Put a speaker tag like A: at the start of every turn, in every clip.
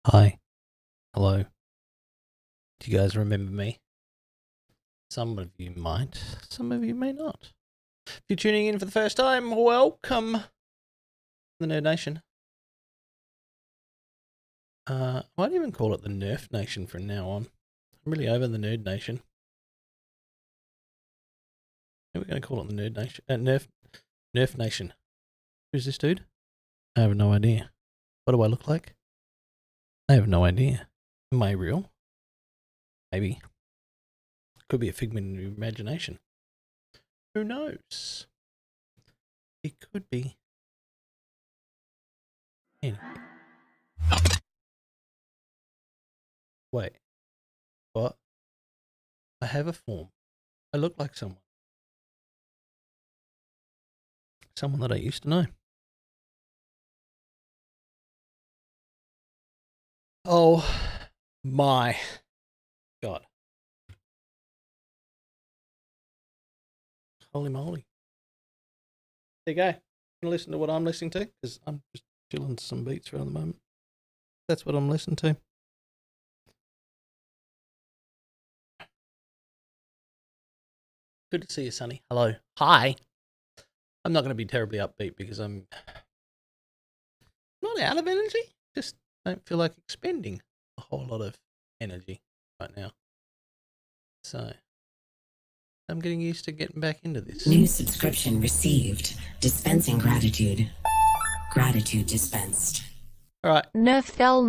A: Hi. Hello. Do you guys remember me? Some of you might, some of you may not. If you're tuning in for the first time, welcome to the Nerd Nation. I might even call it the Nerf Nation from now on. I'm really over the Nerd Nation. We're going to call it the Nerd Nation. Nerf Nation. Who's this dude? I have no idea. What do I look like? I have no idea. Am I real? Maybe. Could be a figment of your imagination. Who knows? It could be. Anyway. Wait. What? I have a form. I look like someone. Someone that I used to know. Oh my God. Holy moly. There you go. Gonna listen to what I'm listening to because I'm just chilling to some beats right at the moment. That's what I'm listening to. Good to see you, Sonny. Hello. Hi. I'm not going to be terribly upbeat because I'm not out of energy. Just don't feel like expending a whole lot of energy right now. So I'm getting used to getting back into this.
B: New subscription received. Dispensing gratitude. Gratitude dispensed.
A: All right.
C: Nerf fell.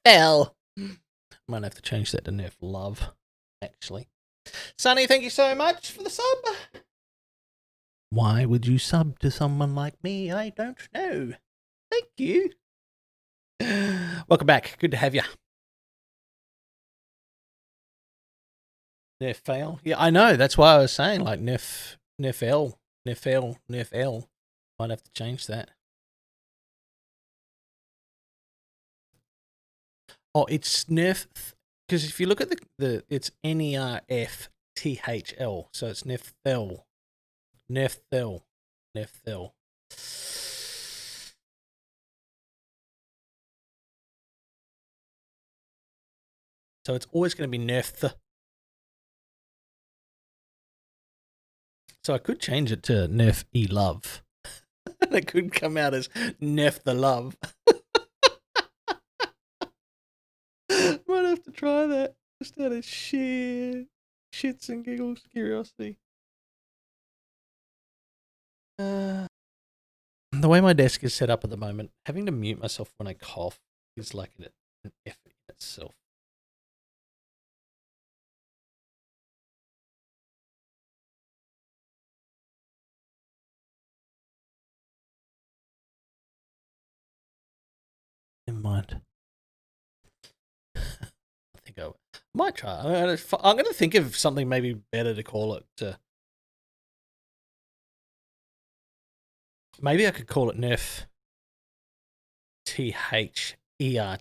A: Fell. Might have to change that to Nerf Love, actually. Sonny, thank you so much for the sub. Why would you sub to someone like me? I don't know. Thank you. Welcome back. Good to have you. Nerf fail. Yeah, I know. That's why I was saying like Nerf L. Might have to change that. Oh, it's Nerf, because if you look at the it's NERFTHL, so it's Nerfthel. So it's always going to be Nerf. So I could change it to Nerf Love. And it could come out as Nerf the Love. Might have to try that. Just out of sheer shits and giggles curiosity. The way my desk is set up at the moment, having to mute myself when I cough is like an effort in itself. Never mind. I think I might try. I'm going to think of something maybe better to call it. Maybe I could call it Nerf THERT. Yeah,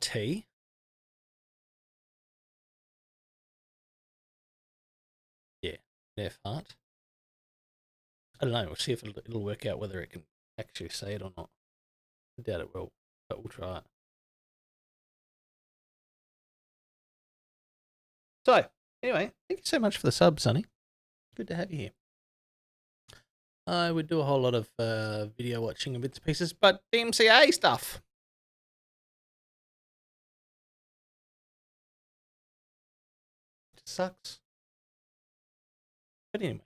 A: Nerf Heart. I don't know. We'll see if it'll work out whether it can actually say it or not. I doubt it will, but we'll try it. So, anyway, thank you so much for the sub, Sonny. Good to have you here. I would do a whole lot of video watching and bits and pieces, but DMCA stuff. It sucks. But anyway,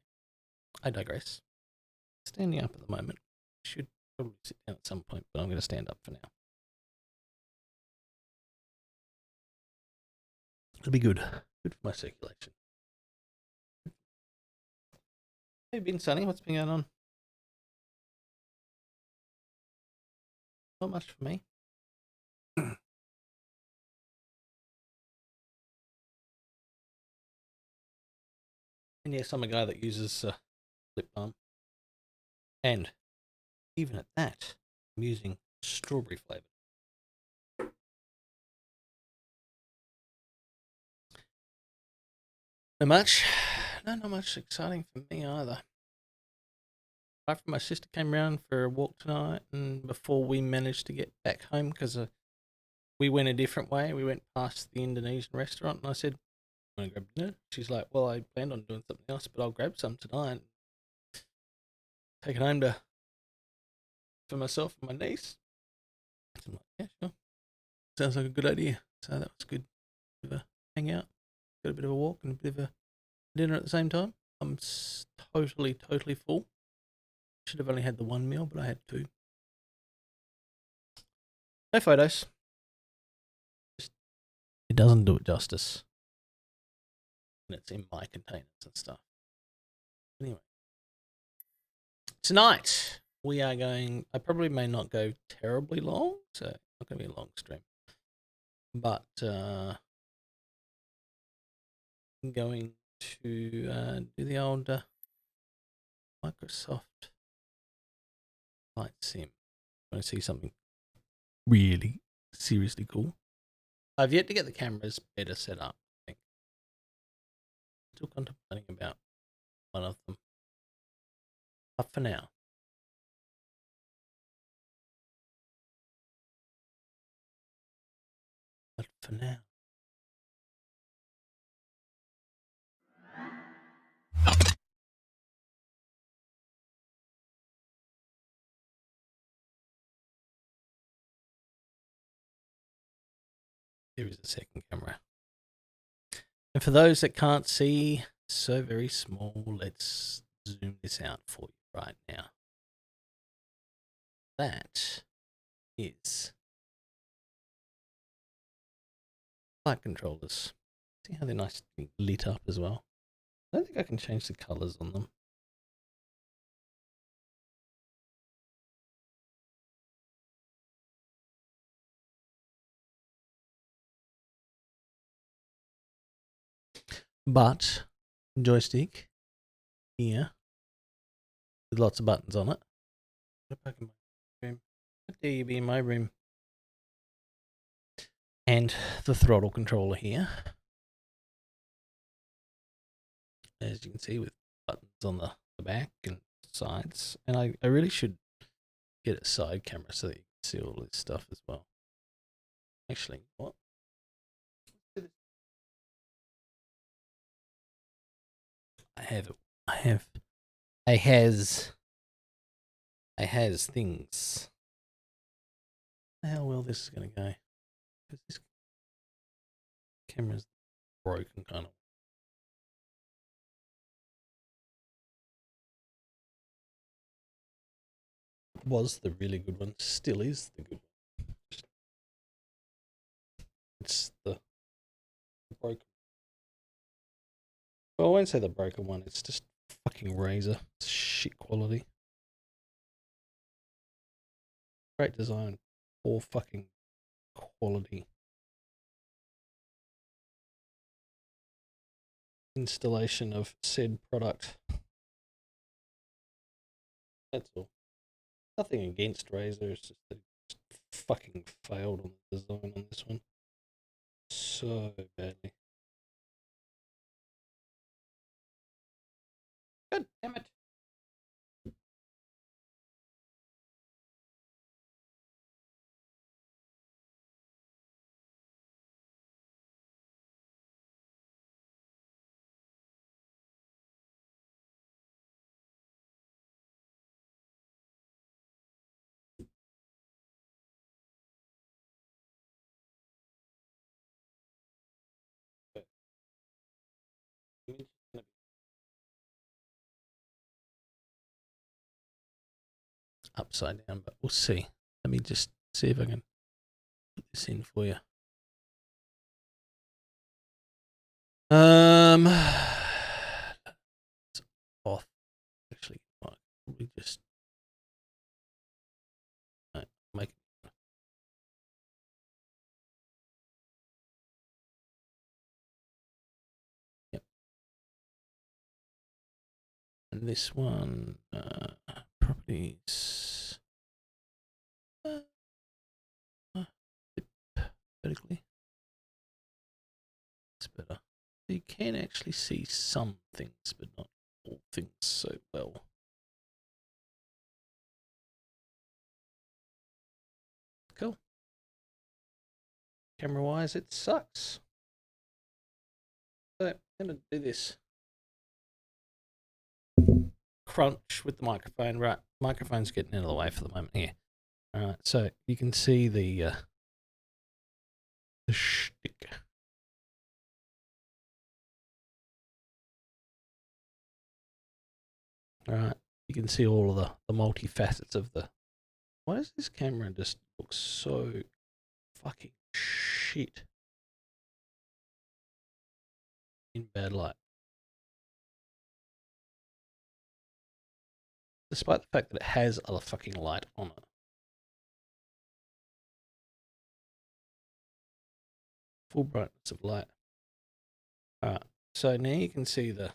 A: I digress. Standing up at the moment. Should probably sit down at some point, but I'm going to stand up for now. It'll be good. Good for my circulation. How you been, Sonny? What's been going on? Not much for me. And yes, I'm a guy that uses lip balm. And even at that, I'm using strawberry flavour. Not much exciting for me either. wife and my sister came round for a walk tonight, and before we managed to get back home, because we went a different way. We went past the Indonesian restaurant, and I said, "Want to grab dinner?" She's like, "Well, I planned on doing something else, but I'll grab some tonight. Take it home for myself and my niece." So I'm like, "Yeah, sure. Sounds like a good idea." So that was good. Bit of a hang out, got a bit of a walk, and a bit of a dinner at the same time. I'm totally full. Should have only had the one meal, but I had two. No photos. It doesn't do it justice. And it's in my containers and stuff. Anyway. Tonight, we are going... I probably may not go terribly long, so it's not going to be a long stream. But I'm going to do the old Microsoft Flight Sim. I want to see something really seriously cool. I've yet to get the cameras better set up, I think. Still contemplating about one of them. But for now. There is a second camera. And for those that can't see, so very small, let's zoom this out for you right now. That is flight controllers. See how they're nicely lit up as well? I don't think I can change the colors on them. But joystick here with lots of buttons on it. How dare you be in my room? And the throttle controller here, as you can see, with buttons on the back and sides. And I really should get a side camera so that you can see all this stuff as well. Actually, what? I has things. How well this is going to go? Because this camera's broken, kind of. Was the really good one, still is the good one. It's the broken. Well, I won't say the broken one, it's just fucking Razer. It's shit quality. Great design, poor fucking quality. Installation of said product. That's all. Nothing against Razer, it's just that it fucking failed on the design on this one. So badly. God damn it. Upside down, but we'll see. Let me just see if I can put this in for you. It's off. Actually, might probably just make it. Yep. And this one, properties. Vertically. It's better. You can actually see some things, but not all things so well. camera wise, it sucks. So I'm going to do this crunch with the microphone. Right, microphone's getting out of the way for the moment here. All right, so you can see the shtick. All right, you can see all of the multifacets of the. Why does this camera just look so fucking shit in bad light? Despite the fact that it has a fucking light on it. Full brightness of light. Alright, so now you can see the.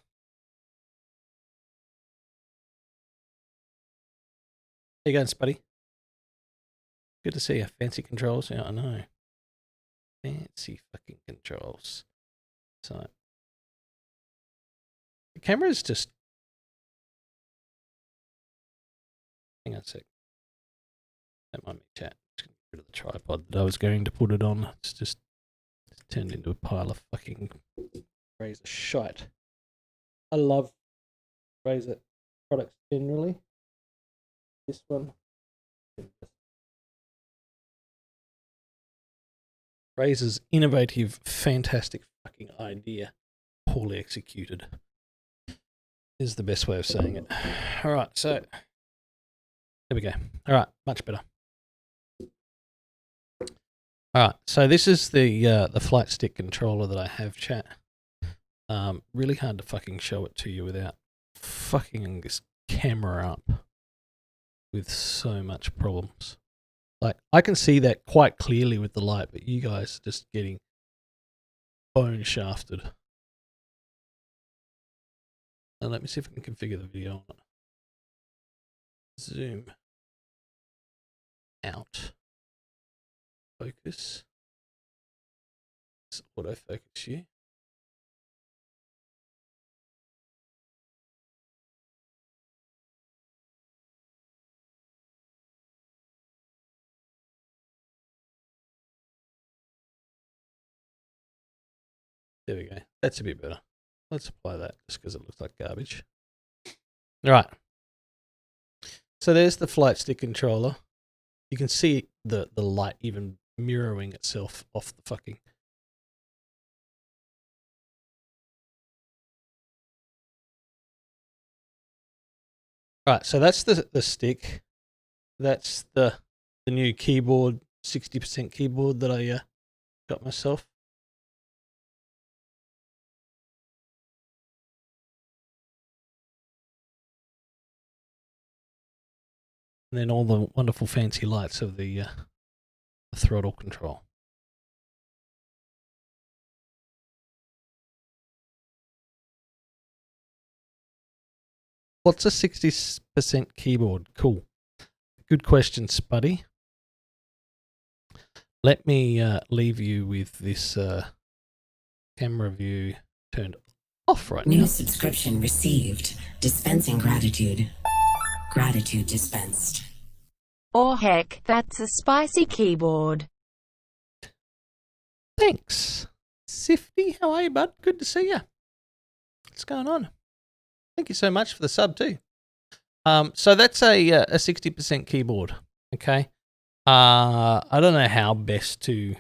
A: How you going, Spuddy? Good to see you. Fancy controls? Yeah, I know. Fancy fucking controls. So. The camera is just. Hang on a sec. Don't mind me, chat. Just gonna get rid of the tripod that I was going to put it on. It's just turned into a pile of fucking razor shite. I love razor products generally. This one. Razor's innovative, fantastic fucking idea. Poorly executed. Is the best way of saying it. Alright, so there we go. Alright, much better. Alright, so this is the flight stick controller that I have, chat. Really hard to fucking show it to you without fucking this camera up with so much problems. Like, I can see that quite clearly with the light, but you guys are just getting bone shafted. And let me see if I can configure the video on it. Zoom out. Focus. Let's autofocus you. There we go. That's a bit better. Let's apply that just because it looks like garbage. All right. So there's the flight stick controller. You can see the light even mirroring itself off the fucking. All right. So that's the stick. That's the new keyboard, 60% keyboard that I got myself. And then all the wonderful fancy lights of the throttle control. What's a 60% keyboard? Cool. Good question, Spuddy. Let me leave you with this camera view turned off right now.
B: New subscription received. Dispensing gratitude. Gratitude dispensed.
C: Oh heck, that's a spicy keyboard.
A: Thanks. Sifty, how are you, bud? Good to see you. What's going on? Thank you so much for the sub too. So that's a 60% keyboard. Okay. I don't know how best to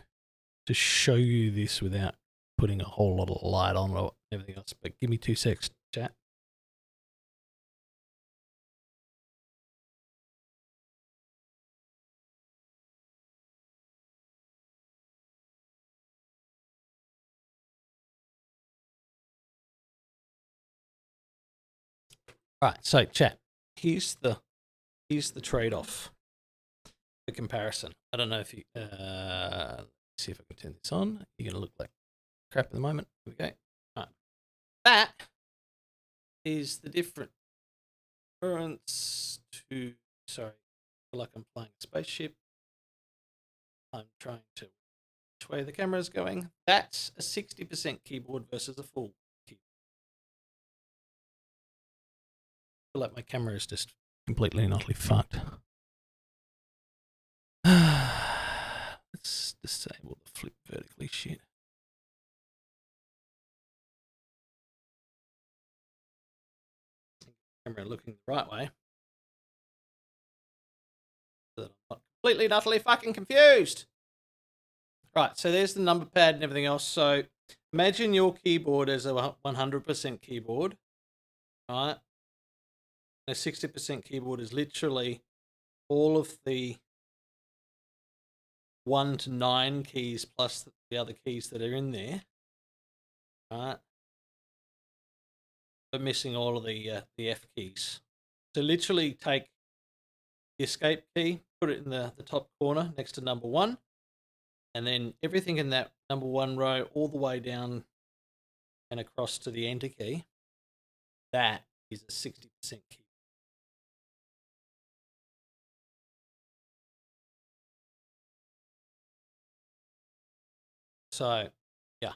A: show you this without putting a whole lot of light on or everything else, but give me 2 secs, chat. Right, so chat, here's the trade-off, the comparison. I don't know if you let's see if I can turn this on. You're gonna look like crap at the moment. Here we go. Right. That is the difference to, sorry, I feel like I'm flying a spaceship. I'm trying to which way the camera is going. That's a 60% keyboard versus a full keyboard. I feel like my camera is just completely and utterly fucked. Let's disable the flip vertically. Shit. Camera looking the right way. So that I'm not completely and utterly fucking confused. Right, so there's the number pad and everything else. So imagine your keyboard as a 100% keyboard, right? A 60% keyboard is literally all of the 1 to 9 keys plus the other keys that are in there, right? But missing all of the F keys. So literally take the escape key, put it in the top corner next to number 1, and then everything in that number 1 row all the way down and across to the enter key, that is a 60% key. So, yeah.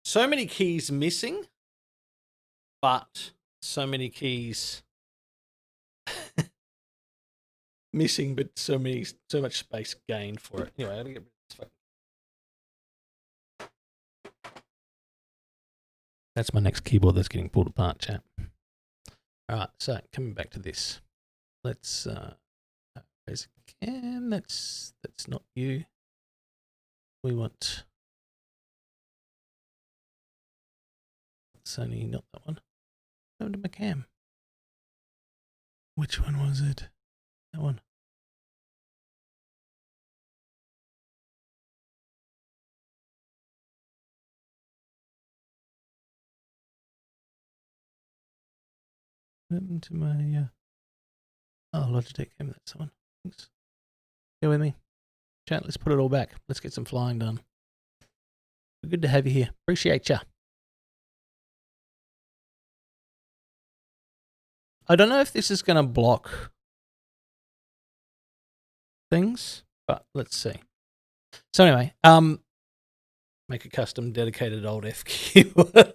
A: So many keys missing, but so many keys missing, but so much space gained for it. Anyway, I gotta get rid of this fucking. That's my next keyboard that's getting pulled apart, chat. Alright, so coming back to this. Let's raise a cam. That's not you. We want Sony, not that one. Go to my cam. Which one was it? That one. What happened to my Logitech cam? That's the one. Thanks. Go with me. Chat, let's put it all back. Let's get some flying done. Good to have you here. Appreciate ya. I don't know if this is going to block things, but let's see. So anyway, make a custom dedicated old F keyboard.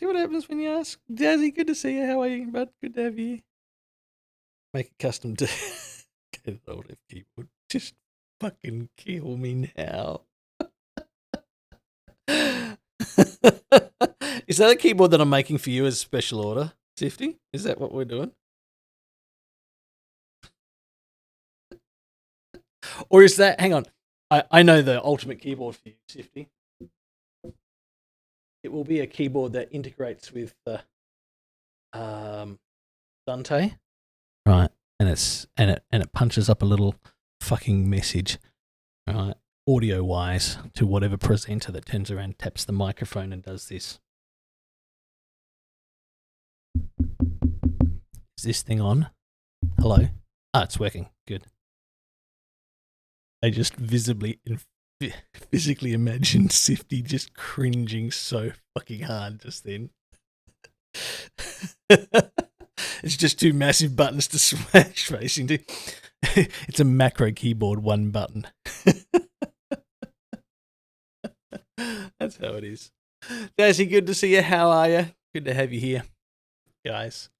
A: See what happens when you ask, Dazzy, good to see you. How are you, bud? Good to have you. Make a custom dedicated old F keyboard. Just fucking kill me now. Is that a keyboard that I'm making for you as a special order, Sifty? Is that what we're doing? Or is that, hang on, I know the ultimate keyboard for you, Sifty. It will be a keyboard that integrates with Dante. Right. And it punches up a little fucking message, right, audio wise, to whatever presenter that turns around, taps the microphone and does this. Is this thing on? Hello? Ah, it's working. Good. I just physically imagined Sifty just cringing so fucking hard just then. It's just two massive buttons to smash facing to. It's a macro keyboard, one button. That's how it is. Dazzy, good to see you. How are you? Good to have you here, guys.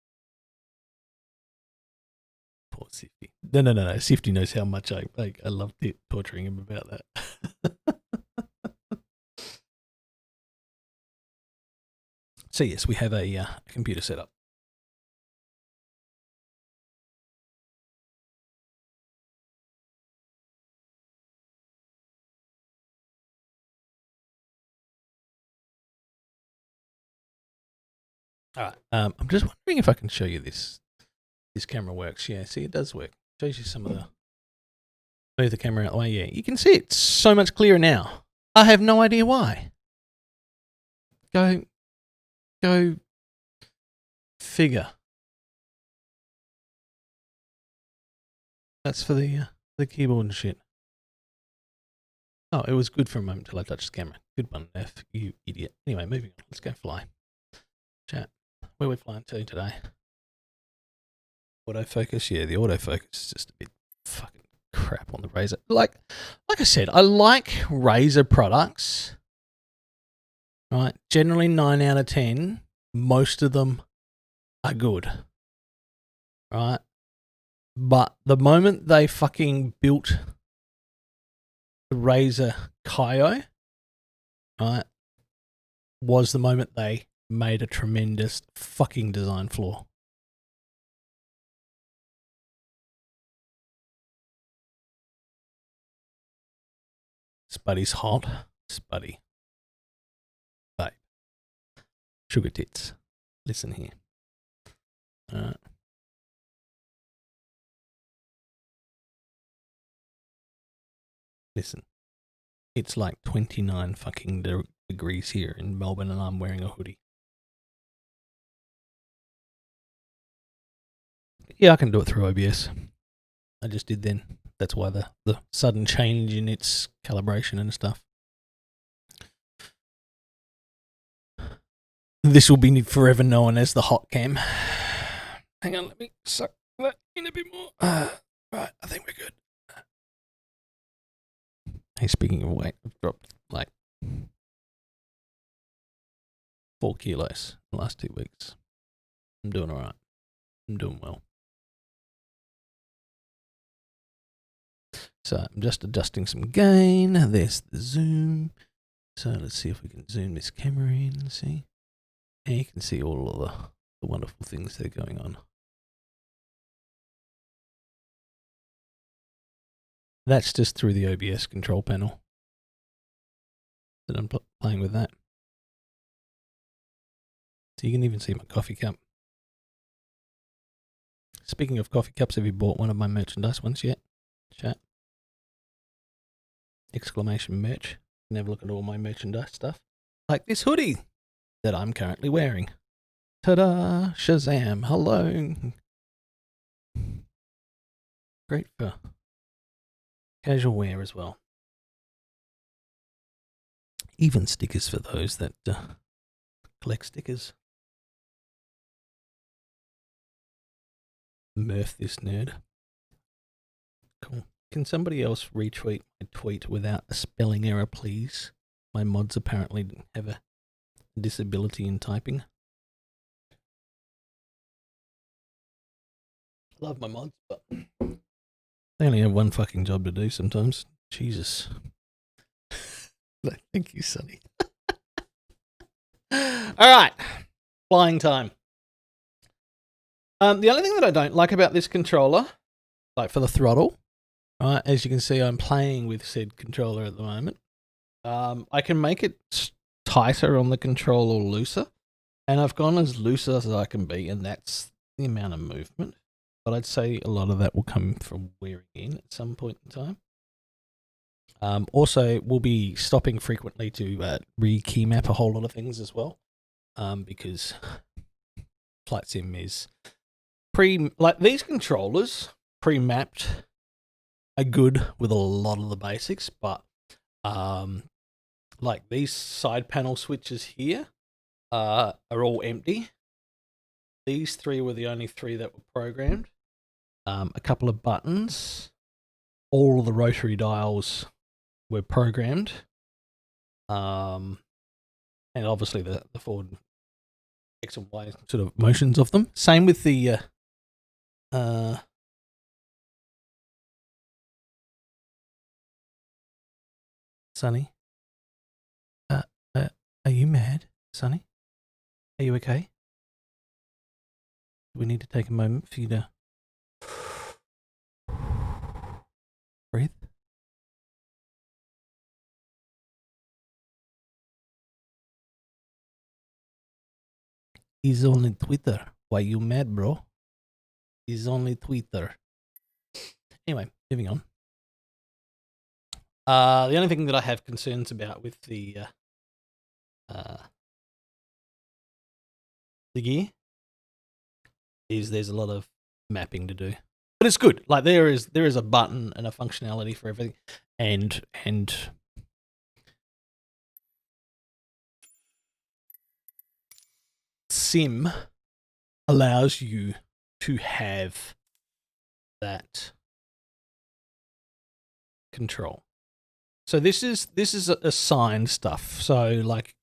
A: Poor Sifty. No. Sifty knows how much I love torturing him about that. So yes, we have a computer set up. All right. I'm just wondering if I can show you this. This camera works. Yeah, see, it does work. Shows you some of the. Move the camera out the way. Yeah, you can see it so much clearer now. I have no idea why. Go figure. That's for the keyboard and shit. Oh, it was good for a moment till I touched the camera. Good one, F, you idiot. Anyway, moving on. Let's go fly. Chat. Where are we flying to today? Autofocus? Yeah, the autofocus is just a bit fucking crap on the Razer. Like I said, I like Razer products. Right? Generally 9 out of 10. Most of them are good. Right? But the moment they fucking built the Razer Kaio, right, was the moment they made a tremendous fucking design flaw. Spuddy's hot. Spuddy. Babe. Sugar tits. Listen here. Alright. Listen. It's like 29 fucking degrees here in Melbourne and I'm wearing a hoodie. Yeah, I can do it through OBS. I just did then. That's why the sudden change in its calibration and stuff. This will be forever known as the hot cam. Hang on, let me suck that in a bit more. Right, I think we're good. Hey, speaking of weight, I've dropped like 4 kilos in the last 2 weeks. I'm doing all right. I'm doing well. So I'm just adjusting some gain. There's the zoom. So let's see if we can zoom this camera in and see. And you can see all of the wonderful things that are going on. That's just through the OBS control panel. That I'm playing with that. So you can even see my coffee cup. Speaking of coffee cups, have you bought one of my merchandise ones yet? Chat. Exclamation merch. You can have a look at all my merchandise stuff. Like this hoodie that I'm currently wearing. Ta-da! Shazam! Hello! Great for casual wear as well. Even stickers for those that collect stickers. NerfThisNerd. Cool. Can somebody else retweet my tweet without a spelling error, please? My mods apparently have a disability in typing. Love my mods, but they only have one fucking job to do sometimes. Jesus. Thank you, Sonny. All right. Flying time. The only thing that I don't like about this controller, like for the throttle, right, as you can see, I'm playing with said controller at the moment. I can make it tighter on the control or looser, and I've gone as loose as I can be, and that's the amount of movement. But I'd say a lot of that will come from wearing in at some point in time. Also, we'll be stopping frequently to re-key map a whole lot of things as well, because Flight Sim is like these controllers pre-mapped are good with a lot of the basics, but like these side panel switches here are all empty. These 3 were the only 3 that were programmed. A couple of buttons, all of the rotary dials were programmed, and obviously the forward X and Y sort of motions of them. Same with the Sonny. Are you mad, Sonny? Are you okay? We need to take a moment for you to breathe. He's only Twitter. Why you mad, bro? He's only Twitter. Anyway, moving on. The only thing that I have concerns about with the gear is there's a lot of mapping to do, but it's good. Like there is a button and a functionality for everything, and Sim allows you to have that control. So this is assigned stuff. So like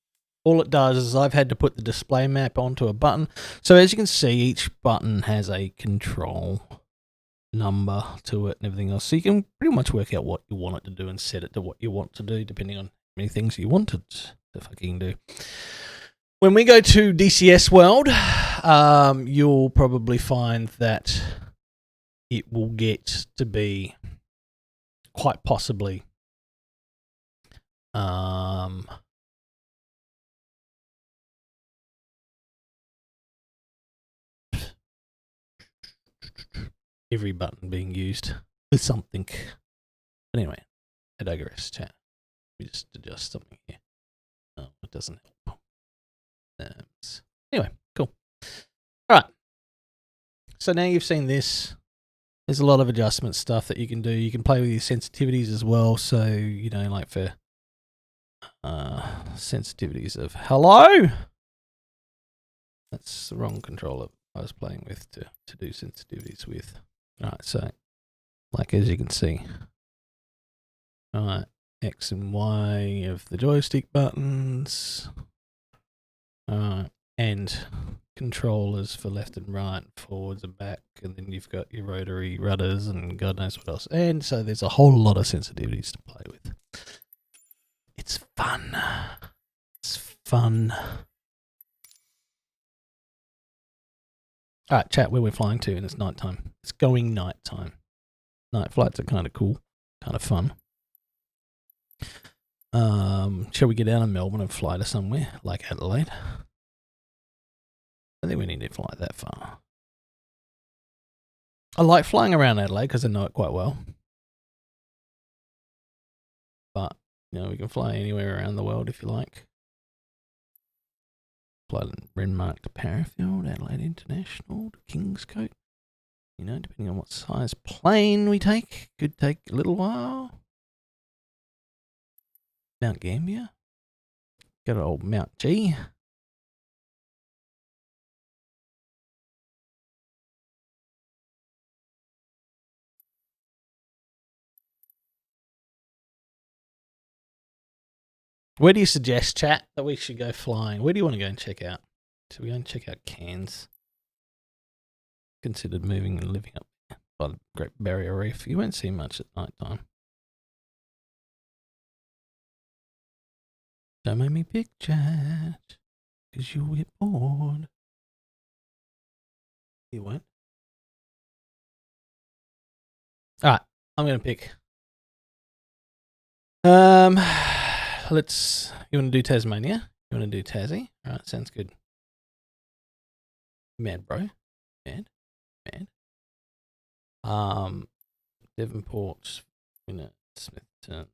A: all it does is I've had to put the display map onto a button. So as you can see, each button has a control. number to it and everything else. So you can pretty much work out what you want it to do and set it to what you want to do, depending on how many things you want it to fucking do. When we go to DCS World, you'll probably find that it will get to be quite possibly every button being used with something. But anyway, I digress, chat. We just adjust something here. No, it doesn't help. Anyway, cool. All right. So now you've seen this. There's a lot of adjustment stuff that you can do. You can play with your sensitivities as well. So, you know, like for sensitivities of hello. That's the wrong controller I was playing with to do sensitivities with. All right, so like as you can see, all right, X and Y of the joystick buttons, and controllers for left and right, forwards and back, and then you've got your rotary rudders and God knows what else. And so there's a whole lot of sensitivities to play with. It's fun. It's fun. All right, chat, where we're flying to, and it's nighttime. It's going nighttime. Night flights are kind of cool, kind of fun. Shall we get down to Melbourne and fly to somewhere like Adelaide? I think we need to fly that far. I like flying around Adelaide because I know it quite well. But, you know, we can fly anywhere around the world if you like. Fly Renmark to Parafield, Adelaide International to Kingscote. You know, depending on what size plane we take. Could take a little while. Mount Gambier. Got an old Mount G. Where do you suggest, chat, that we should go flying? Where do you want to go and check out? Should we go and check out Cairns? Considered moving and living up there by the Great Barrier Reef. You won't see much at night time. Don't make me pick, chat, because you'll get bored. You won't. All right, I'm going to pick. Let's. You want to do Tasmania? You want to do Tassie? All right, sounds good. Mad, bro. Mad. Devonport, Smithton.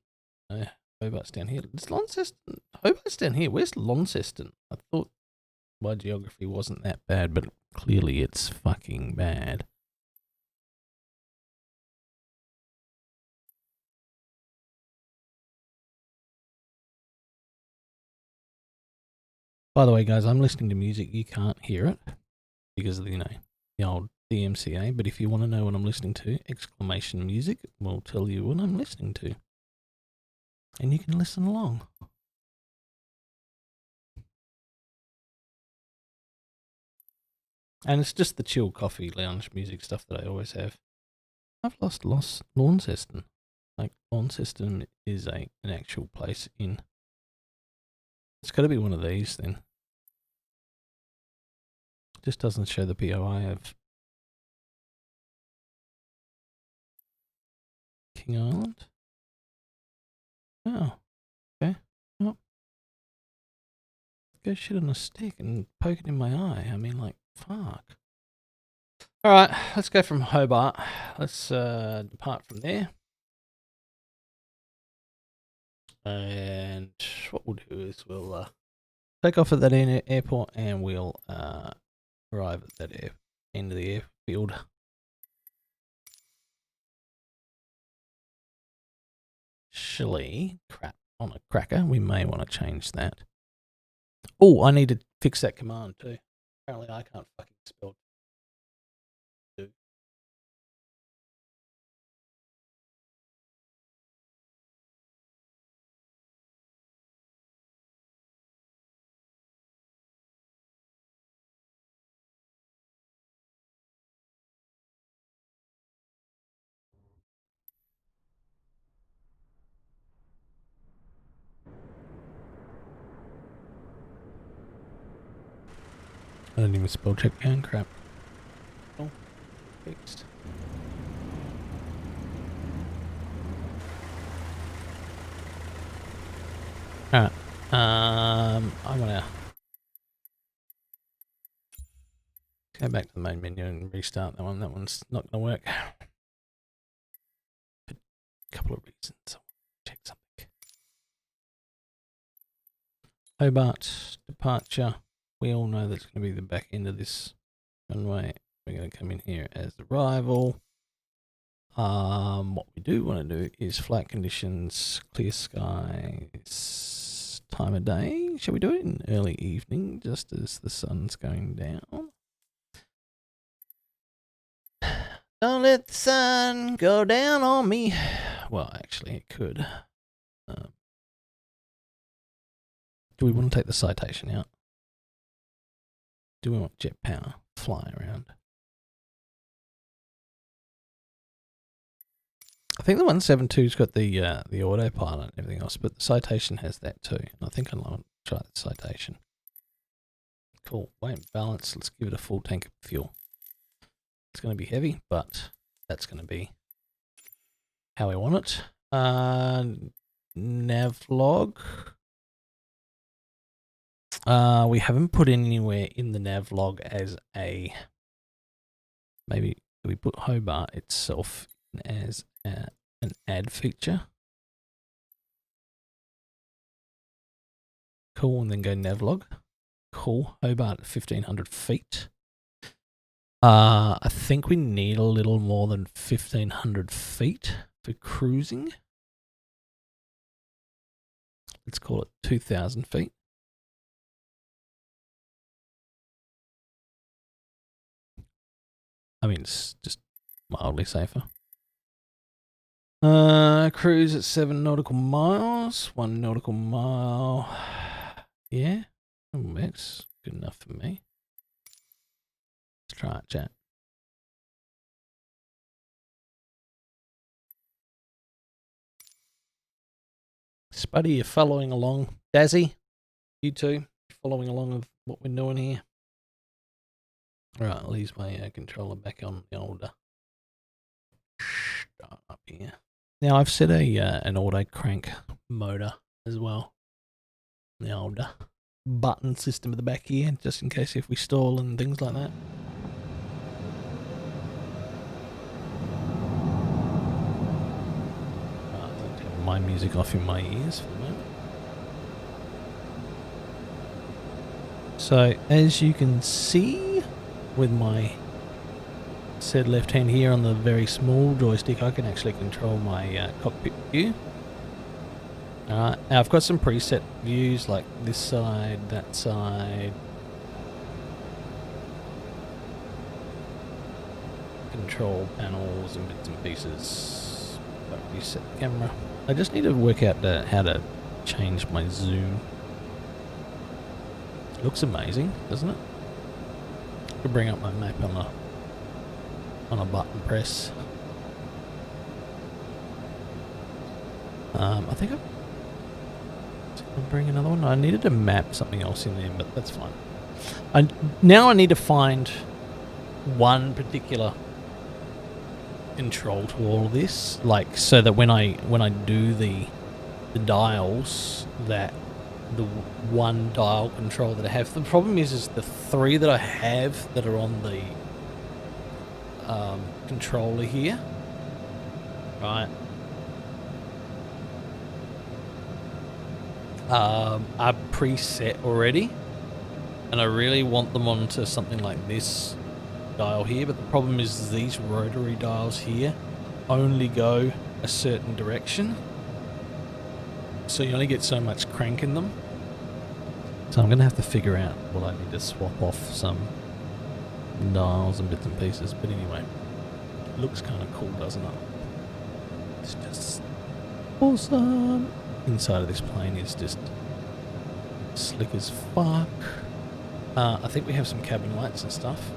A: Hobart's down here. It's Launceston. Hobart's down here. Where's Launceston? I thought my geography wasn't that bad, but clearly it's fucking bad. By the way, guys, I'm listening to music. You can't hear it because of, you know, the old DMCA. But if you want to know what I'm listening to, exclamation music will tell you what I'm listening to. And you can listen along. And it's just the chill coffee lounge music stuff that I always have. I've lost Launceston. Like, Launceston is an actual place in. It's got to be one of these then. Just doesn't show the POI of King Island. Oh, okay. Oh. Go shit on a stick and poke it in my eye. I mean, like, fuck. All right, let's go from Hobart. Let's depart from there. And what we'll do is we'll take off at that airport and we'll arrive at that end of the airfield. Actually, crap, on a cracker. We may want to change that. Oh, I need to fix that command too. Apparently I can't fucking spell I didn't even spell check can crap. Oh, fixed. Alright. I'm gonna go back to the main menu and restart that one. That one's not gonna work. For a couple of reasons. I'll check something. Hobart departure. We all know that's gonna be the back end of this runway. We're gonna come in here as arrival. What we do want to do is flight conditions, clear skies, time of day. Shall we do it in early evening, just as the sun's going down? Don't let the sun go down on me. Well, actually, it could. Do we want to take the citation out? Do we want jet power flying around? I think the 172's got the autopilot and everything else, but the citation has that too. And I think I'll try the citation. Cool. Weight and balance. Let's give it a full tank of fuel. It's going to be heavy, but that's going to be how we want it. Nav log. We haven't put anywhere in the nav log as a. Maybe we put Hobart itself as an add feature. Cool, and then go navlog. Cool, Hobart at 1500 feet. I think we need a little more than 1500 feet for cruising. Let's call it 2000 feet. I mean, it's just mildly safer. Cruise at 7 nautical miles, 1 nautical mile. Yeah, that's good enough for me. Let's try it, chat. Spuddy, you're following along. Dazzy, you too, following along with what we're doing here. All right, I'll use my controller back on the older. Start up here. Now I've set an auto crank motor as well. The older button system at the back here, just in case if we stall and things like that. I'll take my music off in my ears for a moment. So as you can see with my said left hand here on the very small joystick, I can actually control my cockpit view. Alright, now I've got some preset views like this side, that side. Control panels and bits and pieces. Reset the camera. I just need to work out how to change my zoom. It looks amazing, doesn't it? I could bring up my map on a button press. I think I'll bring another one. I needed to map something else in there, but that's fine. Now I need to find one particular control to all of this, like so that when I do the dials, that the one dial control that I have. The problem is the three that I have that are on the controller here, right, are preset already, and I really want them onto something like this dial here, but the problem is these rotary dials here only go a certain direction, so you only get so much crank in them. So I'm gonna have to figure out what I need to swap off some dials and bits and pieces, but anyway, it looks kind of cool, doesn't it? It's just awesome. Inside of this plane is just slick as fuck. I think we have some cabin lights and stuff.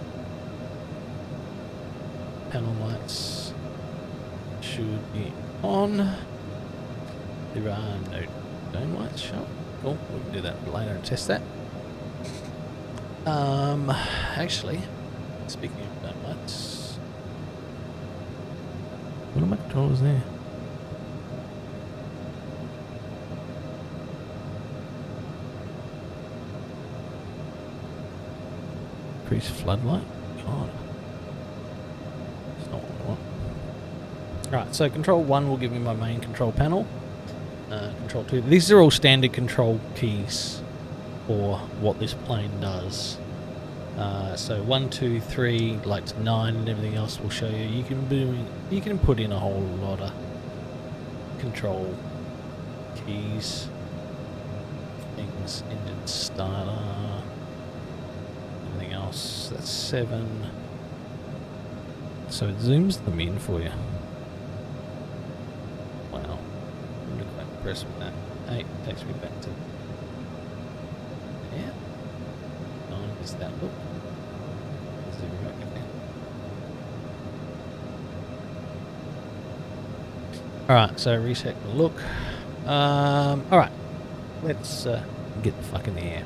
A: Panel lights should be on. There are no dome lights. Oh, cool. We can do that later and test that. Actually, speaking of that much, what are my controllers there? Increase floodlight? God. That's not what I want. Alright, so control 1 will give me my main control panel. Control 2. These are all standard control keys for what this plane does. So 1, 2, 3, like to 9 and everything else will show you. You can put in a whole lot of control keys. Things, engine starter, everything else. That's 7. So it zooms them in for you. Wow. I'm really quite impressed with that. 8 takes me back to there. 9 is that look. Zoom back again. Alright, so reset the look. Alright. Let's get the fuck in the air.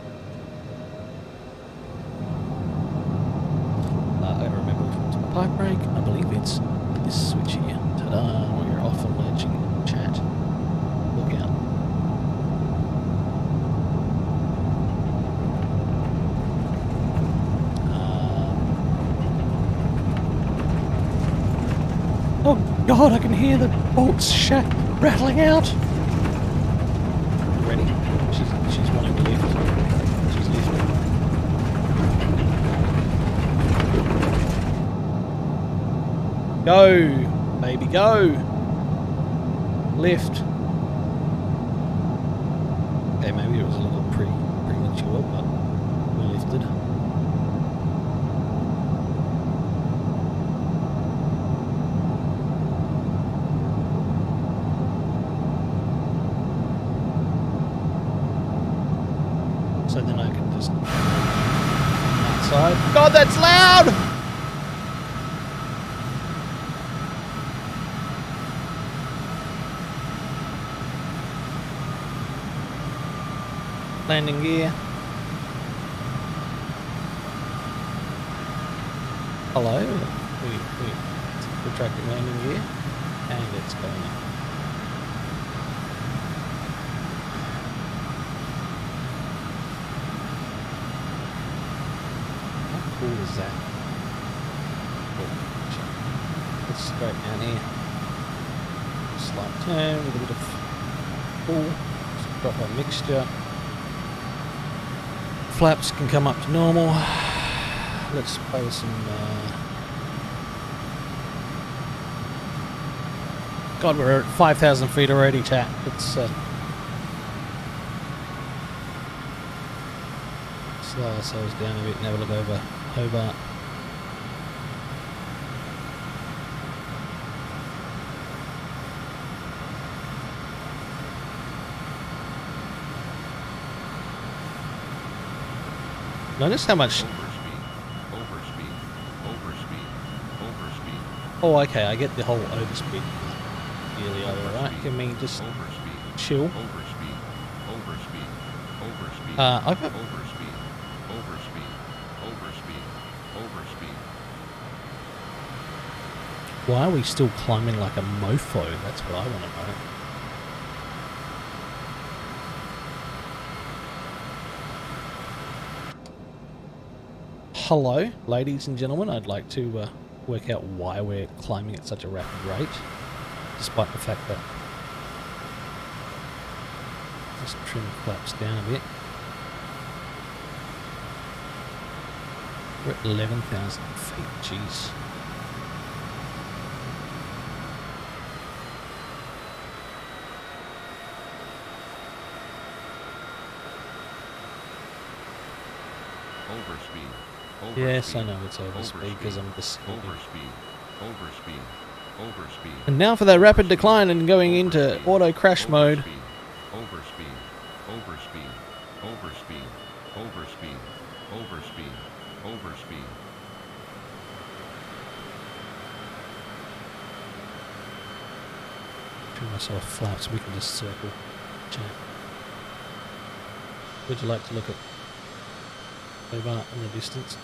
A: I remember to my pipe brake. I believe it's this switch here. Ta-da! We're off and ledging chat. Look out. Oh God! I can hear the bolts rattling out. Ready? She's wanting to lift. She's lifting. Go, baby, go. Lift. Okay, maybe it was a little premature, but we lifted. So then I can just outside. God, that's loud! Landing gear. Hello. We retracting landing gear, and it's going up. How cool is that? Let's straight down here. Slight turn with a bit of pull. Just drop our mixture. Flaps can come up to normal. Let's play some. God, we're at 5,000 feet already, chat. Let's slow ourselves down a bit and have a look over Hobart. Notice how much. Overspeed. Oh, okay. I get the whole overspeed. Really over, right? Can we just chill? I've got. Why are we still climbing like a mofo? That's what I want to know. Hello, ladies and gentlemen. I'd like to work out why we're climbing at such a rapid rate, despite the fact that just trim flaps down a bit. We're at 11,000 feet. Jeez.
D: Overspeed.
A: Yes, I know it's overspeed because I'm just
D: Overspeed.
A: And now for that rapid decline and going into auto crash mode.
D: Overspeed.
A: Trim myself flat so we can just circle. Chat. Would you like to look at They bar in the distance.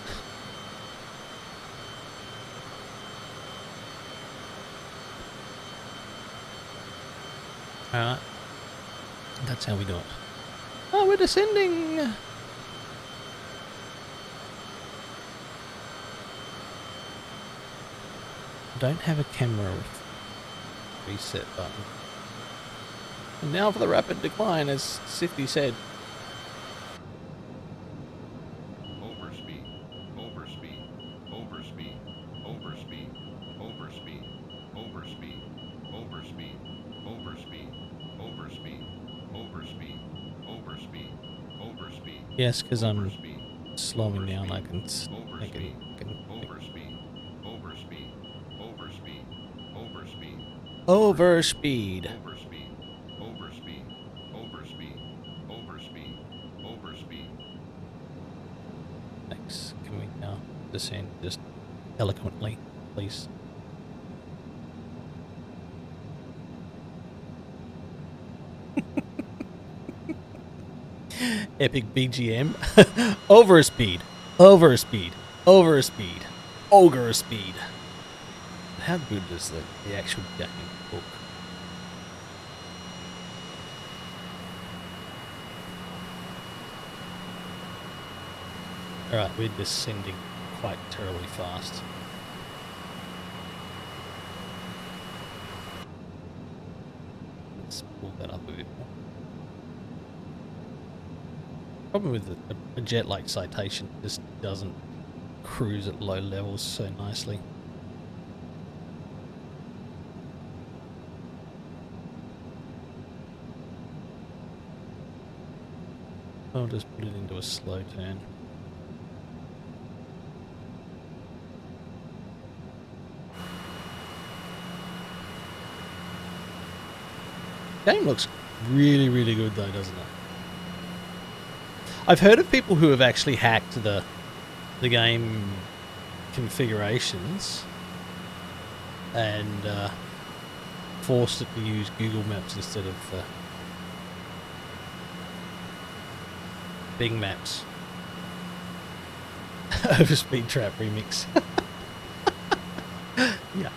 A: Alright. That's how we do it. Oh, we're descending! Don't have a camera with reset button. And now for the rapid decline, as Sifty said.
D: Overspeed. Overspeed. Overspeed. Overspeed. Overspeed. Overspeed. Overspeed. Overspeed. Overspeed. Overspeed. Overspeed. Overspeed.
A: Yes, because I'm
D: Overspeed.
A: slowing down, I can
D: Overspeed. Overspeed. Overspeed. Overspeed. Overspeed.
A: overspeed.
D: Overspeed. Overspeed. Overspeed. Overspeed. Overspeed.
A: Thanks. Can we now descend just eloquently, please? Epic BGM. Overspeed. Overspeed. Overspeed. Ogre speed. How good is the actual game look? Alright, we're descending quite terribly fast. Let's pull that up a bit more. Problem with a jet like Citation, just doesn't cruise at low levels so nicely. I'll just put it into a slow turn. Game looks really, really good though, doesn't it? I've heard of people who have actually hacked the game configurations and forced it to use Google Maps instead of Bing Maps. Overspeed Trap remix. Yeah.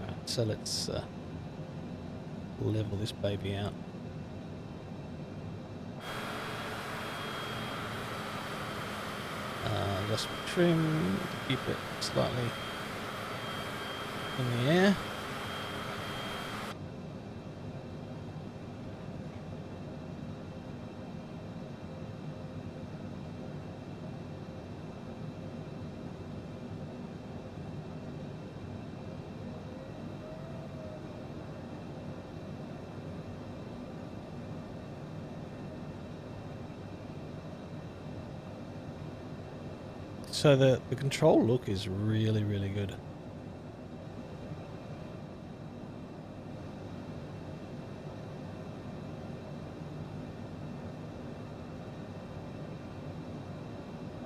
A: Alright, so let's level this baby out. Just trim, keep it slightly in the air. So the control look is really, really good.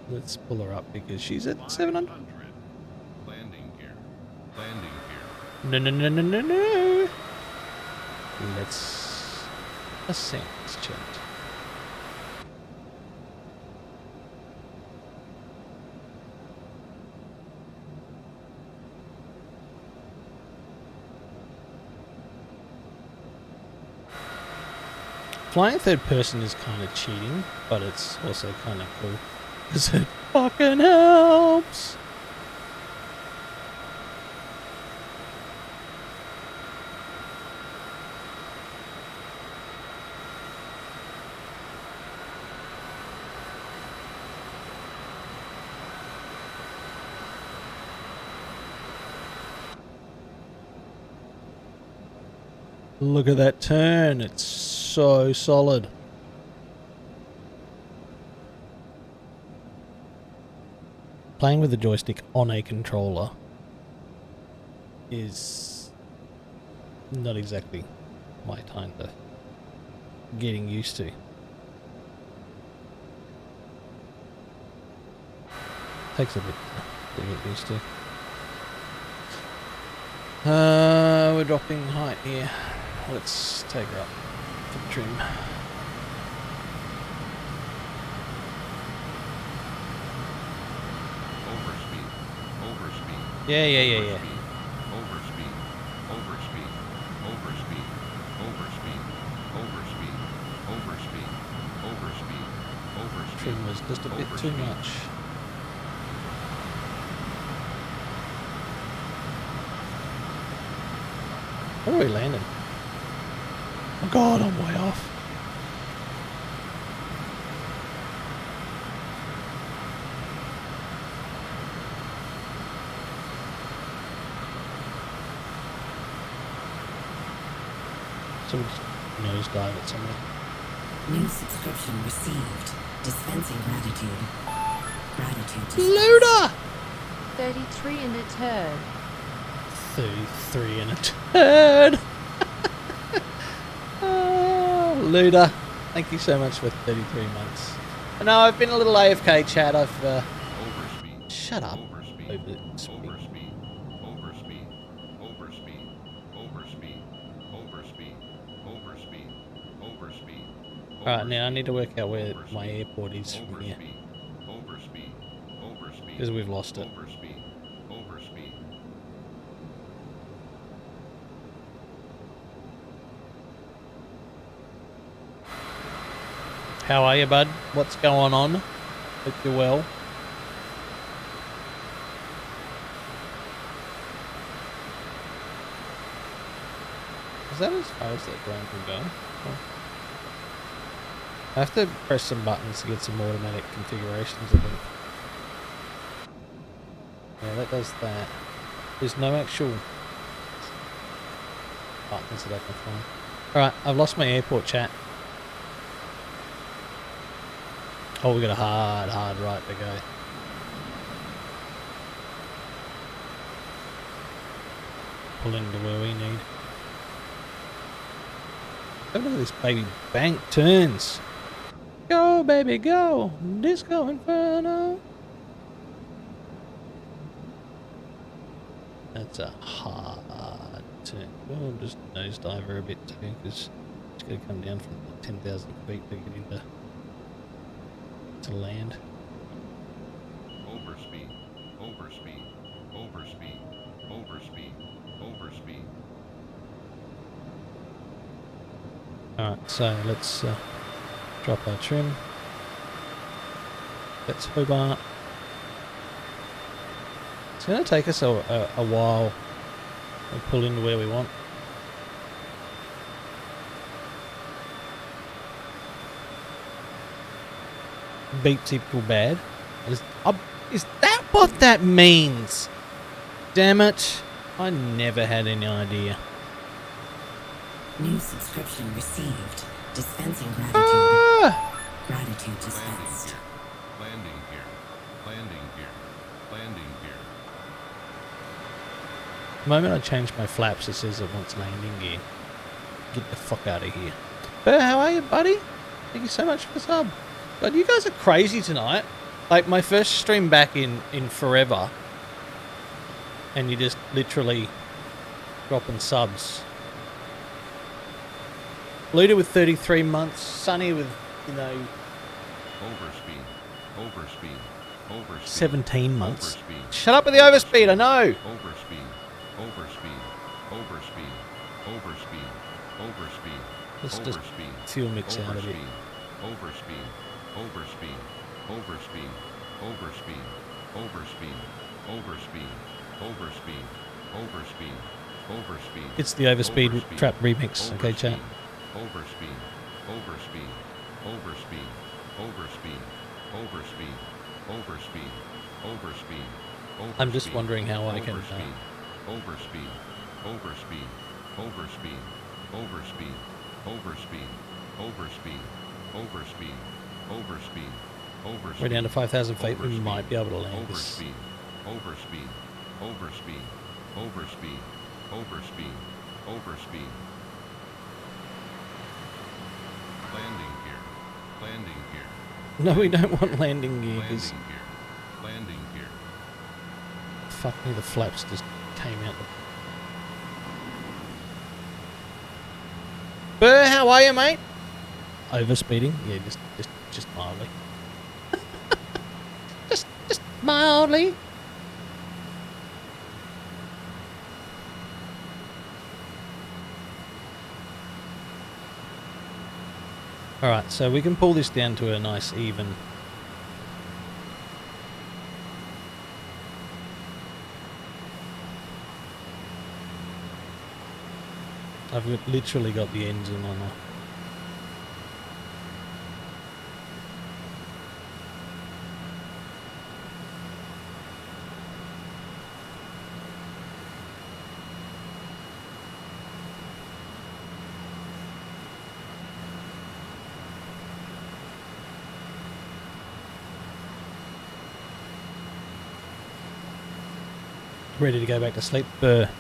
A: Let's pull her up because she's at 700.
D: Landing gear. Landing gear.
A: No, no, no, no, no, no. Let's ascend, chat. Flying third person is kind of cheating, but it's also kind of cool because it fucking helps. Look at that turn, it's so solid. Playing with the joystick on a controller is not exactly my kind of getting used to. Takes a bit to get used to. we're dropping height here. Let's take her up for the trim.
D: Overspeed. Overspeed.
A: Yeah.
D: Overspeed. Overspeed. Overspeed. Overspeed. Overspeed. Overspeed. Overspeed. Overspeed. Overspeed.
A: Trim was just a bit too much. Where are we landing? Oh god, I'm way off. So we just nosedive at somewhere.
B: New subscription received. Dispensing gratitude. Gratitude dispensed.
A: Luda!
C: 33 in a turd.
A: 33 in a turd. Oh, Luda, thank you so much for 33 months. I know I've been a little AFK, chat. I've
D: Overspeed.
A: shut up.
D: Overspeed.
A: Overspeed.
D: Overspeed. Overspeed. Overspeed. Overspeed. Overspeed. Overspeed. Overspeed.
A: All right, now I need to work out where my airport is from here
D: Overspeed. Overspeed.
A: because we've lost it.
D: Overspeed. Overspeed.
A: How are you, bud? What's going on? Hope you're well. Is that as far as that drone can go? Oh. I have to press some buttons to get some automatic configurations, I think. Yeah, that does that. There's no actual buttons that I can find. Alright, I've lost my airport, chat. Oh, we got a hard right to go. Pull into where we need. Look at this baby bank turns. Go, baby, go. Disco Inferno. That's a hard turn. We'll just nosedive her a bit too, because it's going to come down from 10,000 feet to get into to land.
D: Overspeed. Overspeed. Overspeed. Overspeed. Overspeed.
A: Alright, so let's drop our trim. That's Hobart. It's going to take us a while to pull into where we want. Beep typical bad. Is that what that means? Damn it. I never had any idea.
B: New subscription received. Dispensing gratitude.
A: Ah!
B: Gratitude
D: Landing
B: dispensed.
D: gear. Landing gear. Landing gear. Landing gear.
A: The moment I change my flaps, it says it wants landing gear. Get the fuck out of here. But how are you, buddy? Thank you so much for the sub. God, you guys are crazy tonight. Like, my first stream back in forever. And you just literally dropping subs. Luda with 33 months. Sunny with, you know,
D: Overspeed. Overspeed. Overspeed.
A: 17 months.
D: Overspeed.
A: Shut up with the overspeed, I know.
D: Overspeed. Overspeed. Overspeed. Overspeed. Overspeed.
A: Let's just
D: Overspeed.
A: fuel mix out of it.
D: Overspeed. Overspeed. Overspeed. Overspeed. Overspeed. Overspeed. Overspeed. Overspeed. Overspeed.
A: It's the overspeed
D: Overspeed.
A: trap remix. Okay, chat.
D: Overspeed. Overspeed. Overspeed. Overspeed. Overspeed. Overspeed. Overspeed.
A: I'm just
D: Overspeed.
A: wondering how I can,
D: Overspeed. Overspeed. Overspeed. Overspeed. Overspeed. Overspeed. Overspeed. Overspeed. Overspeed. Overspeed.
A: We're down to 5,000 feet. We
D: Overspeed.
A: might be able to land this.
D: Overspeed. Overspeed. Overspeed. Overspeed. Overspeed. Overspeed. Landing gear. Landing gear.
A: No, we don't want landing gear
D: Landing
A: because
D: gear. Landing gear.
A: fuck me, the flaps just came out. Burr, how are you, mate? Overspeeding? Yeah, just mildly. just mildly. Alright, so we can pull this down to a nice even. I've literally got the engine on a... ready to go back to sleep. If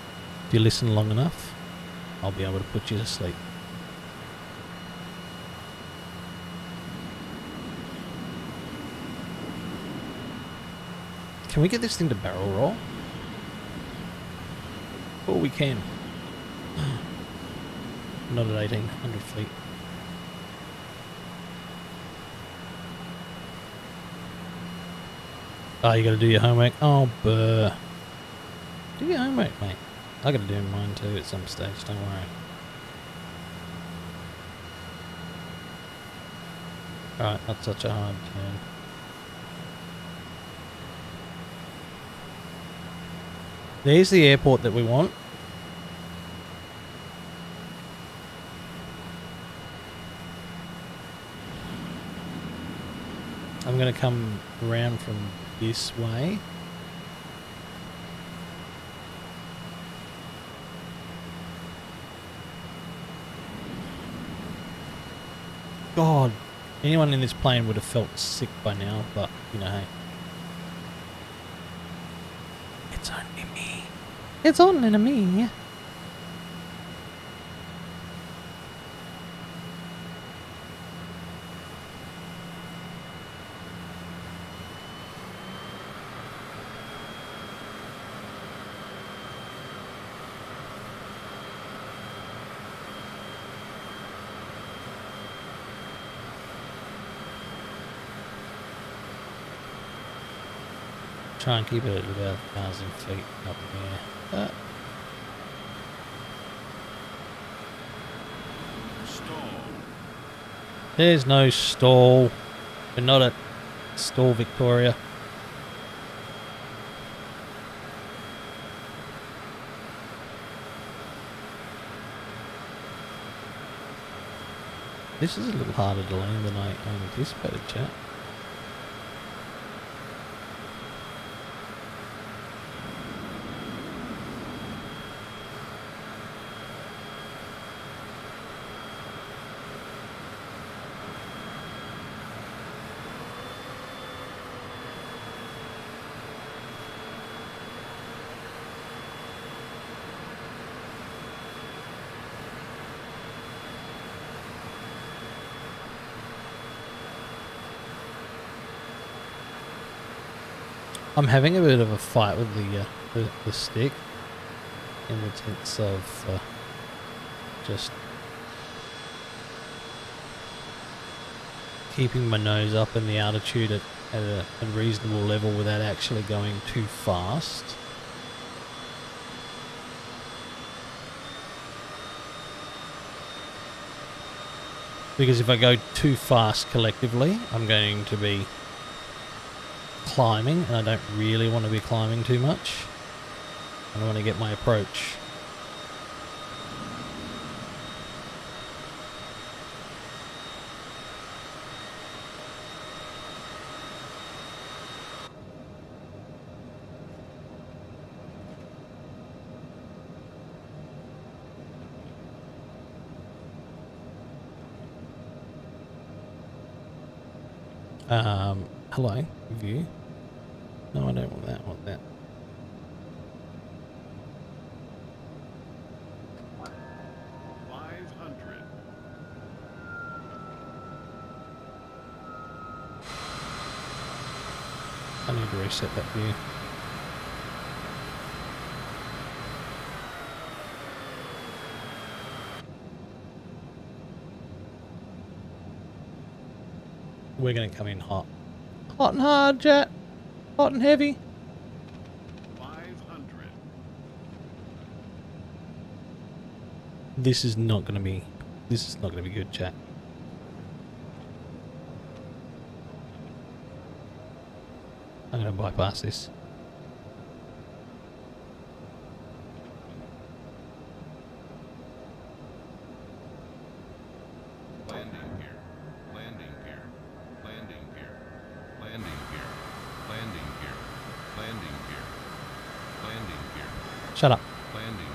A: you listen long enough, I'll be able to put you to sleep. Can we get this thing to barrel roll? Oh, we can. Not at 1800 feet. Oh, you gotta do your homework? Oh, burr. Do your homework, mate. I gotta do mine too at some stage, don't worry. Alright, not such a hard turn. There's the airport that we want. I'm gonna come around from this way. God, anyone in this plane would have felt sick by now, but, you know, hey. It's only me. It's only me. Try and keep it at about 1,000 feet up there.
D: Stall.
A: There's no stall. We're not at Stall Victoria. This is a little harder to land than I anticipated, chat. I'm having a bit of a fight with the stick, in the sense of just keeping my nose up in the altitude at a reasonable level without actually going too fast. Because if I go too fast collectively, I'm going to be climbing, and I don't really want to be climbing too much. I want to get my approach. Hello, view. No, I don't want that, I want that. I need to reset that view. We're going to come in hot. Hot and hard, chat. Hot and heavy.
D: 500.
A: This is not going to be good, chat. I'm going to bypass this.
D: Landing gear. Landing gear. Landing gear. Landing gear. Landing gear. Landing gear. Landing gear.
A: Shut up.
D: Landing gear.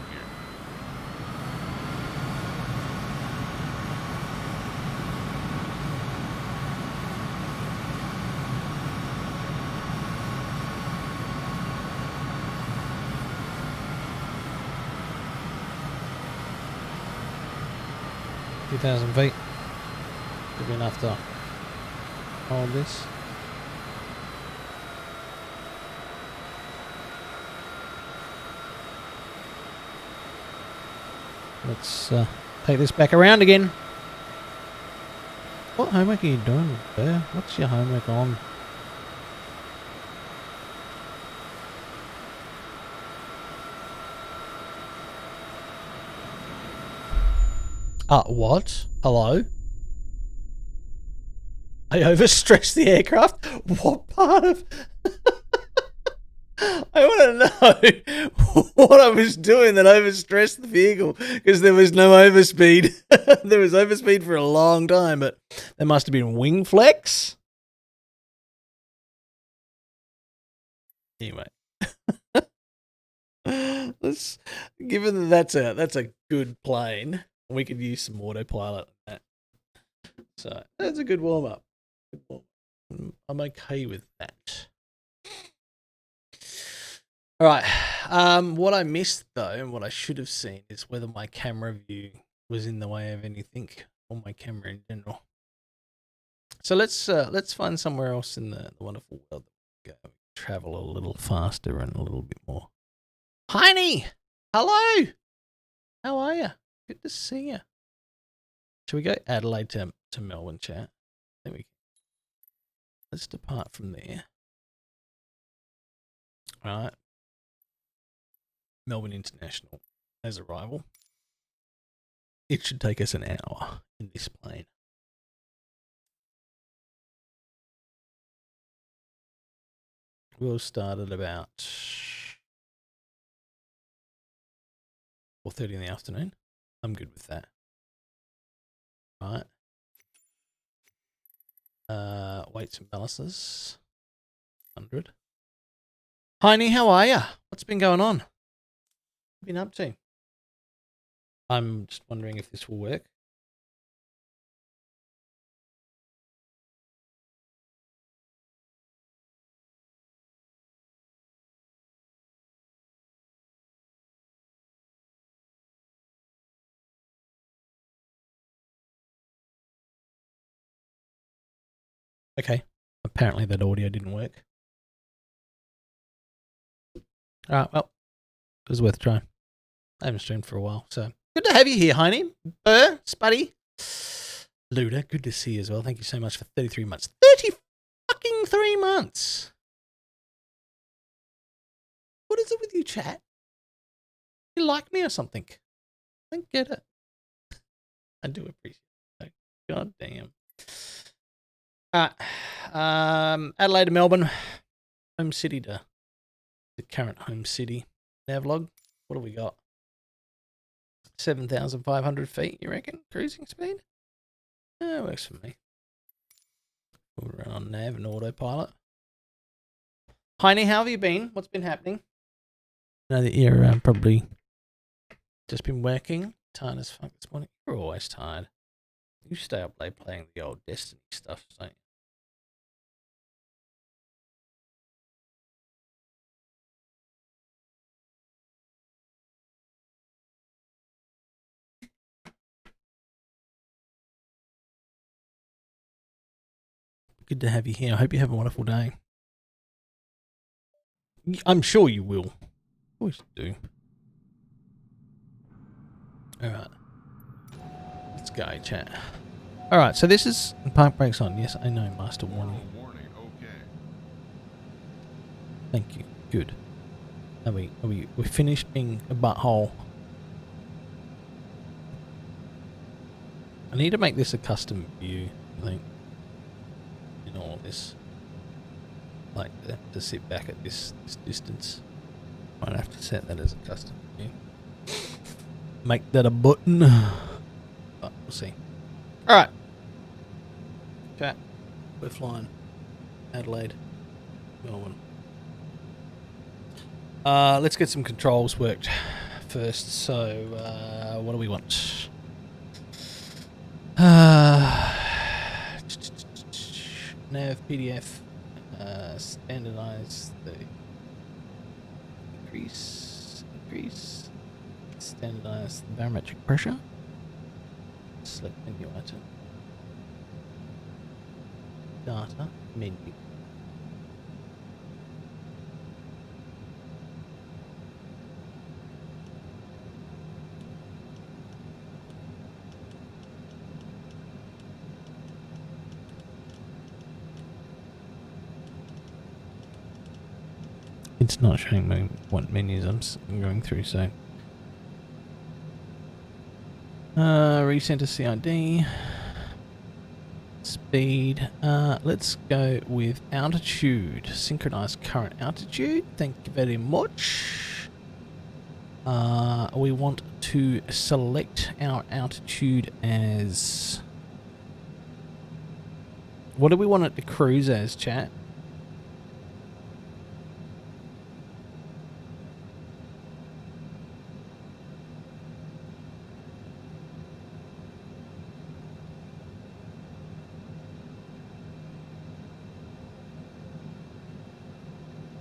A: Few thousand feet. Could be enough to hold this. Let's take this back around again. What homework are you doing, Bear? What's your homework on? What? Hello? I overstressed the aircraft? What part of... I want to know what I was doing that overstressed the vehicle, because there was no overspeed. There was overspeed for a long time, but there must have been wing flex. Anyway. Given that that's a good plane, we could use some autopilot on that. So that's a good warm up. I'm okay with that. All right. What I missed though, and what I should have seen, is whether my camera view was in the way of anything, or my camera in general. So let's find somewhere else in the wonderful world that we go. Travel a little faster and a little bit more. Heine, hello. How are you? Good to see you. Should we go Adelaide to Melbourne, chat? There we go. Let's depart from there. All right. Melbourne International as arrival. It should take us an hour in this plane. We'll start at about 4:30 in the afternoon. I'm good with that. Right. Weights and balances. 100. Heine, how are ya? What's been going on? What have you been up to? I'm just wondering if this will work. Okay. Apparently that audio didn't work. Alright, well, it was worth a try. I haven't streamed for a while, so good to have you here, Heine. Spuddy. Luda, good to see you as well. Thank you so much for 33 months. 3 months! What is it with you, chat? You like me or something? I don't get it. I do appreciate it. God damn. Adelaide to Melbourne. Home city to the current home city. Navlog. What do we got? 7,500 feet, you reckon? Cruising speed? Yeah, works for me. We'll run on nav and autopilot. Heine, how have you been? What's been happening? I know that you're probably just been working. Tired as fuck this morning. You're always tired. You stay up late playing the old Destiny stuff, don't you? Good to have you here. I hope you have a wonderful day. I'm sure you will. Always do. All right. Let's go, chat. Alright, so this is park brakes on. Yes, I know, master warning.
D: Warning, okay.
A: Thank you. Good. Are we finished being a butthole? I need to make this a custom view, I think. In all this. Like to sit back at this distance. Might have to set that as a custom view. Make that a button. But we'll see. Alright. Chat. We're flying. Adelaide. Melbourne. Let's get some controls worked first. So, what do we want? Nav PDF. Standardize the increase. Standardize the barometric pressure. Select menu item. Data menu. It's not showing me what menus I'm going through, so recenter CID, speed. Let's go with altitude. Synchronize current altitude. Thank you very much. We want to select our altitude as. What do we want it to cruise as, chat?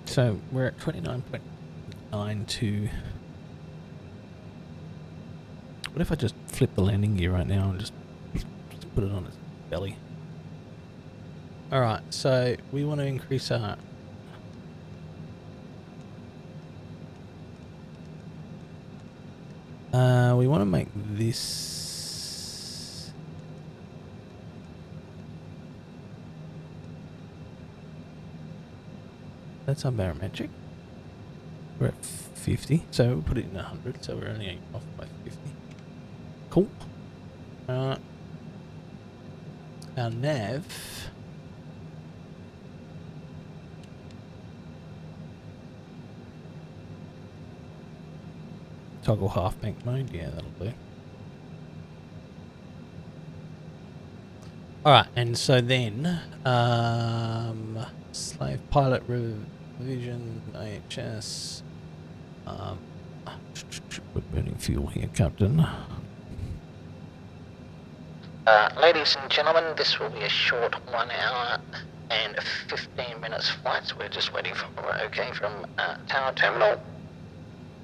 A: So we're at 29.92. What if I just flip the landing gear right now and just put it on its belly? Alright, so we want to increase our... we want to make this... That's our barometric. We're at 50, so we'll put it in 100, so we're only off by 50. Cool. Our nav. Toggle half bank mode, yeah, that'll do. Alright, and so then, slave pilot revision, AHS, we're burning fuel here, Captain.
E: Ladies and gentlemen, this will be a short 1 hour and 15 minutes flight, so we're just waiting for okay from Tower Terminal.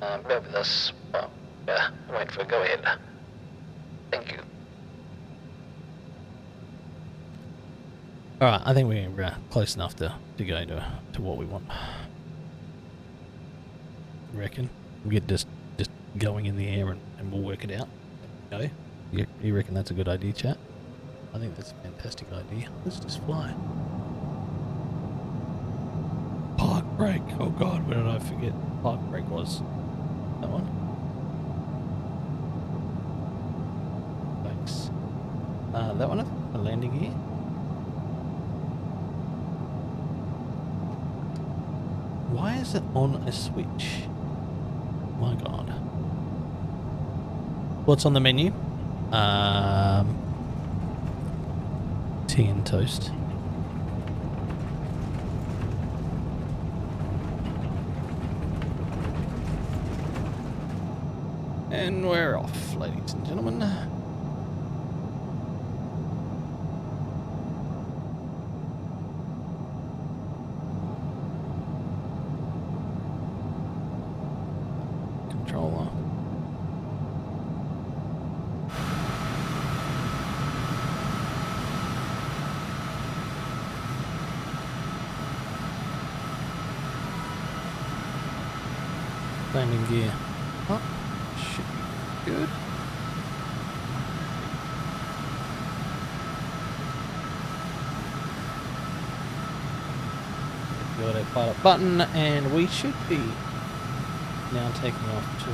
E: Bear with us, well, wait for a go ahead. Thank you.
A: Alright, I think we're close enough to go to what we want. Reckon? We get just going in the air and we'll work it out. No? You reckon that's a good idea, chat? I think that's a fantastic idea. Let's just fly. Park brake. Oh god, where did I forget park brake was? That one? Thanks. That one? A landing gear? Why is it on a switch? My god. What's on the menu? Tea and toast. And we're off, ladies and gentlemen. Controller. Landing gear. Oh, should be good. autopilot button, and we should be now taking off to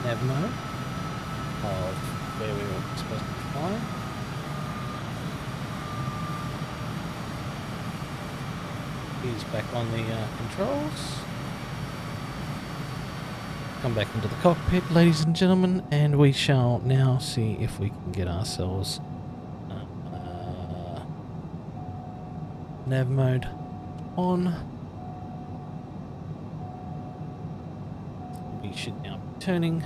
A: nav mode of where we were supposed to be flying. He's back on the controls. Come back into the cockpit, ladies and gentlemen, and we shall now see if we can get ourselves nav mode on. We should now be turning.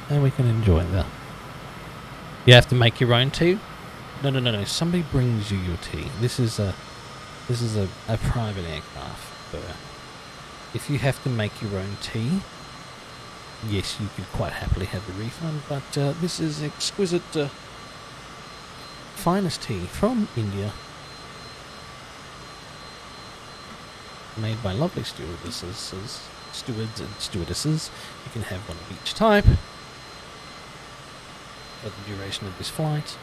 A: And we can enjoy that. You have to make your own tea? No. Somebody brings you your tea. This is a private aircraft. If you have to make your own tea, yes, you could quite happily have a refund. But this is exquisite, finest tea from India, made by lovely stewards and stewardesses. You can have one of each type for the duration of this flight.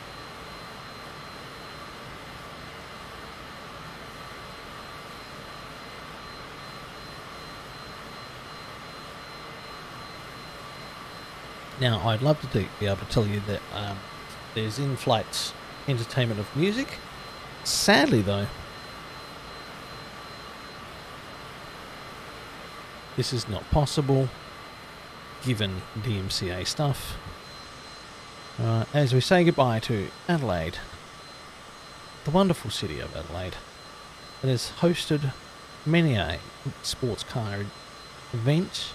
A: Now, I'd love to be able to tell you that there's in-flight entertainment of music. Sadly, though, this is not possible given DMCA stuff. As we say goodbye to Adelaide, the wonderful city of Adelaide, that has hosted many a sports car event.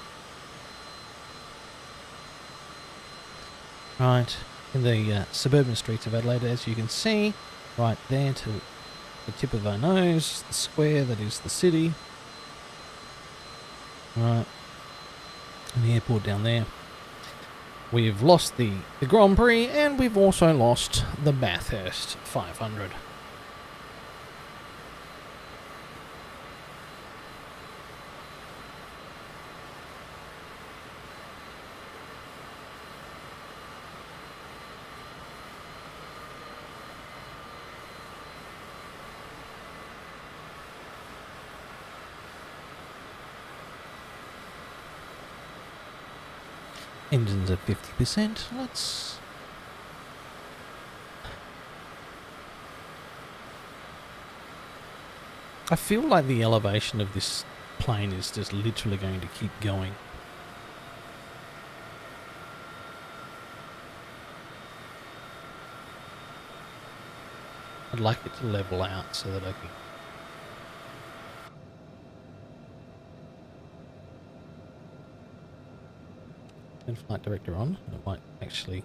A: Right, in the suburban streets of Adelaide, as you can see, right there to the tip of our nose, the square that is the city. Right, and the airport down there. We've lost the Grand Prix, and we've also lost the Bathurst 500. Engines at 50%. Let's... I feel like the elevation of this plane is just literally going to keep going. I'd like it to level out so that I can... turn flight director on. It might actually...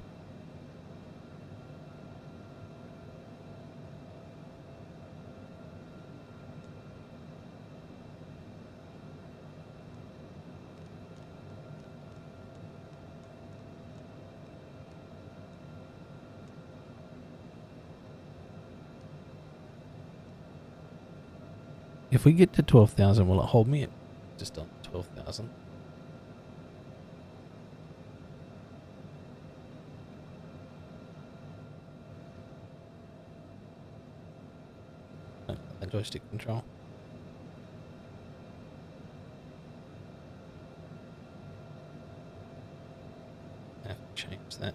A: If we get to 12,000, will it hold me at just on 12,000? Joystick control. I have to change that.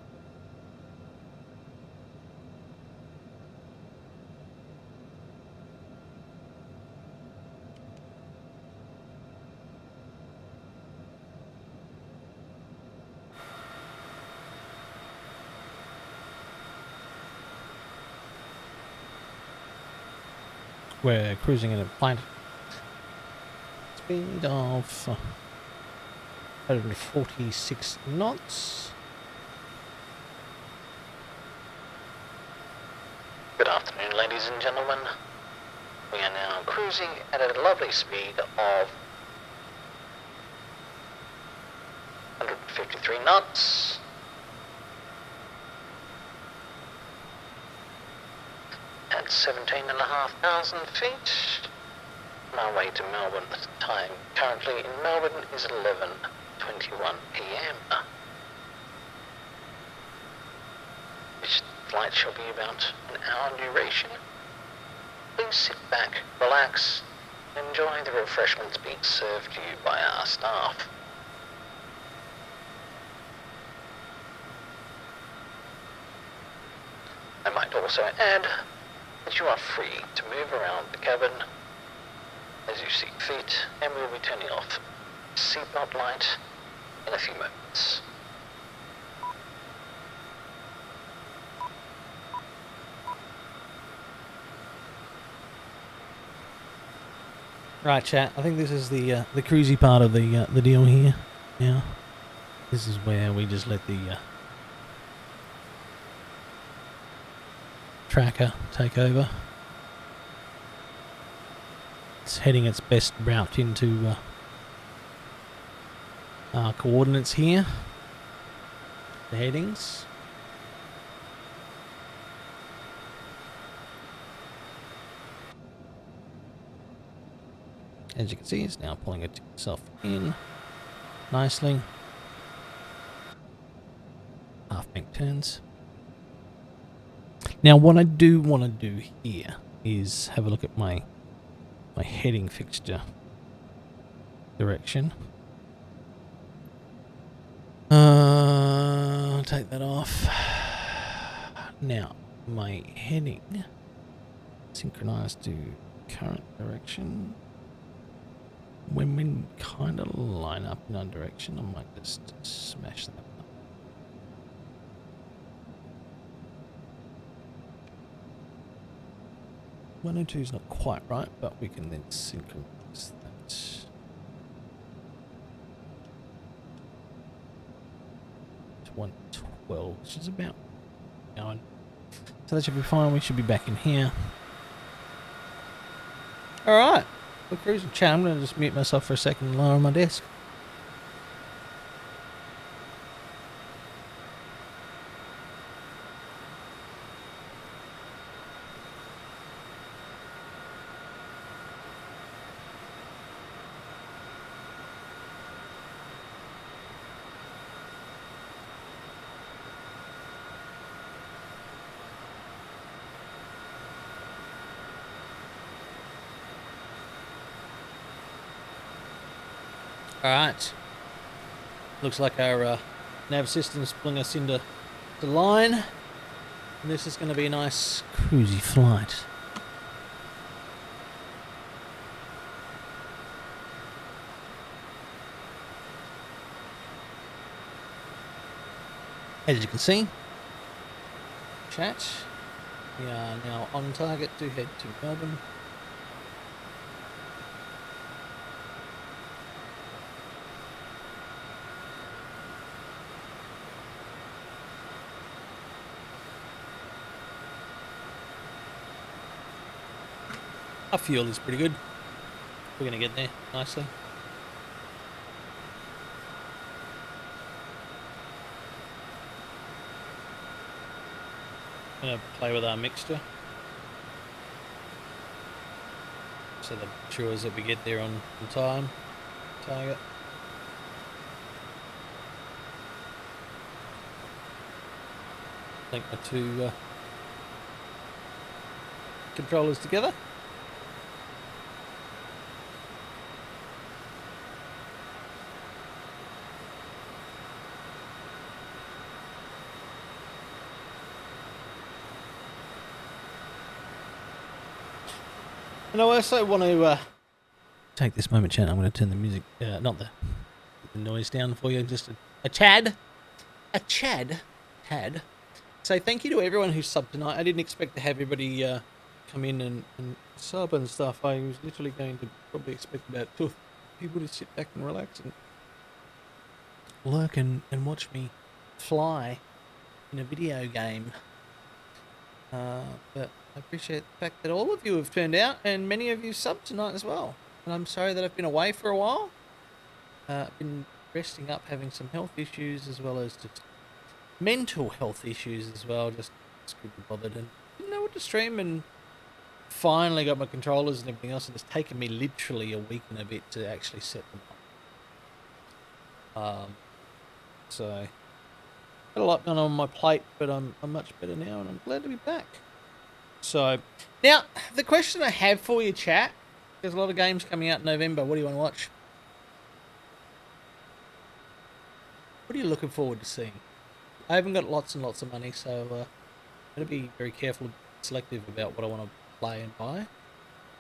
A: We're cruising at a flight speed of 146 knots.
E: Good afternoon, ladies and gentlemen. We are now cruising at a lovely speed of 153 knots. At 17,500 feet. On our way to Melbourne. The time currently in Melbourne is 11:26 11:21 p.m. This flight shall be about an hour duration. Please sit back, relax, and enjoy the refreshments being served to you by our staff. I might also add that you are free to move around the cabin as you see fit, and we'll be turning off the seatbelt light in a few moments.
A: Right, chat. I think this is the cruisy part of the deal here. Now, this is where we just let the tracker take over. It's heading its best route into our coordinates here. The headings. As you can see, it's now pulling itself in nicely. Half-bank turns. Now, what I do want to do here is have a look at my heading fixture direction. Take that off. Now, my heading synchronized to current direction. When we kind of line up in our direction, I might just smash that up. One and two is not quite right, but we can then synchronize that to 112, which is about going. So that should be fine. We should be back in here. All right. We're cruising. Chat, I'm going to just mute myself for a second and lower my desk. Alright. Looks like our nav system's pulling us into the line. And this is going to be a nice cruisy flight. As you can see, chat, we are now on target to head to Melbourne. Our fuel is pretty good. We're going to get there nicely. I'm going to play with our mixture. So that ensures that we get there on time. Target. Link my two controllers together. And I also want to take this moment, chat. I'm going to turn the music, not the noise down for you. Just a tad. Say thank you to everyone who subbed tonight. I didn't expect to have everybody come in and sub and stuff. I was literally going to probably expect about 2 people to sit back and relax and lurk and watch me fly in a video game. But I appreciate the fact that all of you have turned out and many of you subbed tonight as well. And I'm sorry that I've been away for a while. I've been resting up, having some health issues as well as just mental health issues as well. Just couldn't be bothered and didn't know what to stream, and finally got my controllers and everything else, and it's taken me literally a week and a bit to actually set them So got a lot going on my plate, but I'm much better now, and I'm glad to be back. So now the question I have for you, chat. There's a lot of games coming out in November. What do you want to watch? What are you looking forward to seeing? I haven't got lots and lots of money, so I'm going to be very careful and selective about what I want to play and buy.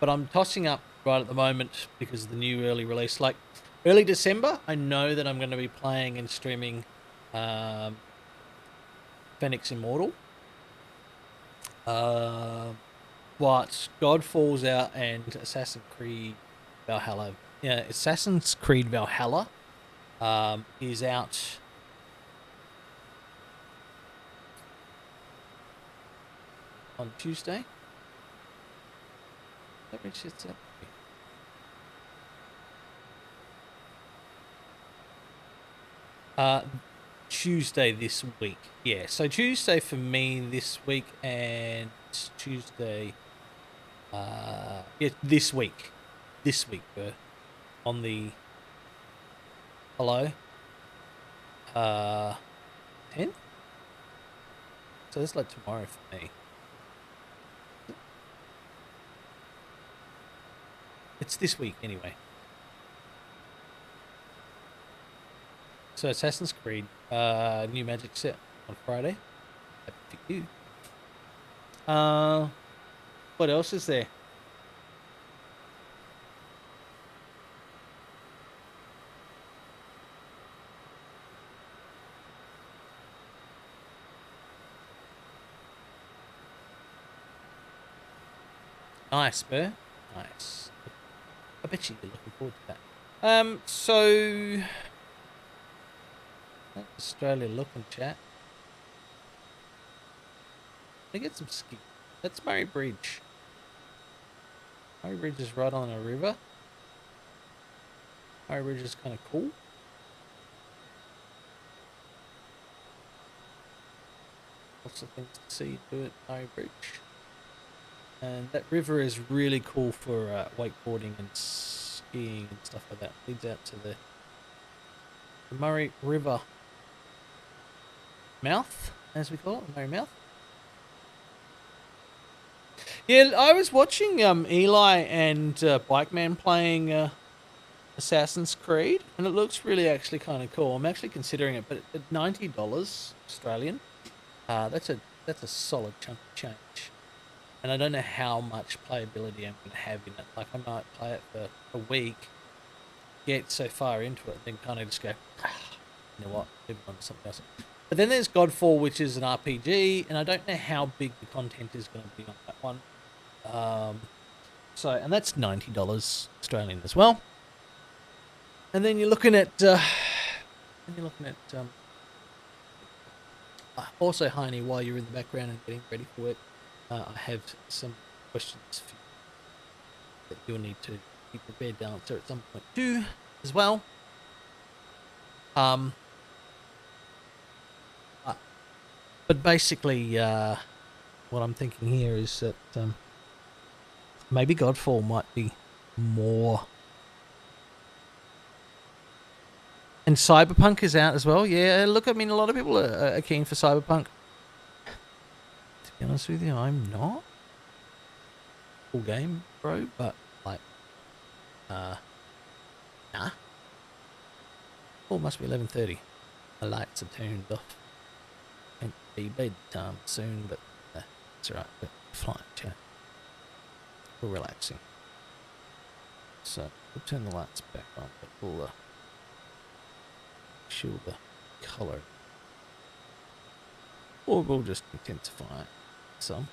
A: But I'm tossing up right at the moment because of the new early release. Like early December, I know that I'm going to be playing and streaming Phoenix Immortal. But Godfall's out and Assassin's Creed Valhalla. Yeah, Assassin's Creed Valhalla is out on Tuesday. Let me just Tuesday this week. Yeah, so Tuesday for me this week and Tuesday this week. This week on the hello 10th. So it's like tomorrow for me. It's this week anyway. So Assassin's Creed, new magic set on Friday. Happy for you. What else is there? Nice, Burr. Nice. I bet you're looking forward to that. So that's Australia looking, chat. I get some ski. That's Murray Bridge. Murray Bridge is right on a river. Murray Bridge is kind of cool. Lots of things to see to it, Murray Bridge. And that river is really cool for wakeboarding and skiing and stuff like that. Leads out to the Murray River mouth, as we call it, Murray mouth. Yeah, I was watching Eli and Bikeman playing Assassin's Creed, and it looks really actually kind of cool. I'm actually considering it, but at $90 Australian, that's a solid chunk of change. And I don't know how much playability I'm going to have in it. Like, I might play it for a week, get so far into it, then kind of just go, you know what, move on to something else. But then there's Godfall, which is an RPG, and I don't know how big the content is going to be on that one. And that's $90 Australian as well. And then you're looking at, also, Heine, while you're in the background and getting ready for work, I have some questions for you that you'll need to be prepared to answer at some point too, as well. But basically, what I'm thinking here is that maybe Godfall might be more. And Cyberpunk is out as well. Yeah, look, I mean, a lot of people are keen for Cyberpunk. To be honest with you, I'm not. Full game, bro, but like, nah. Oh, it must be 11:30. My lights are turned off. Meant to be bedtime soon, but that's alright. But fine, chat. We're relaxing. So we'll turn the lights back on, but we'll show the colour, or we'll just intensify it some.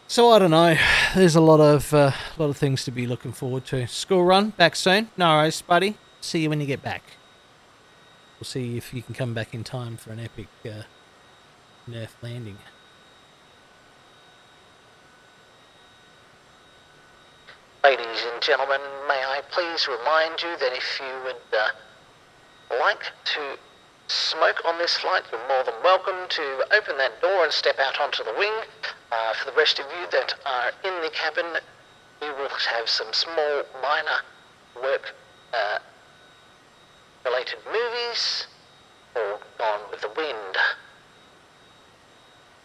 A: So I don't know. There's a lot of things to be looking forward to. School run back soon. No worries, buddy. See you when you get back. We'll see if you can come back in time for an epic Nerf landing.
E: Ladies and gentlemen, may I please remind you that if you would like to smoke on this flight, you're more than welcome to open that door and step out onto the wing. For the rest of you that are in the cabin, we will have some small, minor work related movies, or Gone with the Wind.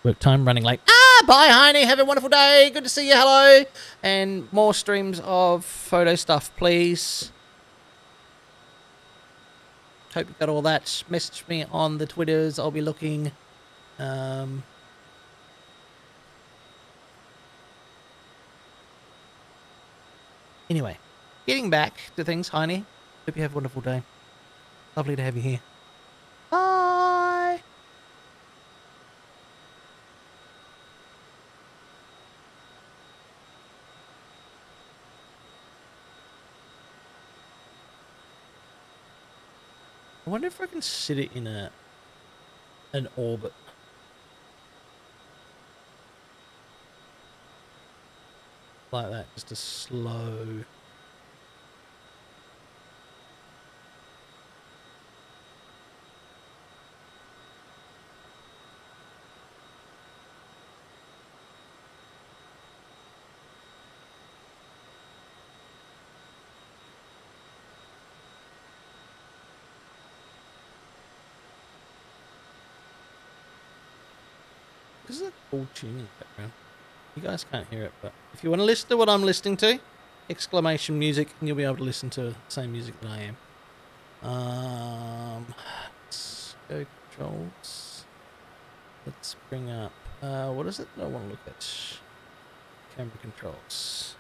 A: Work time running late. Bye, Heine. Have a wonderful day. Good to see you. Hello. And more streams of photo stuff, please. Hope you got all that. Message me on the Twitters. I'll be looking. Anyway, getting back to things, Heine. Hope you have a wonderful day. Lovely to have you here. Bye. I wonder if I can sit it in an orbit. Like that, just a slow. This is a cool tune in the background. You guys can't hear it, but if you want to listen to what I'm listening to, exclamation music, and you'll be able to listen to the same music that I am. Let's go controls. Let's bring up, what is it that I want to look at? Camera controls.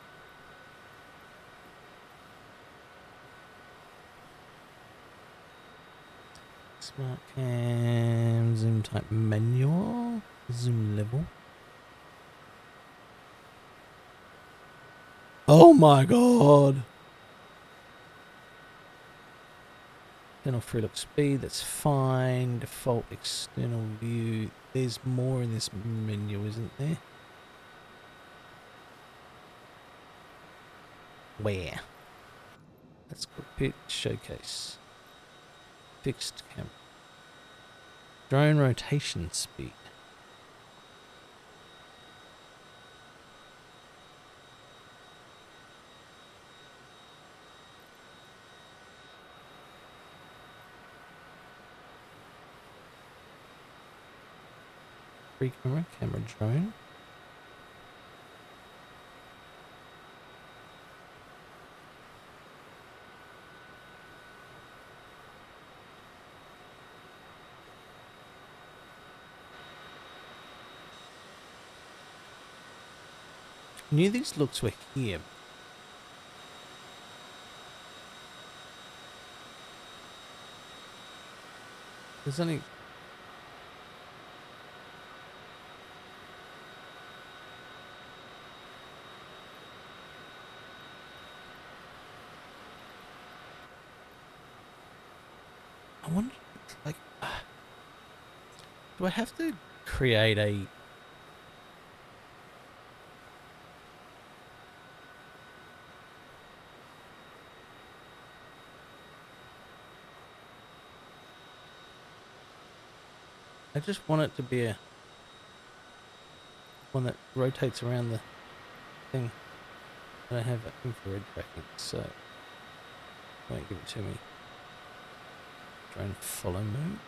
A: Smart cam, zoom type manual, zoom level. Oh my god! Internal free look speed, that's fine. Default external view. There's more in this menu, isn't there? Where? That's cockpit showcase. Fixed camera. Drone rotation speed. Free camera, camera drone. I knew these looks were here. There's only... I wonder, like, do I have to create a... I just want it to be a one that rotates around the thing. I don't have infrared tracking, so won't give it to me. Drone follow mode.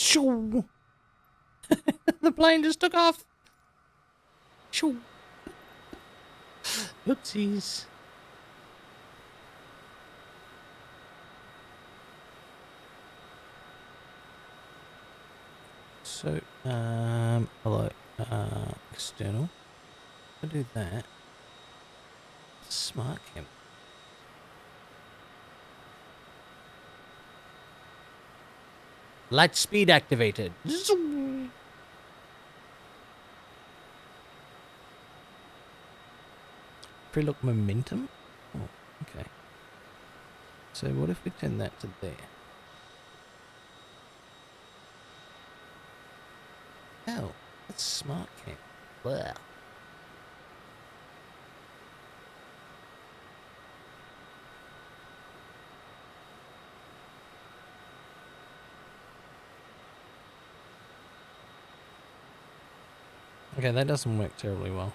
A: Shoo. The plane just took off. Shoo. Oopsies. So, hello, external. I'll do that. Smart cam. Light speed activated. Zoom. Prelock momentum? Oh, okay. So what if we turn that to there? Oh, that's smart cam. Wow. Okay, that doesn't work terribly well.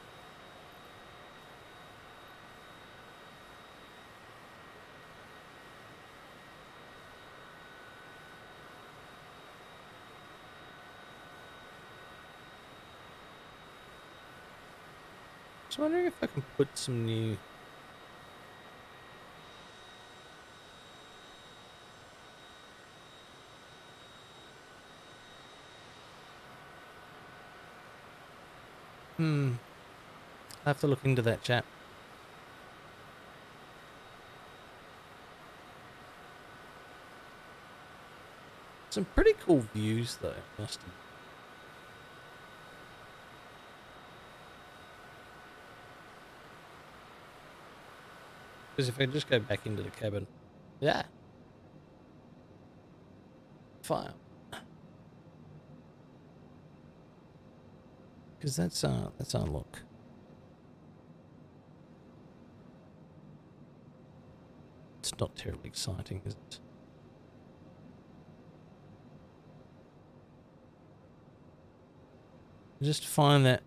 A: Just wondering if I can put some new... I have to look into that, chat. Some pretty cool views, though, must have. Because if I just go back into the cabin, yeah, fire. Because that's our look. It's not terribly exciting, is it? Just find that.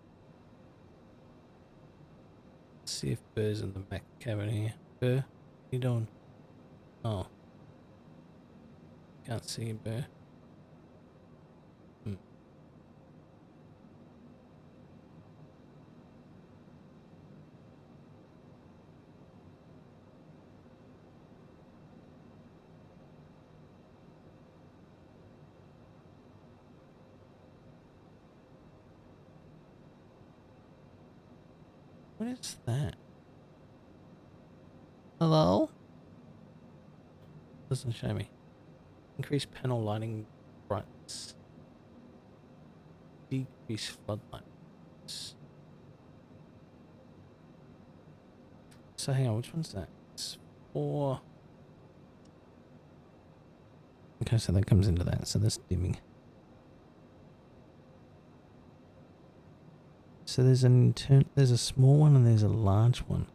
A: Let's see if Burr's in the back cabin here. Burr, what you doing? Oh, can't see you, Burr. What is that? Hello? Doesn't show me. Increase panel lighting brightness. Decrease floodlights. So hang on, which one's that? It's 4. Okay, so that comes into that. So that's dimming. So there's there's a small one and there's a large one.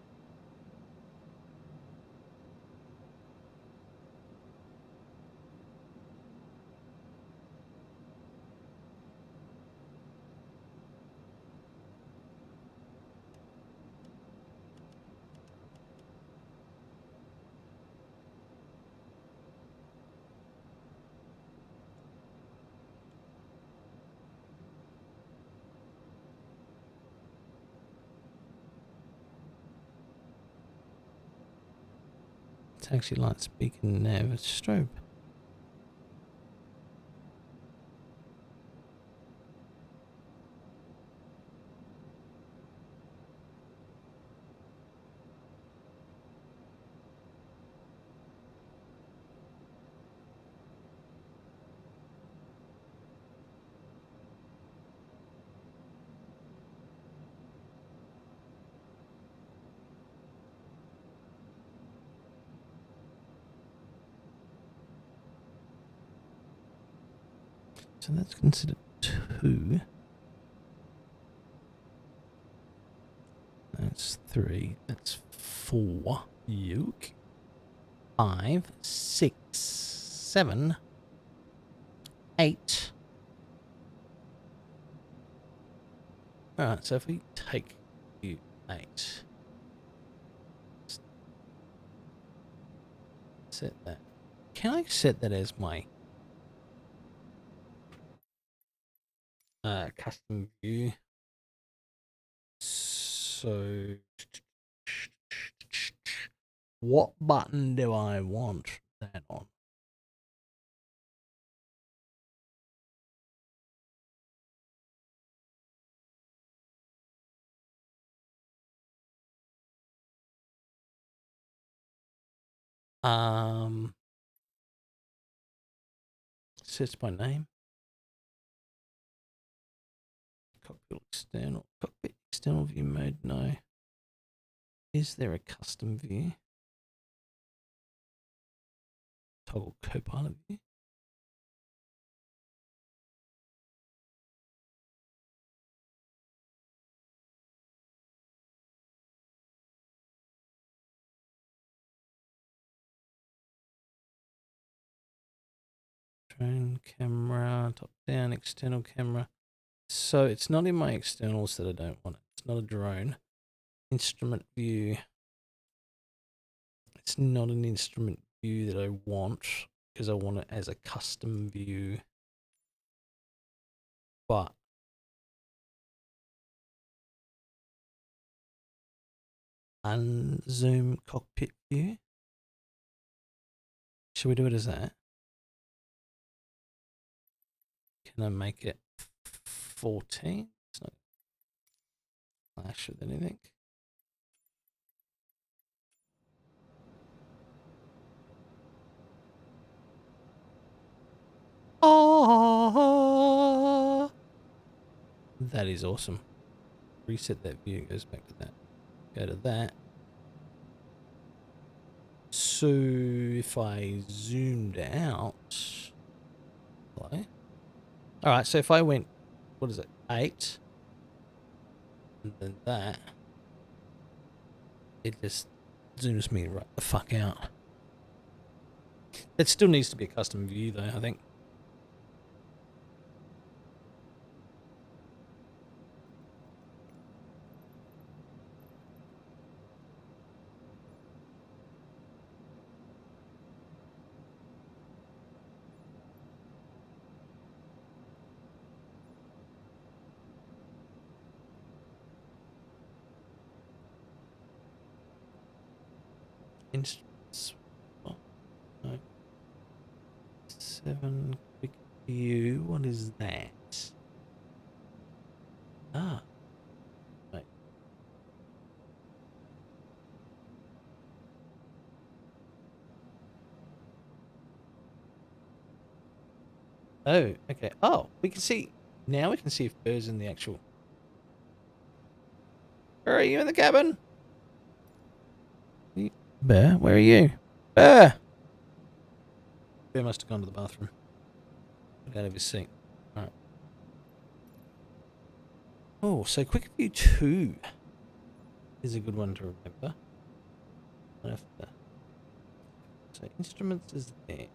A: Taxi lights, beacon, nav, strobe. So that's considered 2. That's 3. That's 4. Yoke. 5, 6, 7, 8. Alright, so if we take you 8. Set that. Can I set that as my... custom view. So, what button do I want that on? Sets by name. Cockpit external view mode, no. Is there a custom view? Toggle copilot view. Drone camera, top down, external camera. So it's not in my externals that I don't want it. It's not a drone. Instrument view. It's not an instrument view that I want because I want it as a custom view. But unzoom cockpit view. Should we do it as that? Can I make it 14? It's not clash with anything. Oh, that is awesome. Reset that view, goes back to that. Go to that. So if I zoomed out, play. All right, so if I went, what is it, 8, and then that, it just zooms me right the fuck out. It still needs to be a custom view though, I think. Instruments. Oh, no. 7 quick view. What is that? Ah. Wait. Oh, okay. Oh, we can see now. We can see if Bear's in the actual. Where are you in the cabin? Bear, where are you? Bear! Bear must have gone to the bathroom. Got out of his seat. Alright. Oh, so quick view 2 is a good one to remember. So instruments is there.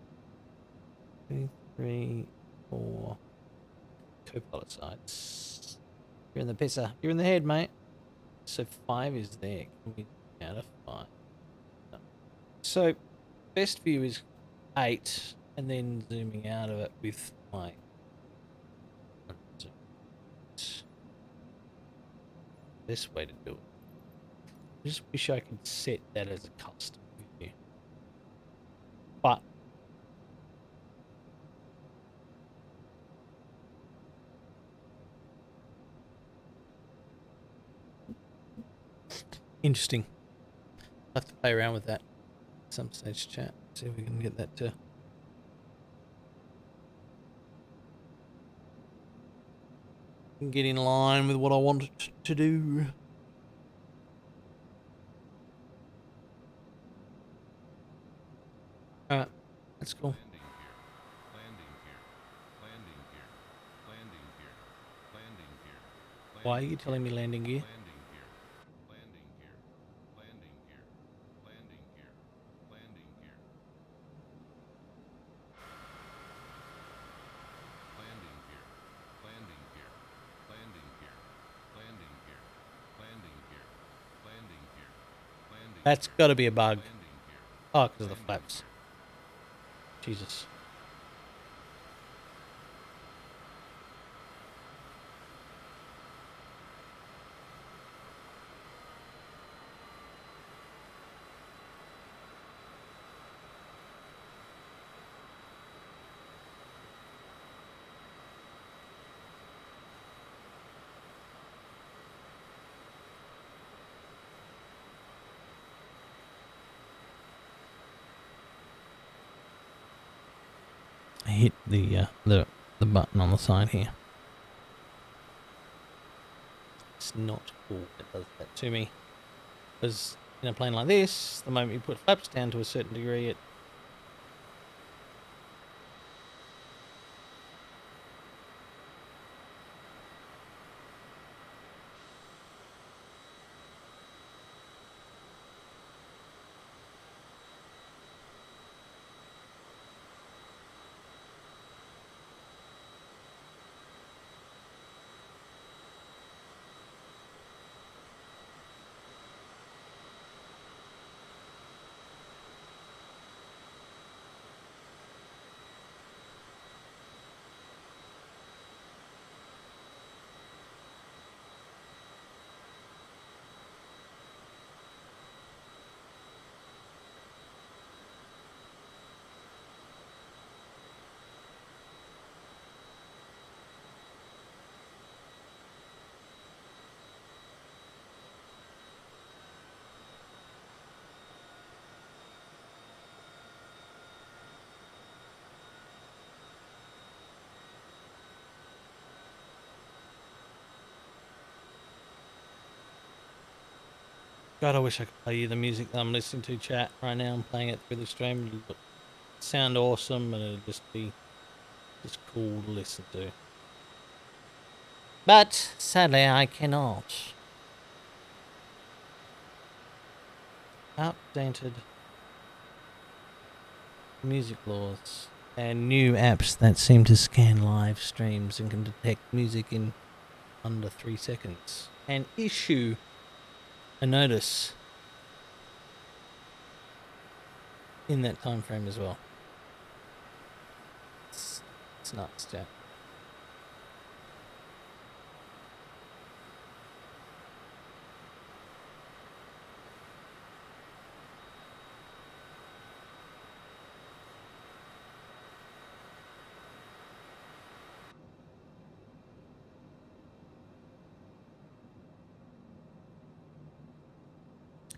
A: 2, 3, 4. Copilot sides. You're in the pisser. You're in the head, mate. So 5 is there. Can we out of 5? No. So best view is 8, and then zooming out of it with my this way to do it. I just wish I could set that as a custom view. But interesting. I'll have to play around with that at some stage, chat. See if we can get that to get in line with what I want it to do. Alright, that's cool. Why are you telling me landing gear? That's got to be a bug. Oh, because of the flaps. Jesus. hit the button on the side here. It's not cool. It does that to me. Because in a plane like this, the moment you put flaps down to a certain degree, it God, I wish I could play you the music that I'm listening to, chat, right now. I'm playing it through the stream. It would sound awesome, and it'd just be just cool to listen to. But sadly, I cannot. Outdated music laws and new apps that seem to scan live streams and can detect music in under 3 seconds and issue a notice in that time frame as well. It's nuts, Jack.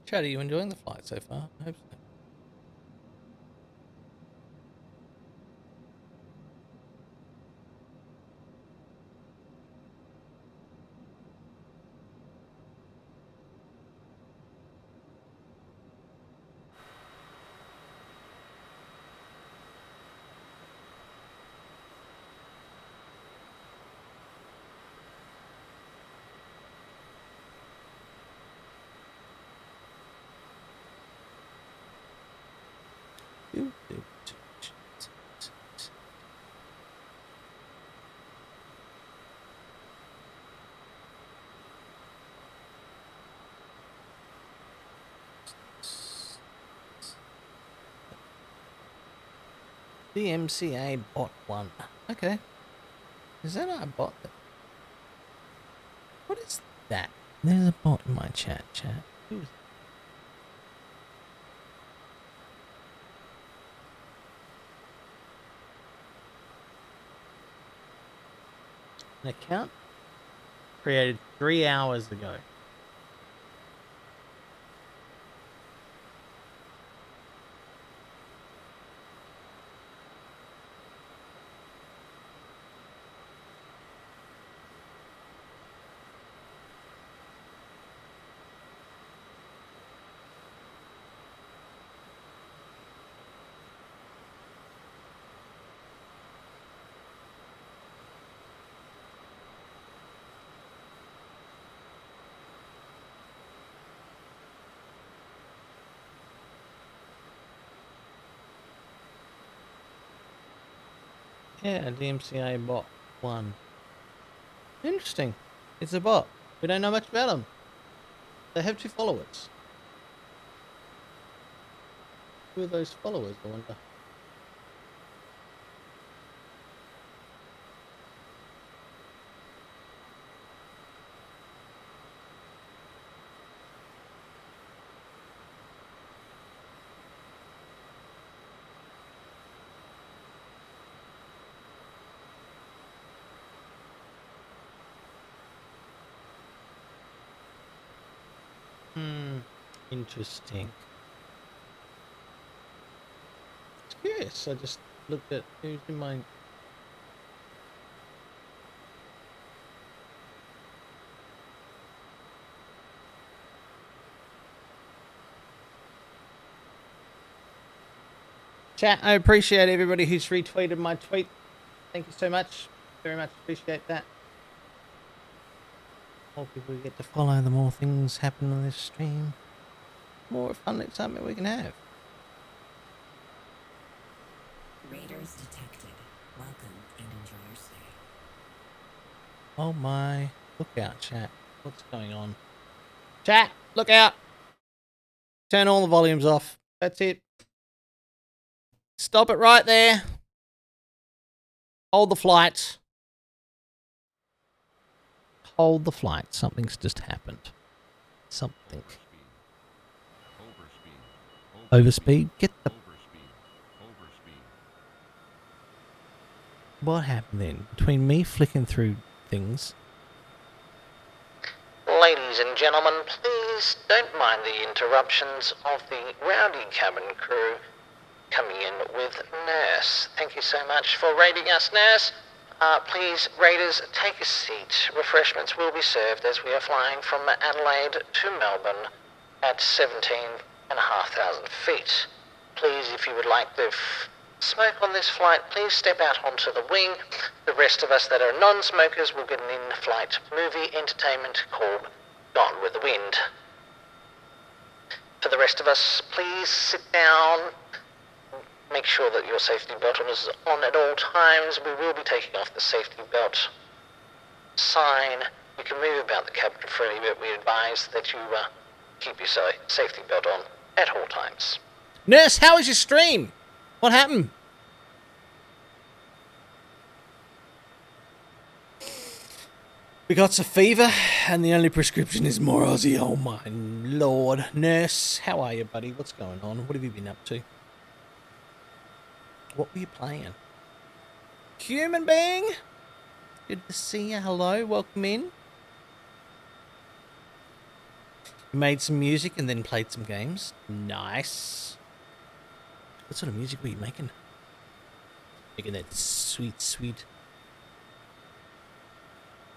A: Chad, are you enjoying the flight so far? I hope so. The MCA bot 1. Okay. Is that our bot? What is that? There's a bot in my chat. Who is an account created 3 hours ago. Yeah, DMCA bot 1. Interesting. It's a bot. We don't know much about them. They have 2 followers. Who are those followers, I wonder? Interesting. It's curious. I just look at who's in my... Chat, I appreciate everybody who's retweeted my tweet. Thank you so much. Very much appreciate that. More people we get to follow, the more things happen on this stream. More fun and excitement we can have.
B: Raiders detected. Welcome and enjoy your stay.
A: Oh my. Look out, chat. What's going on? Chat, look out. Turn all the volumes off. That's it. Stop it right there. Hold the flight. Hold the flight. Something's just happened. Something. Overspeed? Get the... What happened then? Between me flicking through things...
E: Ladies and gentlemen, please don't mind the interruptions of the rowdy cabin crew coming in with Nurse. Thank you so much for raiding us, Nurse. Please, raiders, take a seat. Refreshments will be served as we are flying from Adelaide to Melbourne at 17,500 feet. Please, if you would like to smoke on this flight, please step out onto the wing. The rest of us that are non-smokers will get an in-flight movie entertainment called Gone with the Wind. For the rest of us, please sit down. Make sure that your safety belt is on at all times. We will be taking off the safety belt sign. You can move about the cabin freely, but we advise that you keep your safety belt on at all times.
A: Nurse, how was your stream? What happened? We got a fever, and the only prescription is more Aussie. Oh my lord. Nurse, how are you, buddy? What's going on? What have you been up to? What were you playing? Human being? Good to see you. Hello, welcome in. You made some music and then played some games. Nice. What sort of music were you making? Making that sweet, sweet...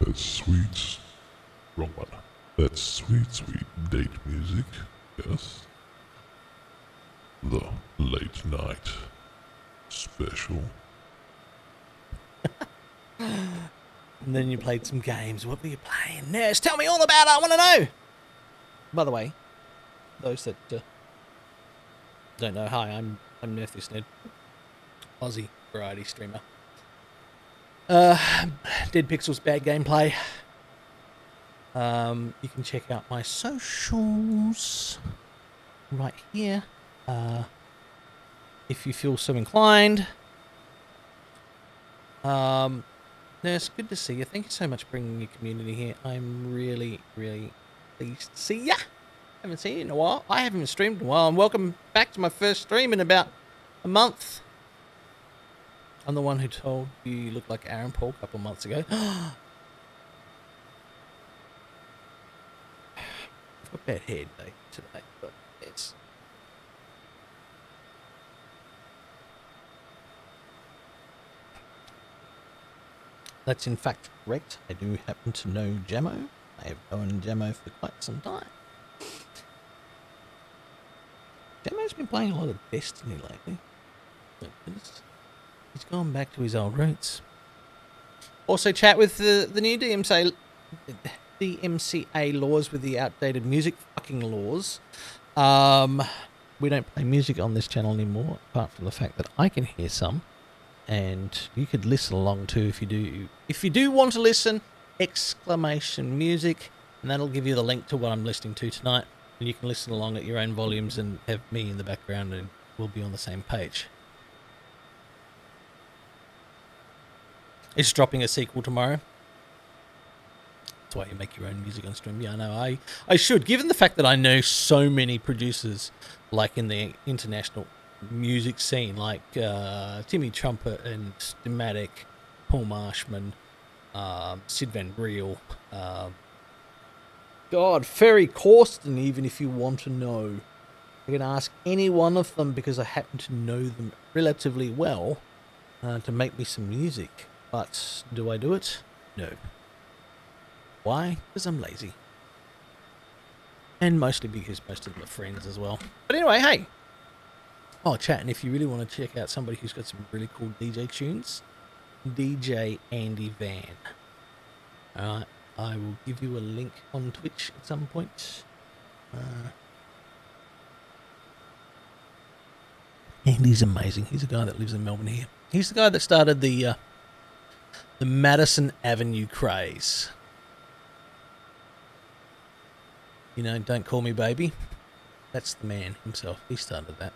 F: That's sweet. Wrong one. That's sweet, sweet date music. Yes. The late night special.
A: And then you played some games. What were you playing? Nurse, tell me all about it. I want to know. By the way, those that don't know, hi, I'm NerfThisNerd, Aussie variety streamer. Dead Pixels bad gameplay. You can check out my socials right here. If you feel so inclined. Nurse, good to see you. Thank you so much for bringing your community here. I'm really, really pleased to see ya. Haven't seen you in a while. I haven't streamed in a while. And welcome back to my first stream in about a month. I'm the one who told you look like Aaron Paul a couple of months ago. I've got bad hair day today, but it's... That's in fact correct. I do happen to know Jamo. I have known Jamo for quite some time. Jamo's been playing a lot of Destiny lately. He's gone back to his old roots. Also chat with the new DMCA laws with the outdated music fucking laws. We don't play music on this channel anymore, apart from the fact that I can hear some. And you could listen along too if you do. If you do want to listen, exclamation music, and that'll give you the link to what I'm listening to tonight. And you can listen along at your own volumes and have me in the background and we'll be on the same page. It's dropping a sequel tomorrow. That's why you make your own music on stream. Yeah, I know. I should, given the fact that I know so many producers, like in the international music scene, like Timmy Trumpet and Stimatic, Paul Marshman, Sid Van Riel, God, Ferry Corsten, even if you want to know. You can ask any one of them because I happen to know them relatively well. to make me some music. But do I do it? No. Why? Because I'm lazy. And mostly because most of them are friends as well. But anyway, hey. Oh, chat, and if you really want to check out somebody who's got some really cool DJ tunes, DJ Andy Van. Alright, I will give you a link on Twitch at some point. Andy's amazing. He's a guy that lives in Melbourne here. He's the guy that started the Madison Avenue craze. You know, Don't Call Me Baby. That's the man himself. He started that.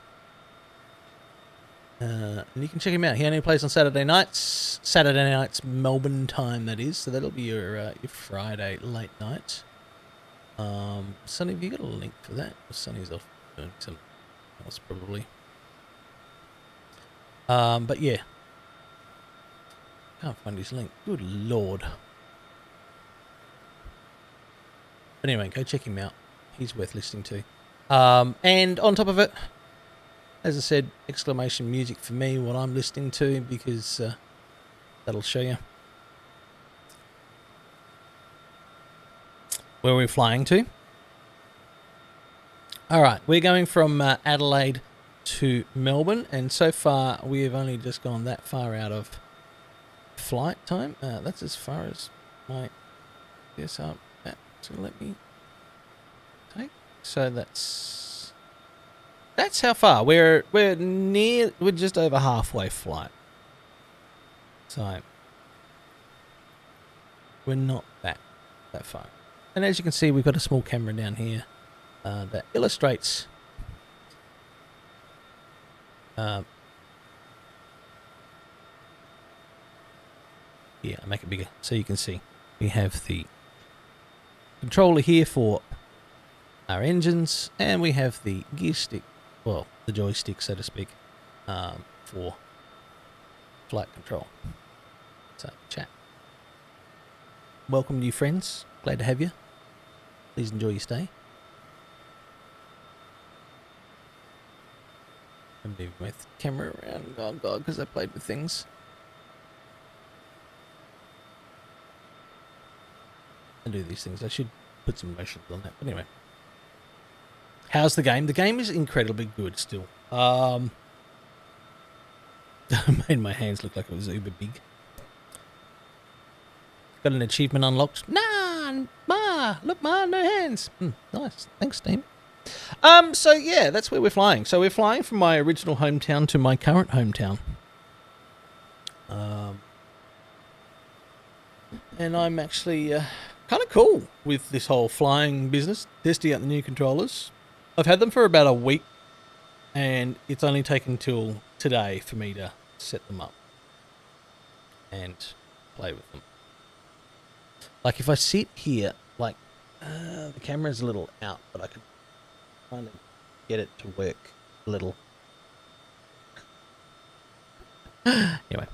A: And you can check him out. He only plays on Saturday nights. Saturday nights Melbourne time, that is. So that'll be your Friday late night. Sonny, have you got a link for that? Sonny's off doing something else probably. But yeah. Can't find his link. Good lord. But anyway, go check him out. He's worth listening to. And on top of it, as I said, exclamation music for me, what I'm listening to, because that'll show you where we're flying to. All right, we're going from Adelaide to Melbourne, and so far we have only just gone that far out of flight time. That's as far as my DSR to let me take. So that's how far. We're just over halfway flight. So we're not that far. And as you can see, we've got a small camera down here that illustrates yeah, I'll make it bigger so you can see. We have the controller here for our engines, and we have the gear stick, well, the joystick, so to speak, for flight control. So, chat. Welcome, new friends. Glad to have you. Please enjoy your stay. I'm moving my camera around. Oh, God, because I played with things. I do these things. I should put some motions on that. But anyway. How's the game? The game is incredibly good still. I made my hands look like it was uber big. Got an achievement unlocked. Nah, Ma, look, Ma, no hands. Nice. Thanks, team. So yeah, that's where we're flying. So we're flying from my original hometown to my current hometown. And I'm actually kind of cool with this whole flying business, testing out the new controllers. I've had them for about a week, and it's only taken till today for me to set them up and play with them. Like if I sit here, like the camera's a little out, but I could kind of get it to work a little. Anyway,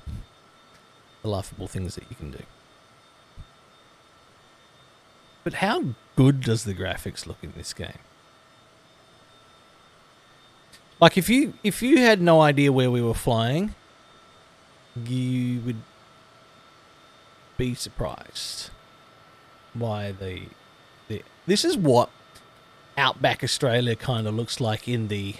A: the laughable things that you can do. But how good does the graphics look in this game? Like if you had no idea where we were flying, you would be surprised by the this is what Outback Australia kind of looks like in the,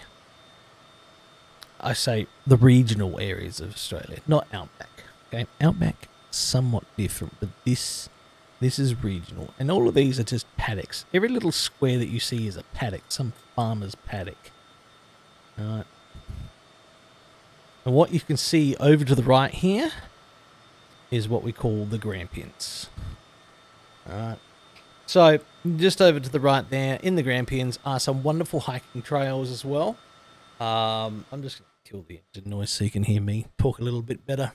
A: I say, the regional areas of Australia, not Outback. Okay, Outback somewhat different, but this is regional, and all of these are just paddocks. Every little square that you see is a paddock, some farmer's paddock. Alright. And what you can see over to the right here is what we call the Grampians. Alright. So, just over to the right there, in the Grampians, are some wonderful hiking trails as well. I'm just going to kill the engine noise so you can hear me talk a little bit better.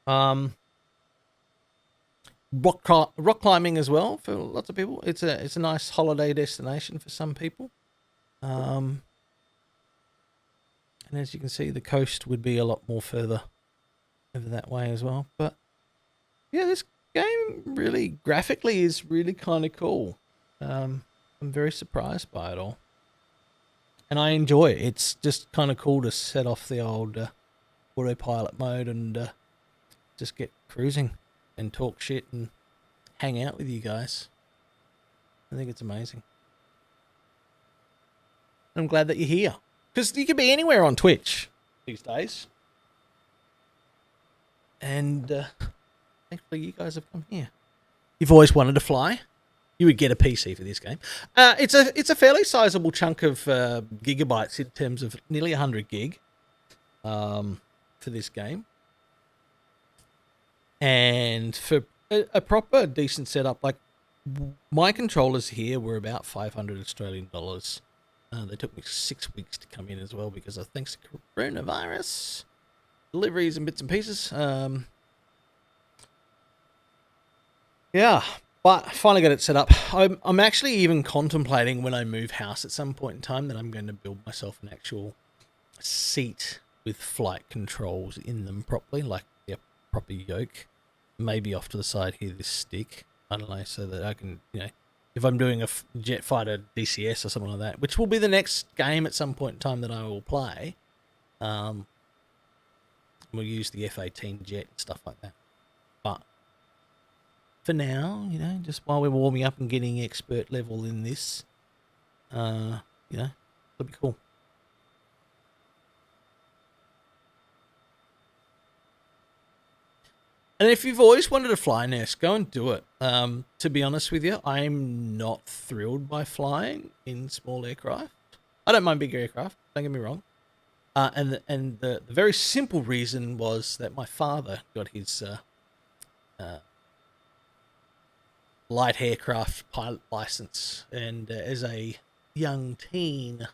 A: Rock climbing as well for lots of people. It's a nice holiday destination for some people. And as you can see, the coast would be a lot more further over that way as well. But yeah, this game really graphically is really kind of cool. I'm very surprised by it all, and I enjoy it. It's just kind of cool to set off the old autopilot mode and just get cruising and talk shit and hang out with you guys. I think it's amazing. I'm glad that you're here. Because you could be anywhere on Twitch these days. And thankfully you guys have come here. You've always wanted to fly. You would get a PC for this game. It's a fairly sizable chunk of gigabytes in terms of nearly 100 gig for this game. And for a proper decent setup, like my controllers here were about 500 Australian dollars. They took me 6 weeks to come in as well because of thanks to coronavirus deliveries and bits and pieces. Yeah, but finally got it set up. I'm actually even contemplating when I move house at some point in time that I'm going to build myself an actual seat with flight controls in them properly, like a proper yoke. Maybe off to the side here, this stick. I don't know, so that I can, if I'm doing a jet fighter DCS or something like that, which will be the next game at some point in time that I will play, we'll use the F-18 jet and stuff like that. But for now, just while we're warming up and getting expert level in this, it'll be cool. And if you've always wanted to fly, Ness, go and do it. To be honest with you, I'm not thrilled by flying in small aircraft. I don't mind big aircraft, don't get me wrong. And the very simple reason was that my father got his light aircraft pilot license. And as a young teen,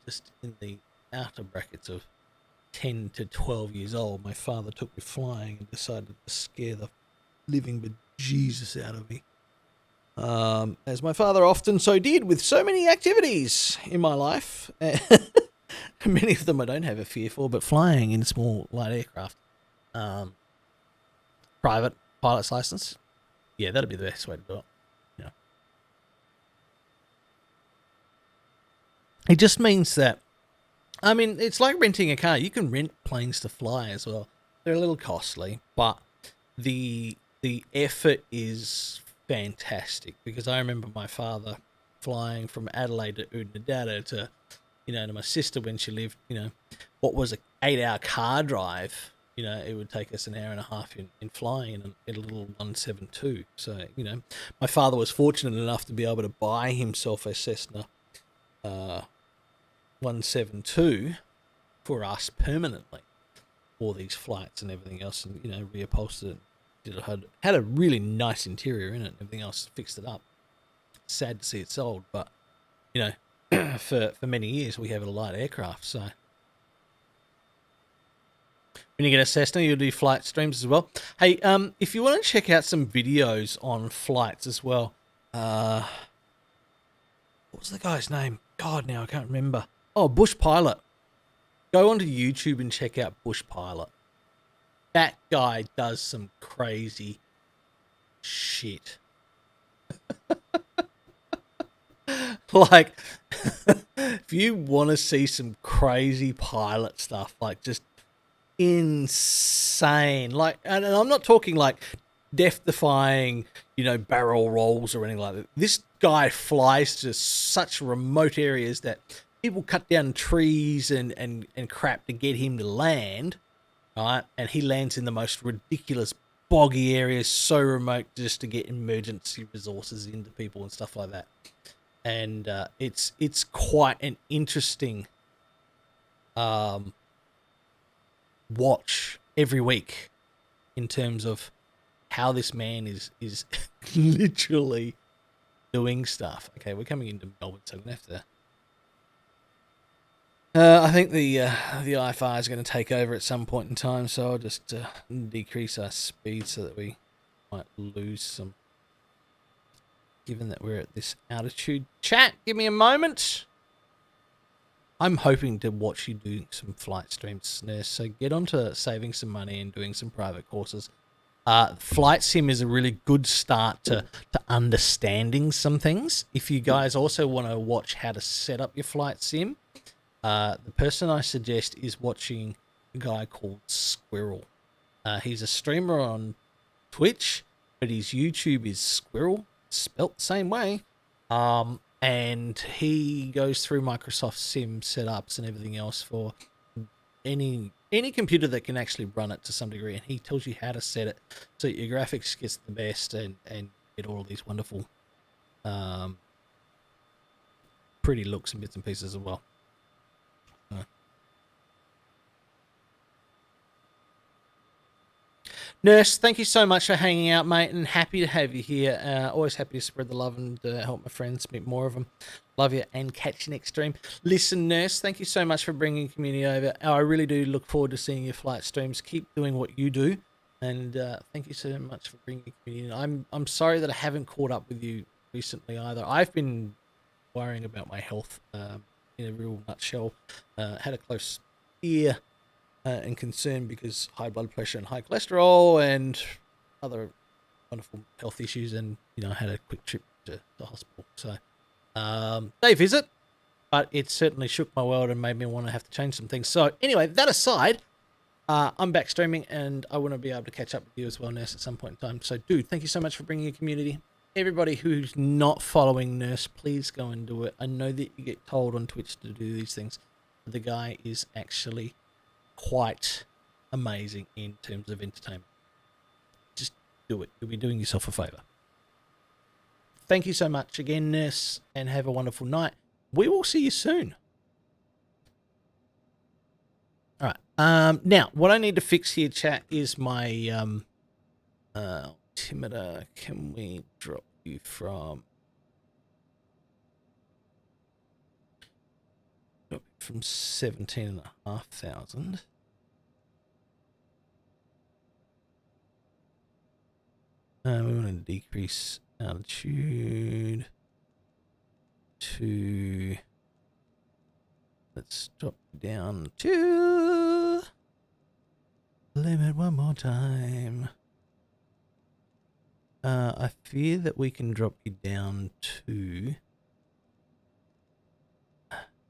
A: just in the outer brackets of 10 to 12 years old, my father took me flying and decided to scare the living bejesus out of me. As my father often so did with so many activities in my life. Many of them I don't have a fear for, but flying in small light aircraft. Private pilot's license. Yeah, that'd be the best way to do it. It just means that, it's like renting a car. You can rent planes to fly as well. They're a little costly, but the effort is fantastic because I remember my father flying from Adelaide to Oodnadatta to, to my sister when she lived, what was a 8-hour car drive. It would take us an hour and a half in flying in a little 172. So, my father was fortunate enough to be able to buy himself a Cessna 172 for us permanently for these flights and everything else, and reupholstered it. Had a really nice interior in it and everything else, fixed it up. Sad to see it sold, but for many years we have a light aircraft. So when you get a Cessna, you'll do flight streams as well. Hey, if you want to check out some videos on flights as well, what was the guy's name? God, now I can't remember. Oh, Bush Pilot. Go onto YouTube and check out Bush Pilot. That guy does some crazy shit. Like, if you want to see some crazy pilot stuff, like just insane, like, and I'm not talking like death-defying, barrel rolls or anything like that. This guy flies to such remote areas that people cut down trees and crap to get him to land, right? And he lands in the most ridiculous boggy areas, so remote, just to get emergency resources into people and stuff like that. And it's quite an interesting watch every week in terms of how this man is literally doing stuff. Okay, we're coming into Melbourne, so I'm gonna have to. I think the IFR is going to take over at some point in time, so I'll just decrease our speed so that we might lose some. Given that we're at this altitude, chat, give me a moment. I'm hoping to watch you do some flight streams, Nurse, so get onto saving some money and doing some private courses. Flight sim is a really good start to understanding some things. If you guys also want to watch how to set up your flight sim, The person I suggest is watching a guy called Squirrel. He's a streamer on Twitch, but his YouTube is Squirrel, spelt the same way. And he goes through Microsoft Sim setups and everything else for any computer that can actually run it to some degree, and he tells you how to set it so your graphics gets the best and get all these wonderful pretty looks and bits and pieces as well. Nurse, thank you so much for hanging out, mate, and happy to have you here. Always happy to spread the love and help my friends meet more of them. Love you and catch you next stream. Listen, Nurse, thank you so much for bringing community over. I really do look forward to seeing your flight streams. Keep doing what you do, and thank you so much for bringing community. I'm sorry that I haven't caught up with you recently either. I've been worrying about my health in a real nutshell. Had a close ear and concern because high blood pressure and high cholesterol and other wonderful health issues, and I had a quick trip to the hospital. So day visit, but it certainly shook my world and made me want to have to change some things. So anyway, that aside, I'm back streaming and I want to be able to catch up with you as well, Nurse, at some point in time. So dude, thank you so much for bringing your community. Everybody who's not following Nurse, please go and do it. I know that you get told on Twitch to do these things. The guy is actually quite amazing in terms of entertainment. Just do it. You'll be doing yourself a favor. Thank you so much again, Nurse, and have a wonderful night. We will see you soon. All right. Now, what I need to fix here, chat, is my altimeter. Can we drop you from 17,500? We want to decrease altitude to, let's drop down to limit one more time. I fear that we can drop you down to,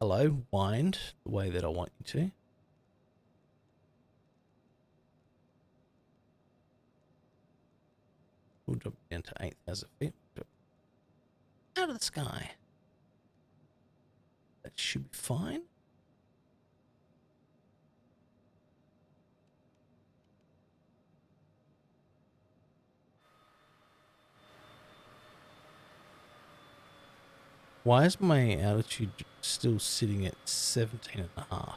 A: hello, wind the way that I want you to. We'll drop down to 8,000 feet. Out of the sky. That should be fine. Why is my altitude still sitting at 17.5?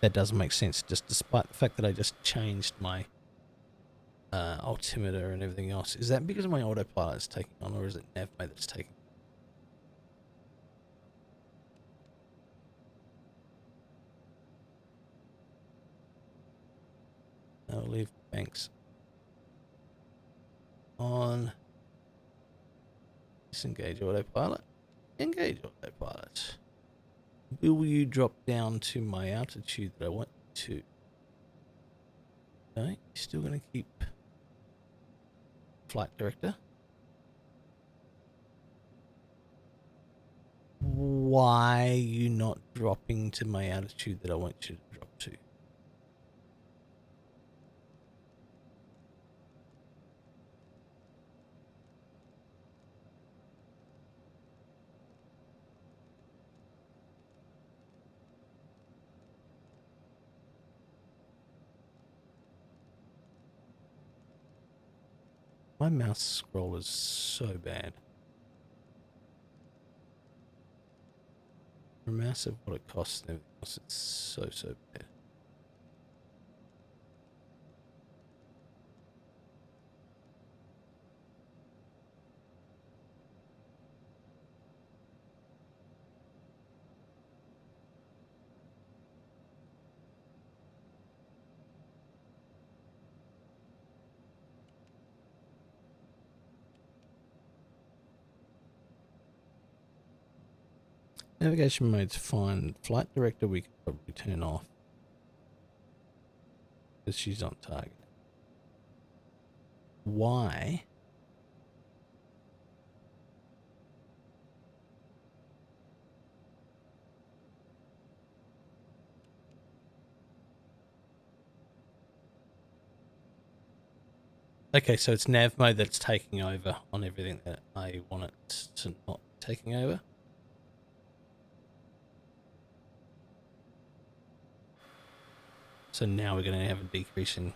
A: That doesn't make sense, just despite the fact that I just changed my altimeter and everything else. Is that because my autopilot is taking on, or is it NavMate that's taking? I'll leave banks on. Disengage autopilot. Engage autopilot. Will you drop down to my altitude that I want you to? No, you're still going to keep flight director. Why are you not dropping to my altitude that I want you to drop to? My mouse scroll is so bad. For a mouse of what it costs and everything else, it's so bad. Navigation mode's fine. Flight director we could probably turn off. Because she's on target. Why? Okay, so it's nav mode that's taking over on everything that I want it to not taking over. So now we're going to have a decrease in.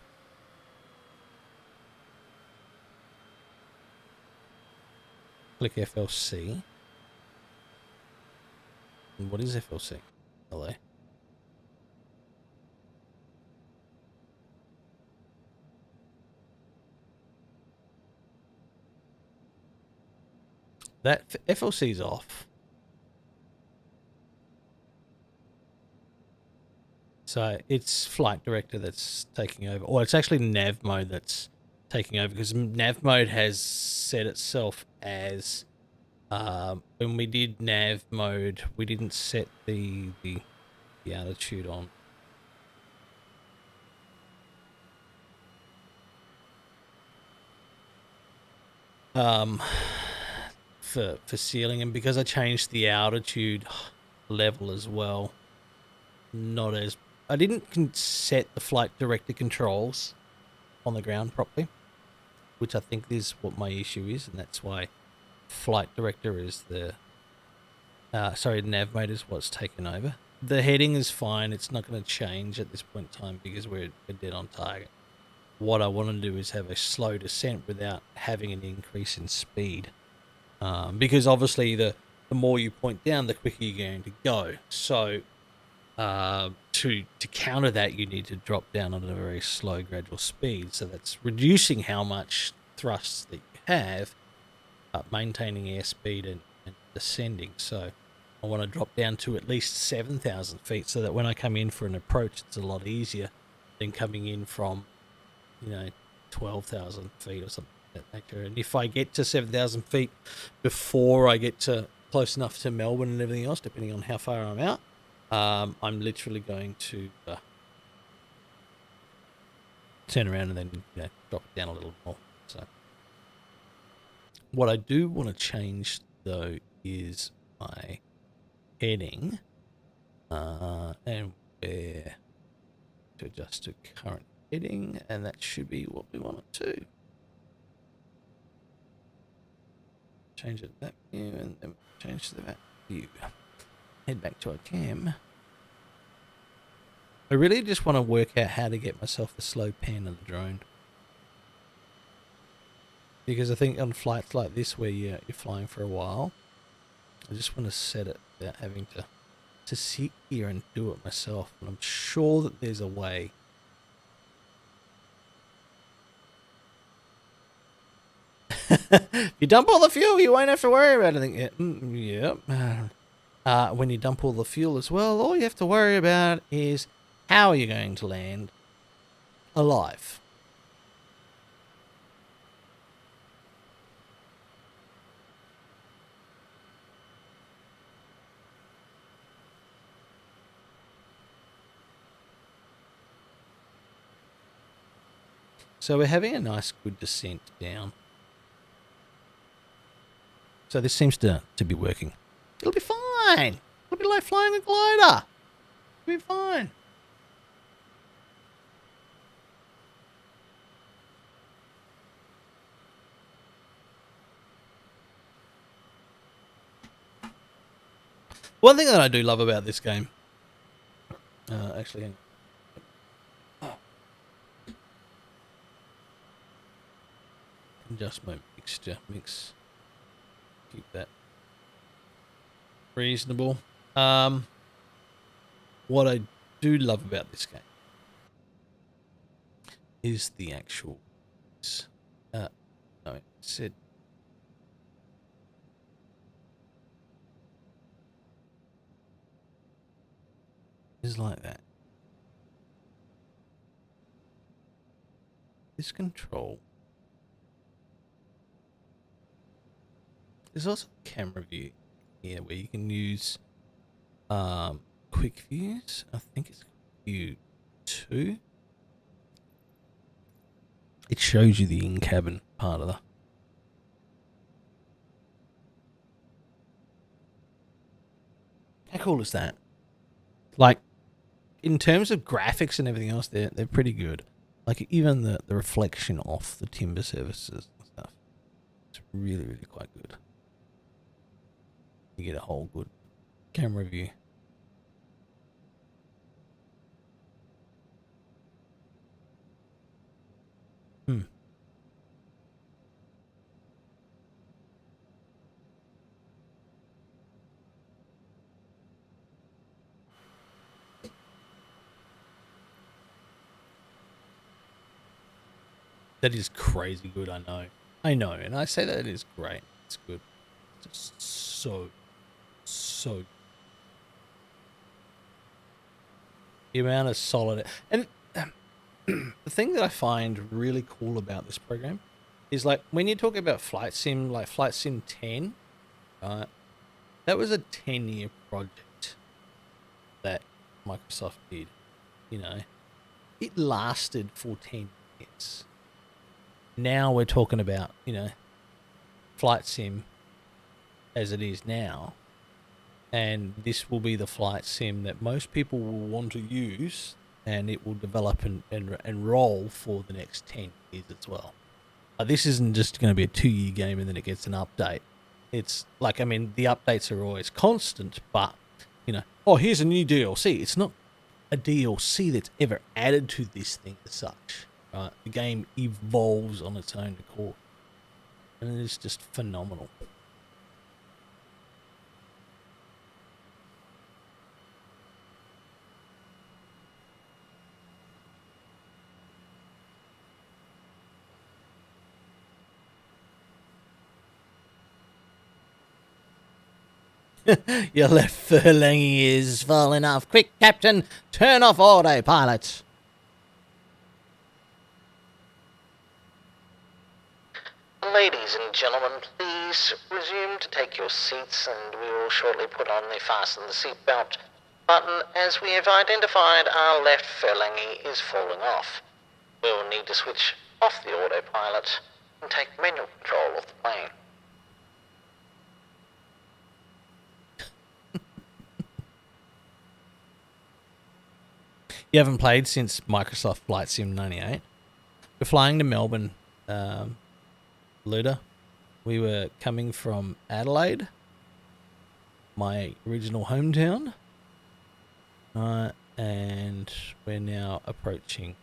A: Click FLC. And what is FLC? Hello. That FLC's off. So it's flight director that's taking over, or it's actually nav mode that's taking over, because nav mode has set itself as when we did nav mode, we didn't set the altitude on. For ceiling, and because I changed the altitude level as well, not as I didn't set the flight director controls on the ground properly, which I think is what my issue is, and that's why flight director is the nav mode is what's taken over. The heading is fine, it's not going to change at this point in time because we're dead on target. What I want to do is have a slow descent without having an increase in speed, because obviously the more you point down, the quicker you're going to go. So to counter that, you need to drop down at a very slow, gradual speed. So that's reducing how much thrust that you have, maintaining airspeed and descending. So I want to drop down to at least 7,000 feet, so that when I come in for an approach, it's a lot easier than coming in from 12,000 feet or something like that nature. And if I get to 7,000 feet before I get to close enough to Melbourne and everything else, depending on how far I'm out, I'm literally going to turn around and then drop it down a little more. So what I do want to change though is my heading, and where to adjust to current heading, and that should be what we want it to. Change it to that view, and then change to that view. Head back to our cam. I really just want to work out how to get myself a slow pan of the drone, because I think on flights like this where you're flying for a while, I just want to set it without having to sit here and do it myself. And I'm sure that there's a way. If you dump all the fuel, you won't have to worry about anything. Yep. When you dump all the fuel as well, all you have to worry about is how are you going to land alive. So we're having a nice good descent down. So this seems to be working. It'll be fine. It'll be like flying a glider. It'll be fine. One thing that I do love about this game, actually, hang on. Adjust my mix. Keep that reasonable. What I do love about this game is the actual. No, it said. Is like that. This control. There's also a camera view here where you can use quick views. I think it's view 2. It shows you the in-cabin part of the. How cool is that? Like, in terms of graphics and everything else, they're pretty good. Like, even the reflection off the timber surfaces and stuff, it's really, really quite good. You get a whole good camera view. That is crazy good, I know. I know, and I say that it is great. It's good. It's just so the amount of solid and the thing that I find really cool about this program is, like, when you talk about flight sim, like Flight Sim 10, that was a 10-year project that Microsoft did. You know, it lasted for 10 years. Now we're talking about, Flight Sim as it is now, and this will be the flight sim that most people will want to use, and it will develop and roll for the next 10 years as well. This isn't just going to be a 2-year game and then it gets an update. It's like, I mean, the updates are always constant, but, oh, here's a new DLC. It's not a DLC that's ever added to this thing as such. Right? The game evolves on its own accord, and it is just phenomenal. Your left furlong is falling off. Quick, Captain, turn off autopilot.
E: Ladies and gentlemen, please resume to take your seats, and we will shortly put on the fasten the seatbelt button, as we have identified our left furlongy is falling off. We will need to switch off the autopilot and take manual control of the plane.
A: You haven't played since Microsoft Flight Sim 98. We're flying to Melbourne, Luda. We were coming from Adelaide, my original hometown, and we're now approaching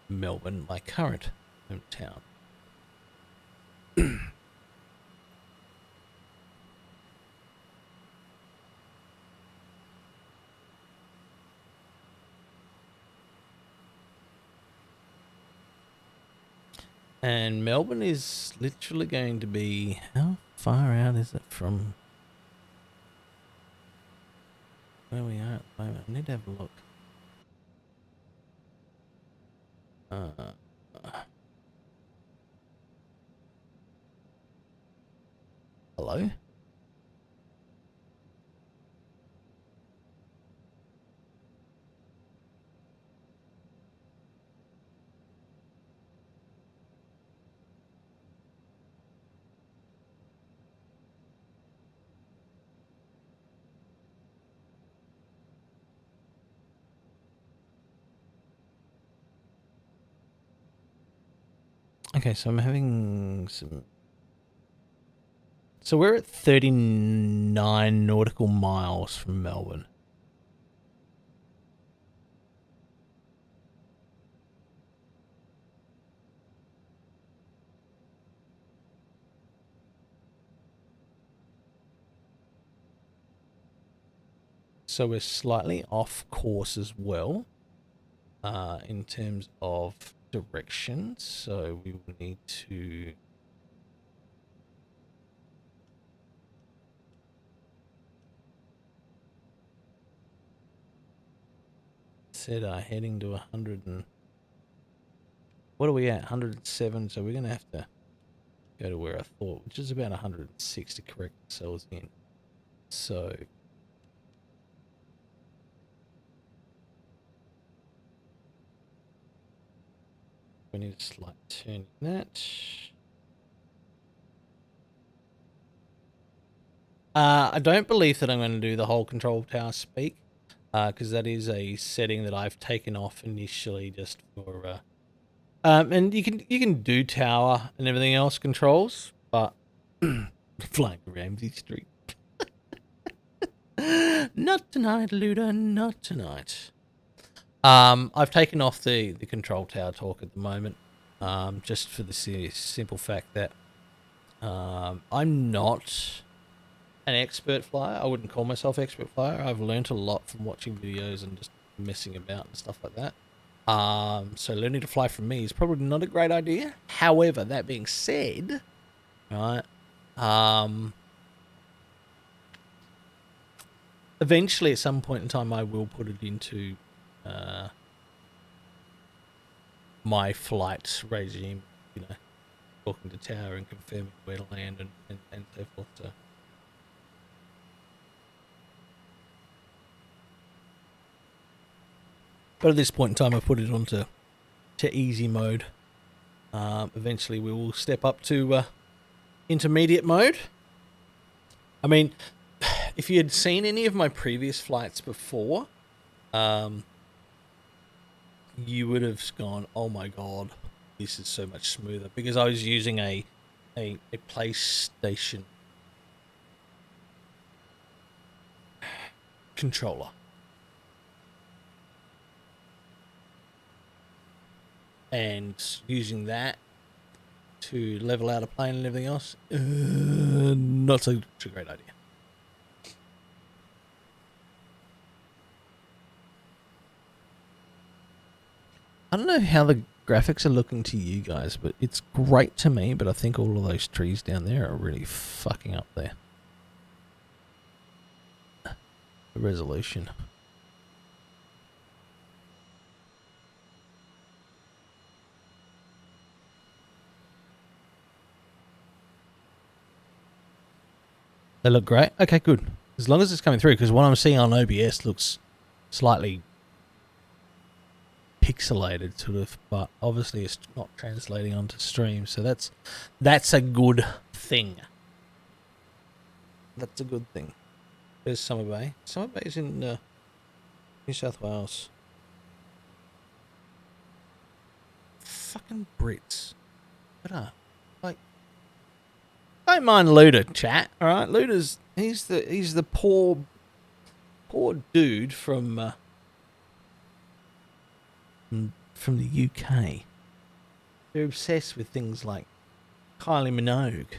A: Melbourne, my current hometown. And Melbourne is literally going to be, how far out is it from where we are at the moment? I need to have a look. Hello? Okay, so I'm having some... So we're at 39 nautical miles from Melbourne. So we're slightly off course as well, in terms of direction. So we will need to... set our heading to 100 and... What are we at? 107. So we're going to have to go to where I thought, which is about 106 to correct ourselves in. So We need a slight turn in that. I don't believe that I'm going to do the whole control tower speak, because that is a setting that I've taken off initially just for. And you can do tower and everything else controls, but flying Ramsey Street. Not tonight, Luda. Not tonight. I've taken off the control tower talk at the moment, just for the simple fact that I'm not an expert flyer. I wouldn't call myself expert flyer. I've learnt a lot from watching videos and just messing about and stuff like that. So learning to fly from me is probably not a great idea. However, that being said, right, eventually at some point in time I will put it into my flight regime, you know, talking to tower and confirming where to land and so forth. So. But at this point in time, I put it onto easy mode. Eventually, we will step up to intermediate mode. I mean, if you had seen any of my previous flights before, you would have gone, "Oh my god, this is so much smoother," because I was using a PlayStation controller. And using that to level out a plane and everything else, not such a great idea. I don't know how the graphics are looking to you guys, but it's great to me, but I think all of those trees down there are really fucking up there. The resolution. They look great. Okay, good. As long as it's coming through, because what I'm seeing on OBS looks slightly pixelated, sort of, but obviously it's not translating onto stream, so that's a good thing. That's a good thing. There's Summer Bay. Summer Bay is in New South Wales. Fucking Brits. What up? Like, don't mind Luda, chat. All right, Luda's he's the poor dude from the UK. They're obsessed with things like Kylie Minogue,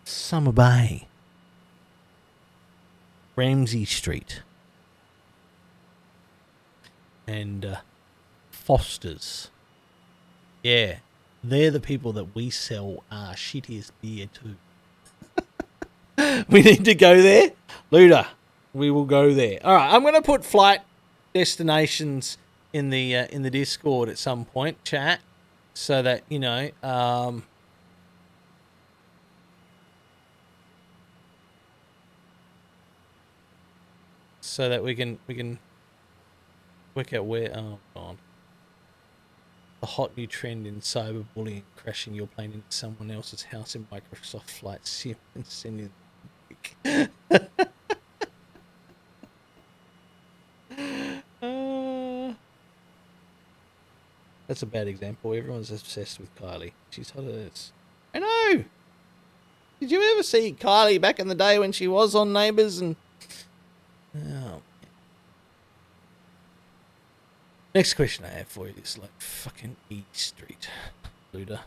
A: Summer Bay, Ramsey Street, and Foster's. Yeah. They're the people that we sell our shittiest beer to. We need to go there. Luda, we will go there. All right, I'm going to put flight destinations in the Discord at some point, chat, so that, you know, so that we can work out where. Oh god. The hot new trend in cyberbullying, crashing your plane into someone else's house in Microsoft Flight Sim and sending that's a bad example. Everyone's obsessed with Kylie. She's hot as... I know! Did you ever see Kylie back in the day when she was on Neighbours and... Oh. Next question I have for you is like fucking E Street, Luda.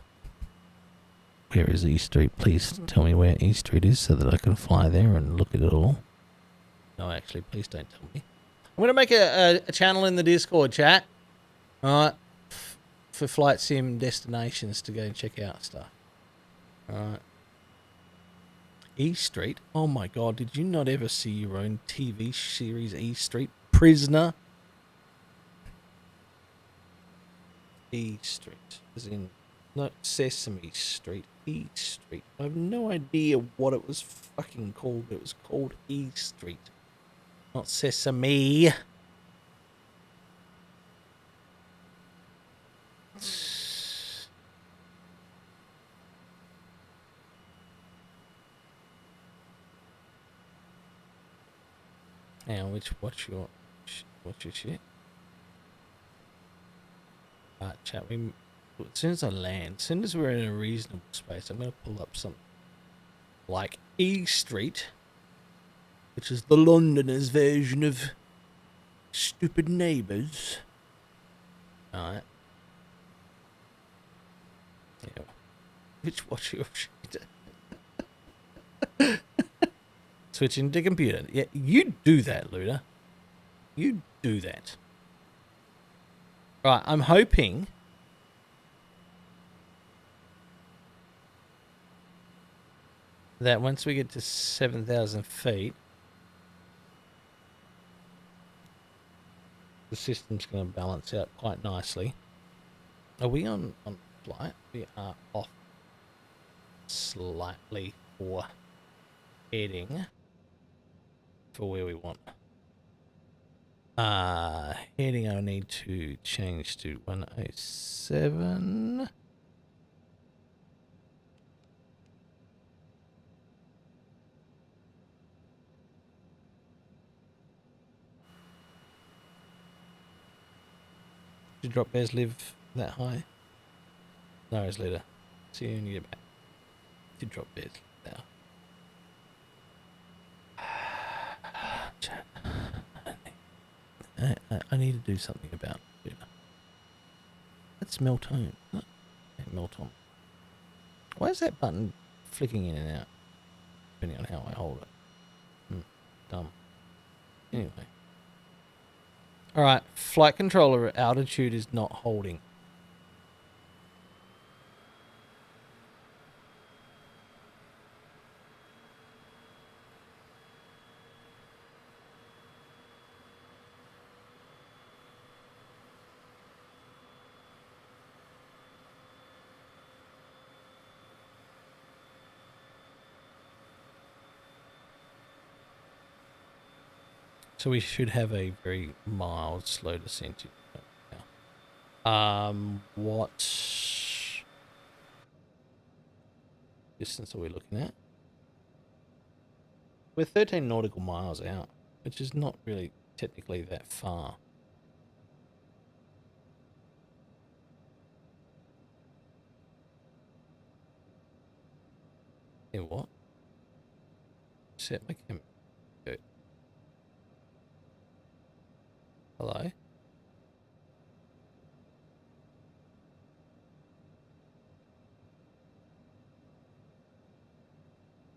A: Where is E Street? Please tell me where E Street is so that I can fly there and look at it all. No, actually, please don't tell me. I'm going to make a channel in the Discord, chat. Alright. For flight sim destinations to go and check out stuff. Alright. E Street? Oh my god, did you not ever see your own TV series E Street? Prisoner? E Street, as in, not Sesame Street, E Street. I have no idea what it was fucking called, but it was called E Street. Not Sesame. Now, what's your shit? Alright, chat. As soon as I land, as soon as we're in a reasonable space, I'm gonna pull up something like E Street, which is the Londoners' version of Stupid Neighbours. Alright. Yeah. What's your shit? Switching to computer. Yeah, you do that, Luda. You do that. Right, I'm hoping that once we get to 7,000 feet, the system's going to balance out quite nicely. Are we on flight? We are off slightly for heading for where we want. Heading I need to change to 107. Do drop bears live that high? No, it's later. See you when you get back. Do drop bears now. Chat. I need to do something about it. That's Meltone. Okay, Meltone. Why is that button flicking in and out? Depending on how I hold it. Dumb. Anyway. Alright, flight controller altitude is not holding. So we should have a very mild, slow descent now. What distance are we looking at? We're 13 nautical miles out, which is not really technically that far. Yeah, what? Set my camera. Go. Hello?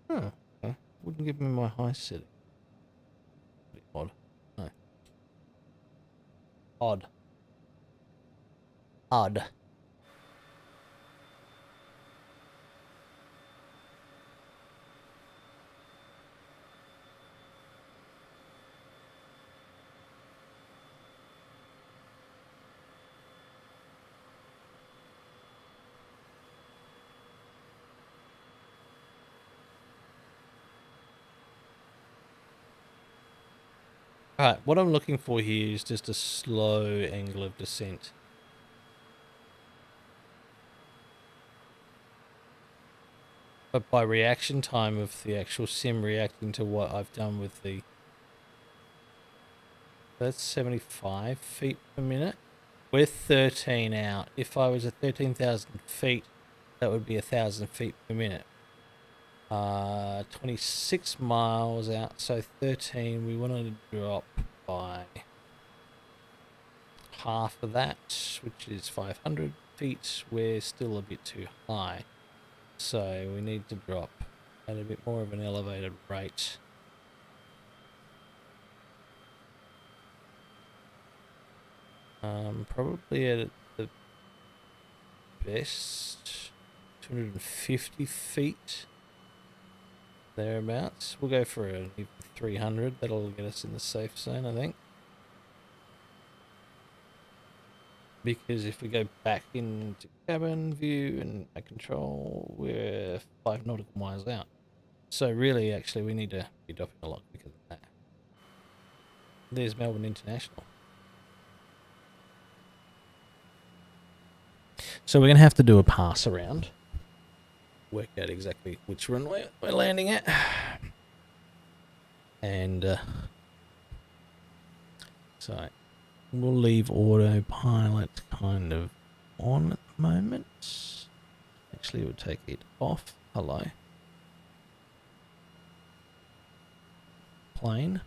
A: Oh, okay. Wouldn't give me my high setting. Odd. No. Odd. Odd. Alright, what I'm looking for here is just a slow angle of descent. But by reaction time of the actual sim reacting to what I've done with the... That's 75 feet per minute. We're 13 out. If I was at 13,000 feet, that would be 1,000 feet per minute. 26 miles out, so 13. We wanted to drop by half of that, which is 500 feet. We're still a bit too high, so we need to drop at a bit more of an elevated rate. Probably at the best 250 feet. Thereabouts. We'll go for a 300. That'll get us in the safe zone, I think. Because if we go back into cabin view and control, we're 5 nautical miles out. So really, actually, we need to be dropping a lot quicker than that. There's Melbourne International. So we're going to have to do a pass around. Work out exactly which runway we're landing at. And so we'll leave autopilot kind of on at the moment. Actually, we'll take it off. Hello. Plane.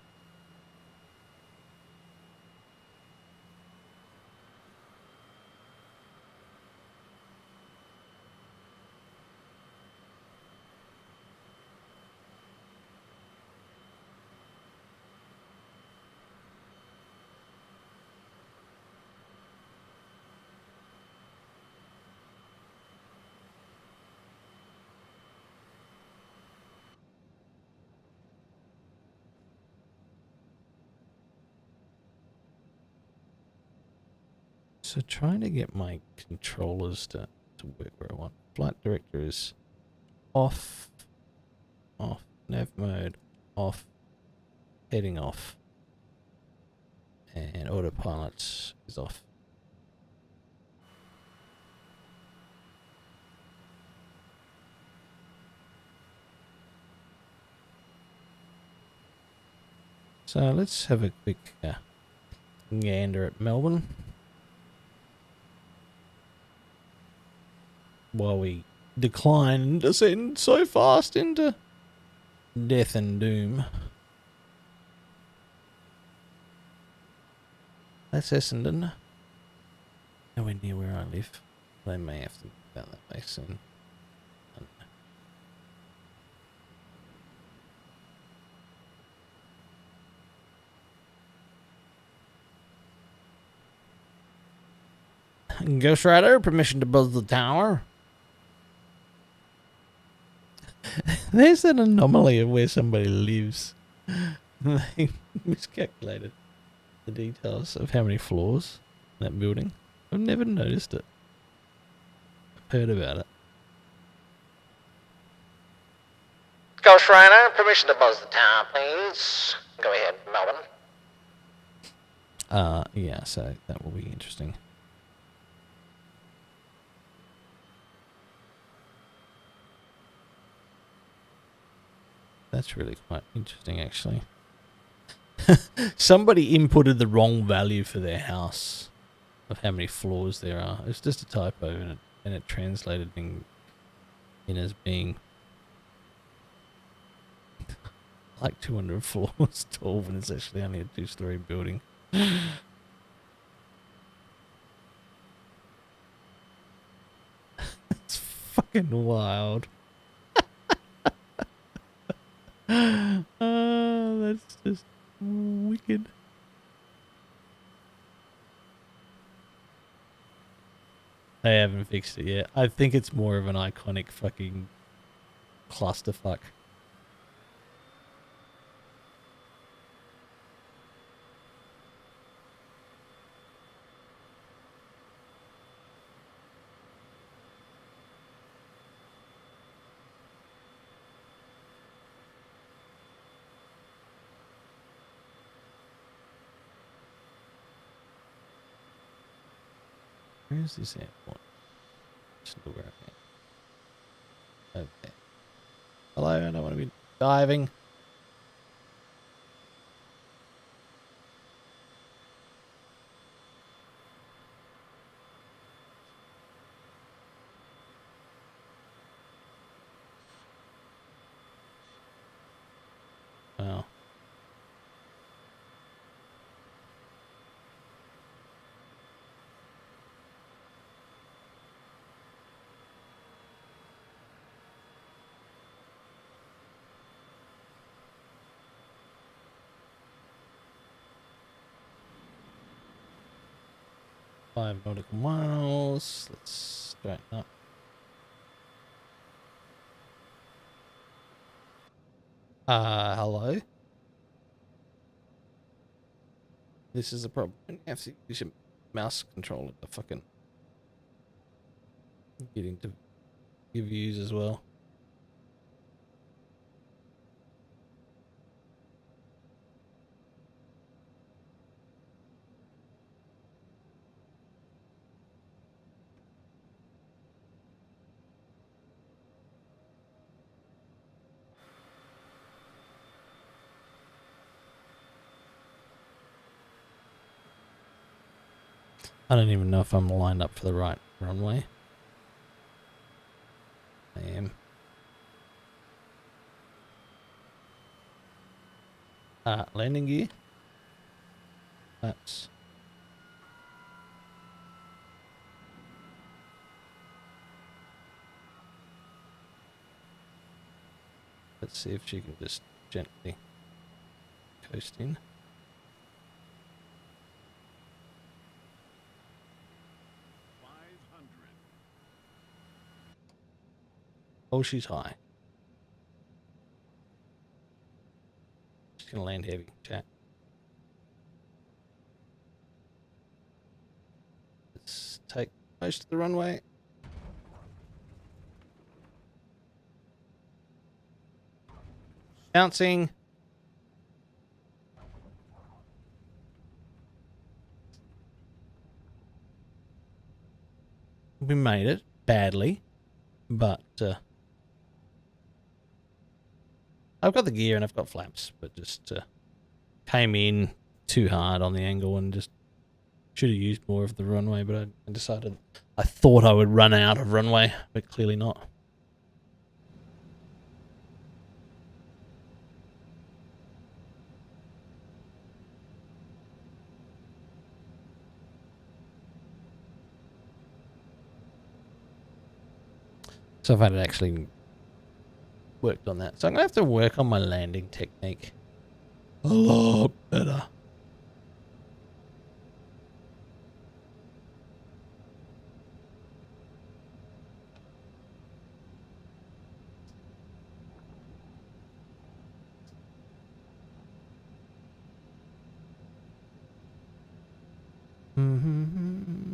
A: So trying to get my controllers to work where I want. Flight director is off, nav mode, off, heading off, and autopilot is off. So let's have a quick gander at Melbourne while we decline and descend so fast into death and doom. That's Essendon. Nowhere near where I live. They may have to think about that way soon. Ghost Rider, permission to buzz the tower. There's an anomaly of where somebody lives. They miscalculated the details of how many floors in that building. I've never noticed it. I've heard about it.
E: Ghost Rider, permission to buzz the tower, please. Go ahead, Melbourne.
A: Yeah, so that will be interesting. That's really quite interesting, actually. Somebody inputted the wrong value for their house of how many floors there are. It's just a typo, and it translated in as being like 200 floors tall when it's actually only a 2-story building. It's fucking wild. That's just wicked. I haven't fixed it yet. I think it's more of an iconic fucking clusterfuck. Where's this airport? Just look where I am. Okay. Hello, I don't want to be diving. Wow. Five nautical miles. Let's straighten up. Hello? This is a problem. You have to use your mouse controller to fucking get into your views as well. I don't even know if I'm lined up for the right runway. I am. Landing gear. That's... Let's see if she can just gently coast in. Oh, she's high. She's gonna land heavy, chat. Let's take most of the runway. Bouncing. We made it badly, but I've got the gear and I've got flaps, but just came in too hard on the angle and just should have used more of the runway, but I decided I thought I would run out of runway, but clearly not. So if I had actually worked on that. So I'm going to have to work on my landing technique a lot better.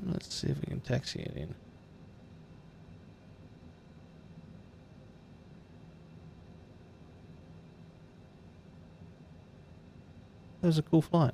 A: Let's see if we can taxi it in. That was a cool flight.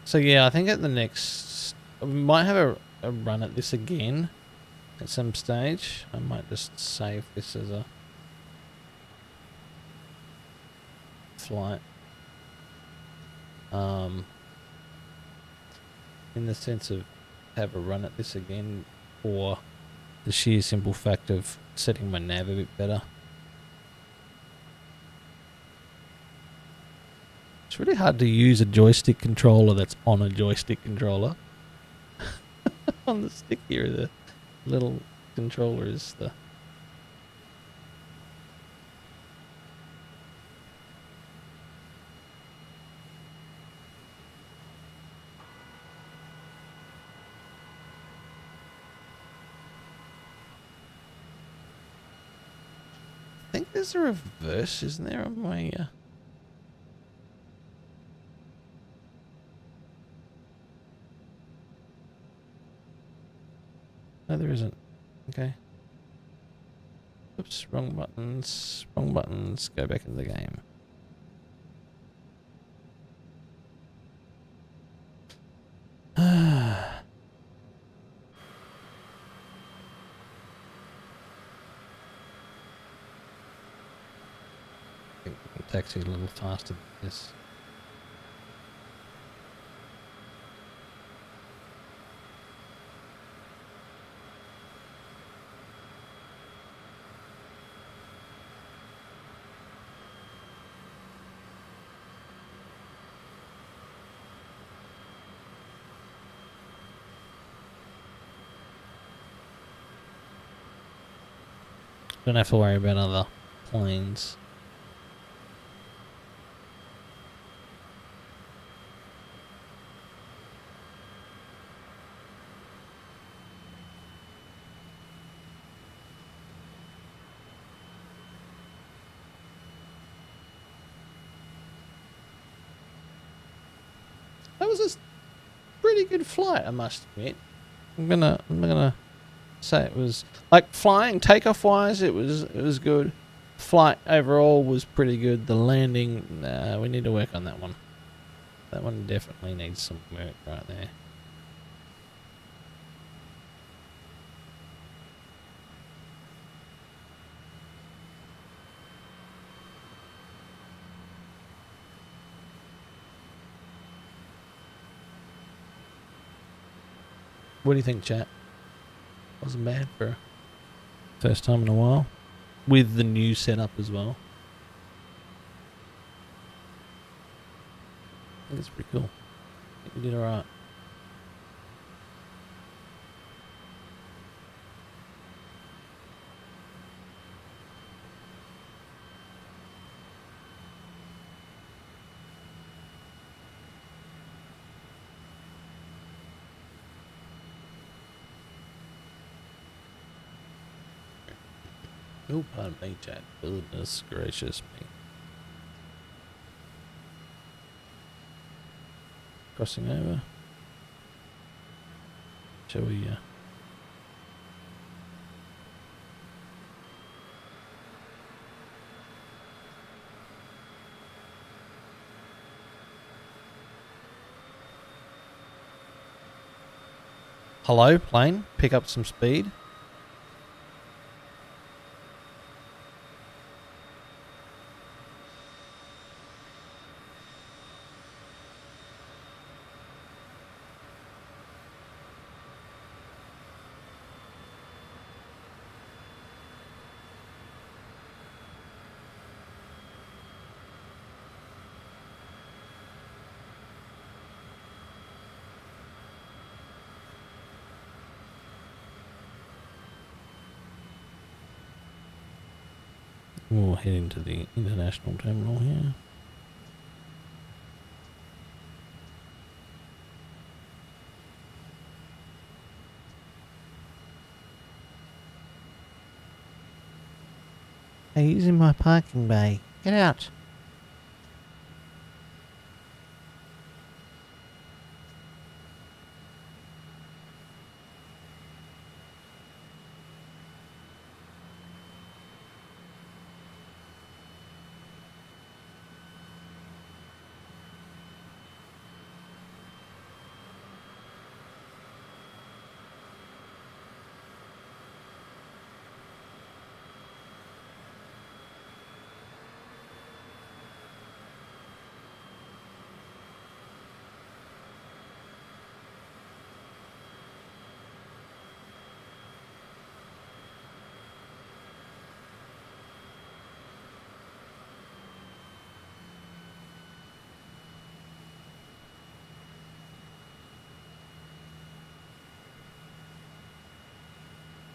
A: So yeah, I think at the next, we might have a run at this again at some stage. I might just save this as a flight. In the sense of have a run at this again, or the sheer simple fact of setting my nav a bit better. It's really hard to use a joystick controller that's on a joystick controller. On the stick here, the little controller is the... I think there's a reverse, isn't there, on my... No, there isn't. Okay. Oops, wrong buttons. Wrong buttons. Go back into the game. I think we can taxi a little faster than this. Don't have to worry about other planes. That was a pretty good flight, I must admit. I'm gonna say it was like flying takeoff wise. It was good. Flight overall was pretty good. The landing, we need to work on that one. That one definitely needs some work right there. What do you think, chat? Wasn't bad for first time in a while. With the new setup as well. I think it's pretty cool. I think we did alright. Oh, pardon me, chat. Goodness gracious me. Crossing over. Shall we, Hello, plane? Pick up some speed. We'll head into the international terminal here. Hey, using my parking bay. Get out.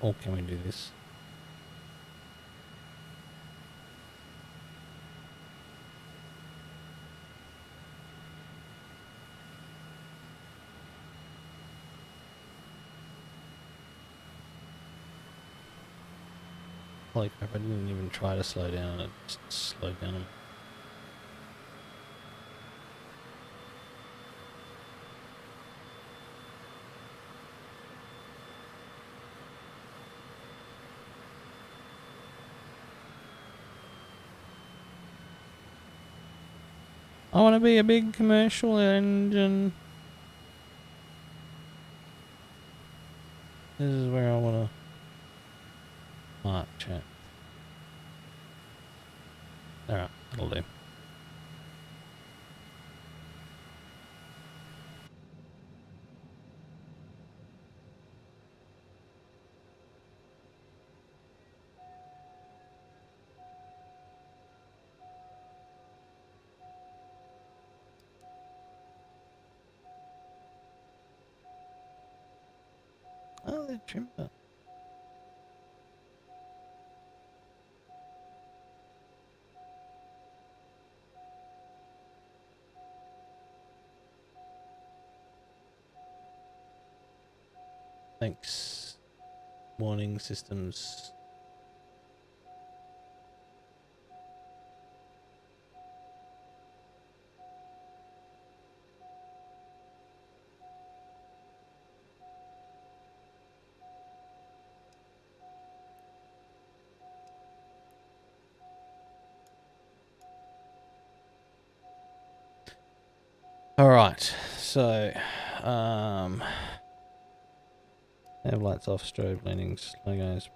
A: Or can we do this? Holy crap, I didn't even try to slow down. It just slowed down. I want to be a big commercial engine. This is where I want to mark, chat. Alright, that'll do. Oh, they trimmed that. Thanks. Warning systems. Alright, so have lights off, strobe, leanings, logos.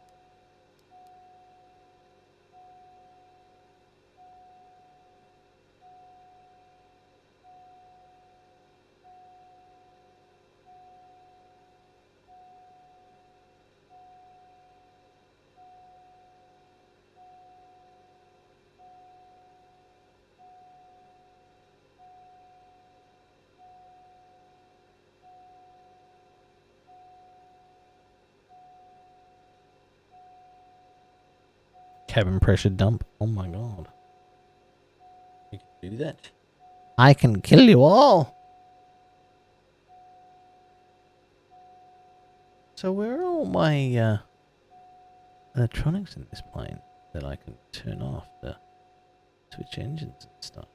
A: Cabin pressure dump. Oh my god. You can do that. I can kill you all. So where are all my electronics in this plane that I can turn off to switch engines and stuff?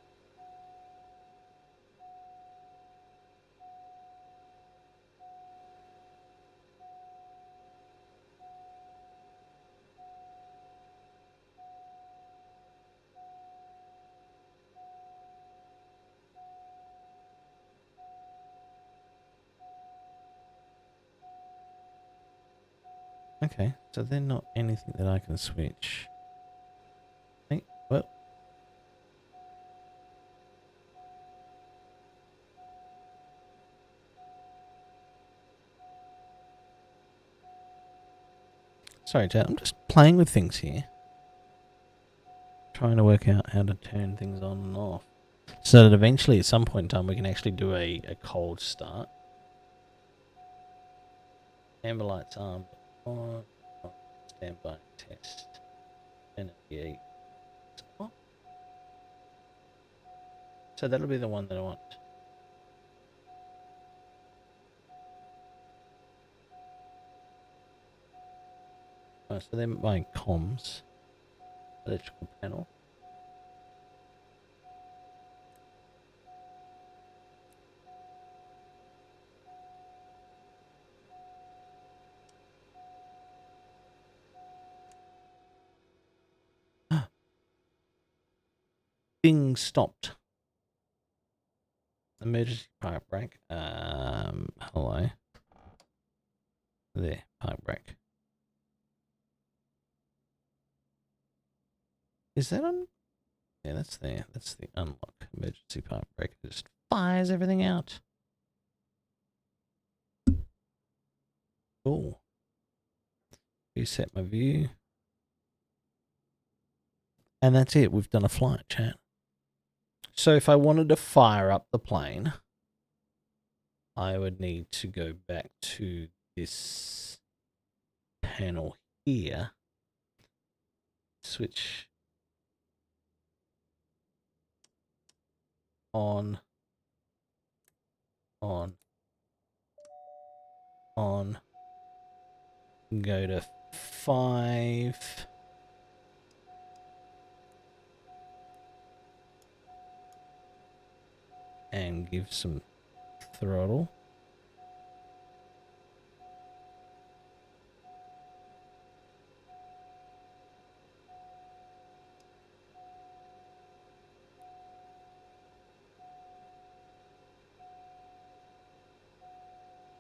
A: Okay, so they're not anything that I can switch. Hey, well. Sorry, chat. I'm just playing with things here. Trying to work out how to turn things on and off. So that eventually at some point in time we can actually do a cold start. Amber lights on. Standby test. Energy. So that'll be the one that I want. So they're my comms. Electrical panel. Thing stopped. Emergency pipe break. Hello. There, pipe break. Is that on? Yeah, that's there. That's the unlock. Emergency pipe break. It just fires everything out. Cool. Reset my view. And that's it. We've done a flight, chat. So if I wanted to fire up the plane, I would need to go back to this panel here. Switch on, on, go to 5. And give some throttle.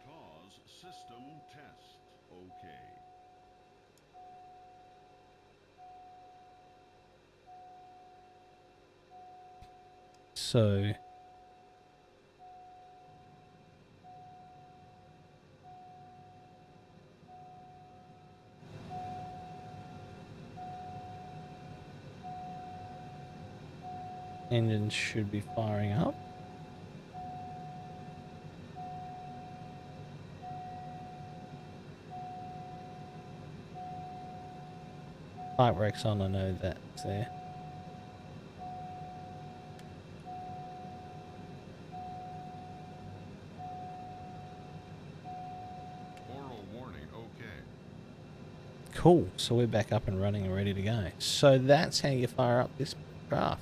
D: TAWS system test. Okay.
A: So engines should be firing up. Pipe brakes on, I know that's there.
D: Oral warning. Okay.
A: Cool, so we're back up and running and ready to go. So that's how you fire up this craft.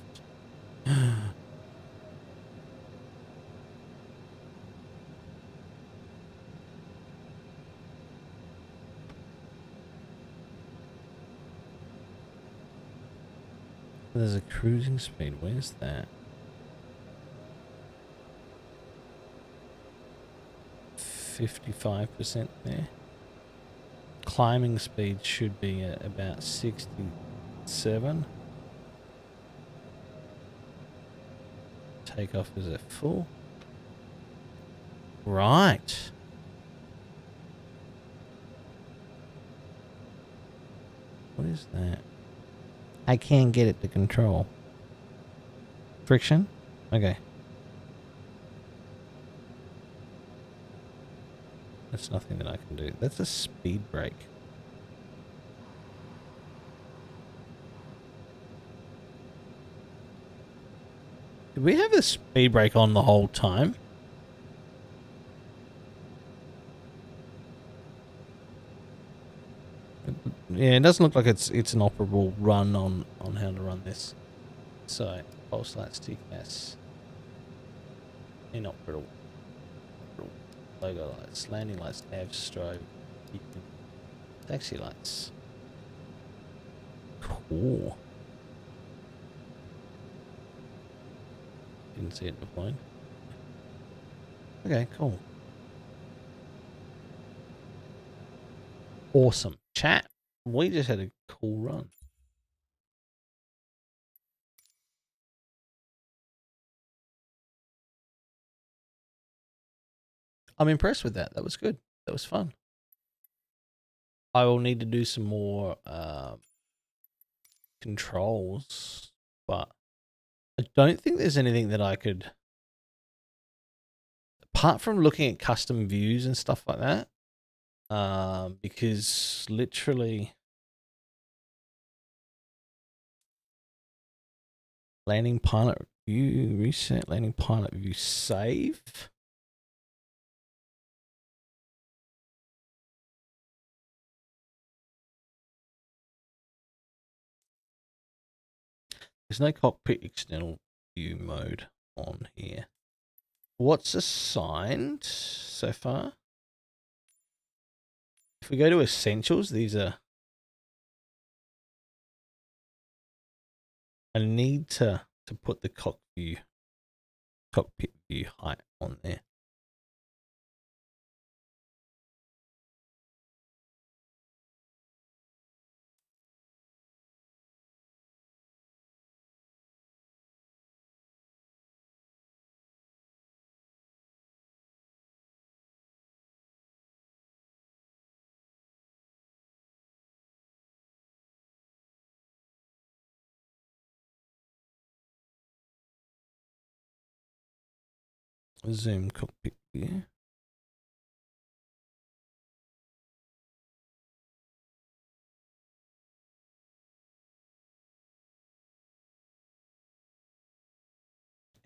A: There's a cruising speed, where's that? 55% there. Climbing speed should be at about 67. Takeoff is at full. Right. What is that? I can't get it to control. Friction? Okay. That's nothing that I can do. That's a speed brake. Did we have a speed brake on the whole time? Yeah, it doesn't look like it's an operable run on how to run this. So, pulse lights, TCAS. Inoperable. Logo lights, landing lights, nav, strobe, taxi lights. Cool. Didn't see it deploying. Okay, cool. Awesome. Chat, we just had a cool run. I'm impressed with that. That was good. That was fun. I will need to do some more controls, but I don't think there's anything that I could, apart from looking at custom views and stuff like that, because literally landing pilot view, reset, landing pilot view, save. There's no cockpit external view mode on here. What's assigned so far? If we go to essentials, these are, I need to put the cockpit view height on there. Zoom cockpit view.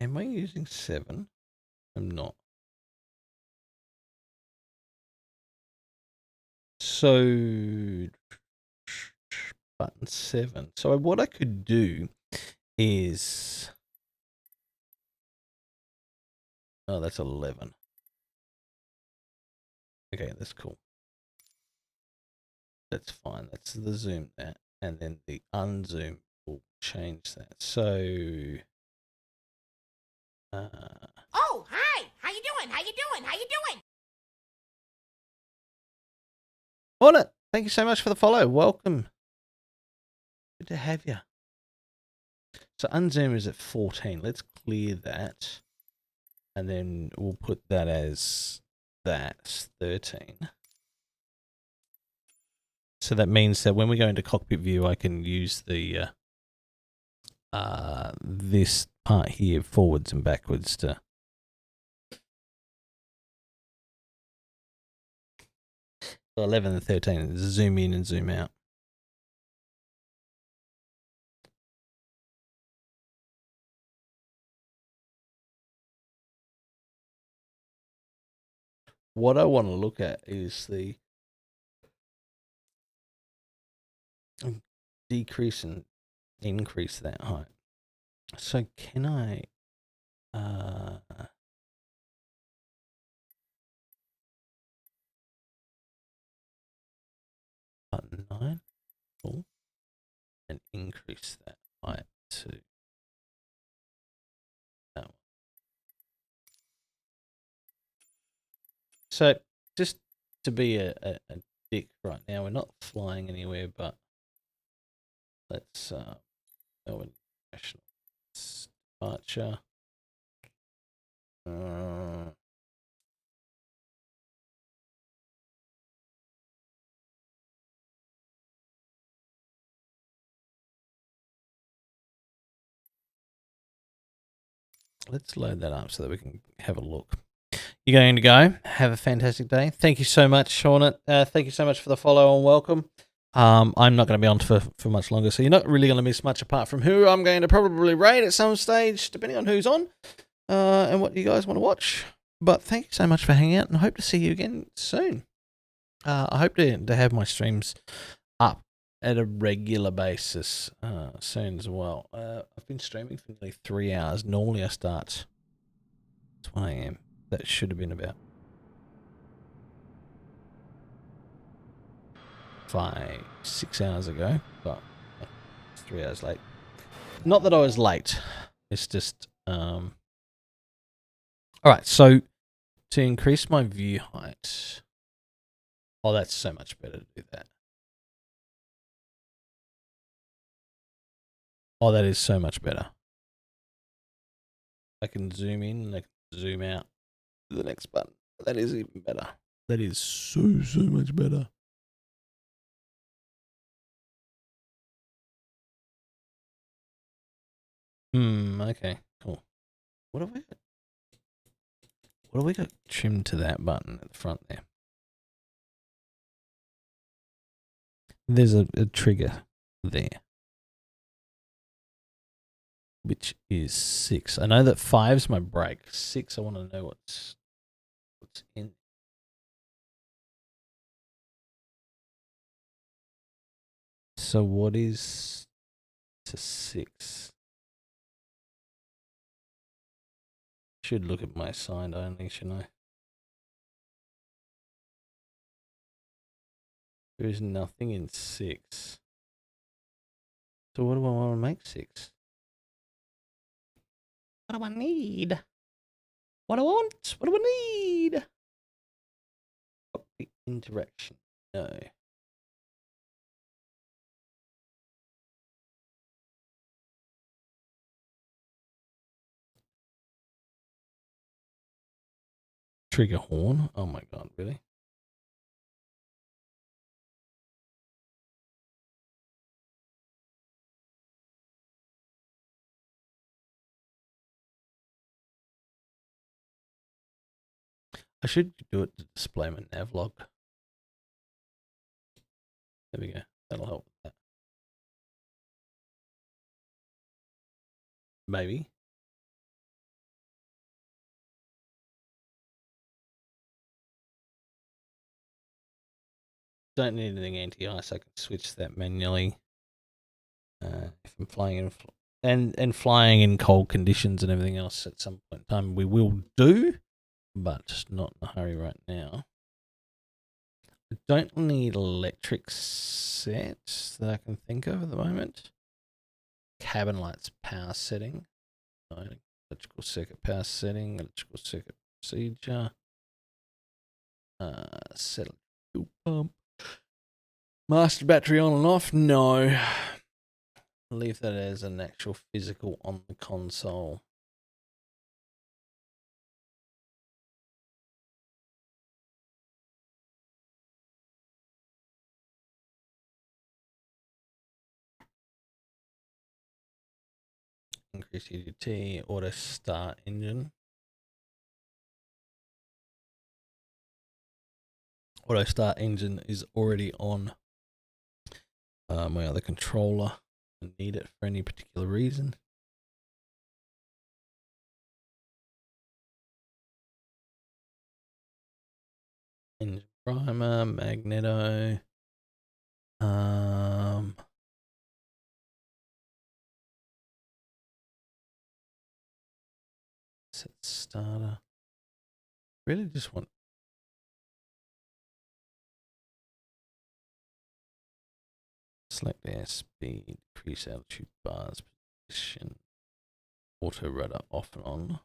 A: Am I using 7? I'm not. So button 7. So what I could do is, oh, that's 11. Okay, that's cool. That's fine. That's the zoom that, and then the unzoom will change that. So,
G: oh, hi. How you doing? How you doing? How you doing?
A: Hornet, thank you so much for the follow. Welcome. Good to have you. So unzoom is at 14. Let's clear that, and then we'll put that as that's 13. So that means that when we go into cockpit view, I can use the this part here forwards and backwards to so 11 and 13. Zoom in and zoom out. What I want to look at is the decrease and increase that height. So can I button 9, cool, and increase that height to that one. So just to be a dick right now, we're not flying anywhere, but let's go international departure. Let's load that up so that we can have a look. You're going to go. Have a fantastic day. Thank you so much, Shauna. Thank you so much for the follow and welcome. I'm not going to be on for much longer, so you're not really going to miss much apart from who I'm going to probably raid at some stage, depending on who's on and what you guys want to watch. But thank you so much for hanging out, and I hope to see you again soon. I hope to have my streams up at a regular basis soon as well. I've been streaming for nearly 3 hours. Normally I start at 1 a.m. That should have been about 5-6 hours ago, but it's 3 hours late. Not that I was late. It's just all right. So to increase my view height, oh, that's so much better to do that. Oh, that is so much better. I can zoom in and I can zoom out to the next button. That is even better. That is so much better. Okay, cool. What have we got trimmed to that button at the front there? There's a trigger there, which is 6. I know that 5's my brake. 6, I want to know what's in. So what is to 6? Should look at my signed only, shouldn't I? There is nothing in 6. So what do I want to make 6? What do I need? What do I want? What do I need? Cockpit interaction. No. Trigger horn. Oh my god, really? I should do it to display my nav log. There we go. That'll help with that. Maybe. Don't need anything anti-ice. I can switch that manually. If I'm flying in flying in cold conditions and everything else at some point in time, we will do, but just not in a hurry right now. I don't need electric sets that I can think of at the moment. Cabin lights power setting. Electrical circuit power setting. Electrical circuit procedure. Set fuel pump. Master battery on and off. No. Leave that as an actual physical on the console. Increase UDT, auto start engine. Auto start engine is already on my other controller. I need it for any particular reason. Engine primer, magneto. Set starter. Really just want select airspeed, decrease altitude bars, position, auto rudder off and on.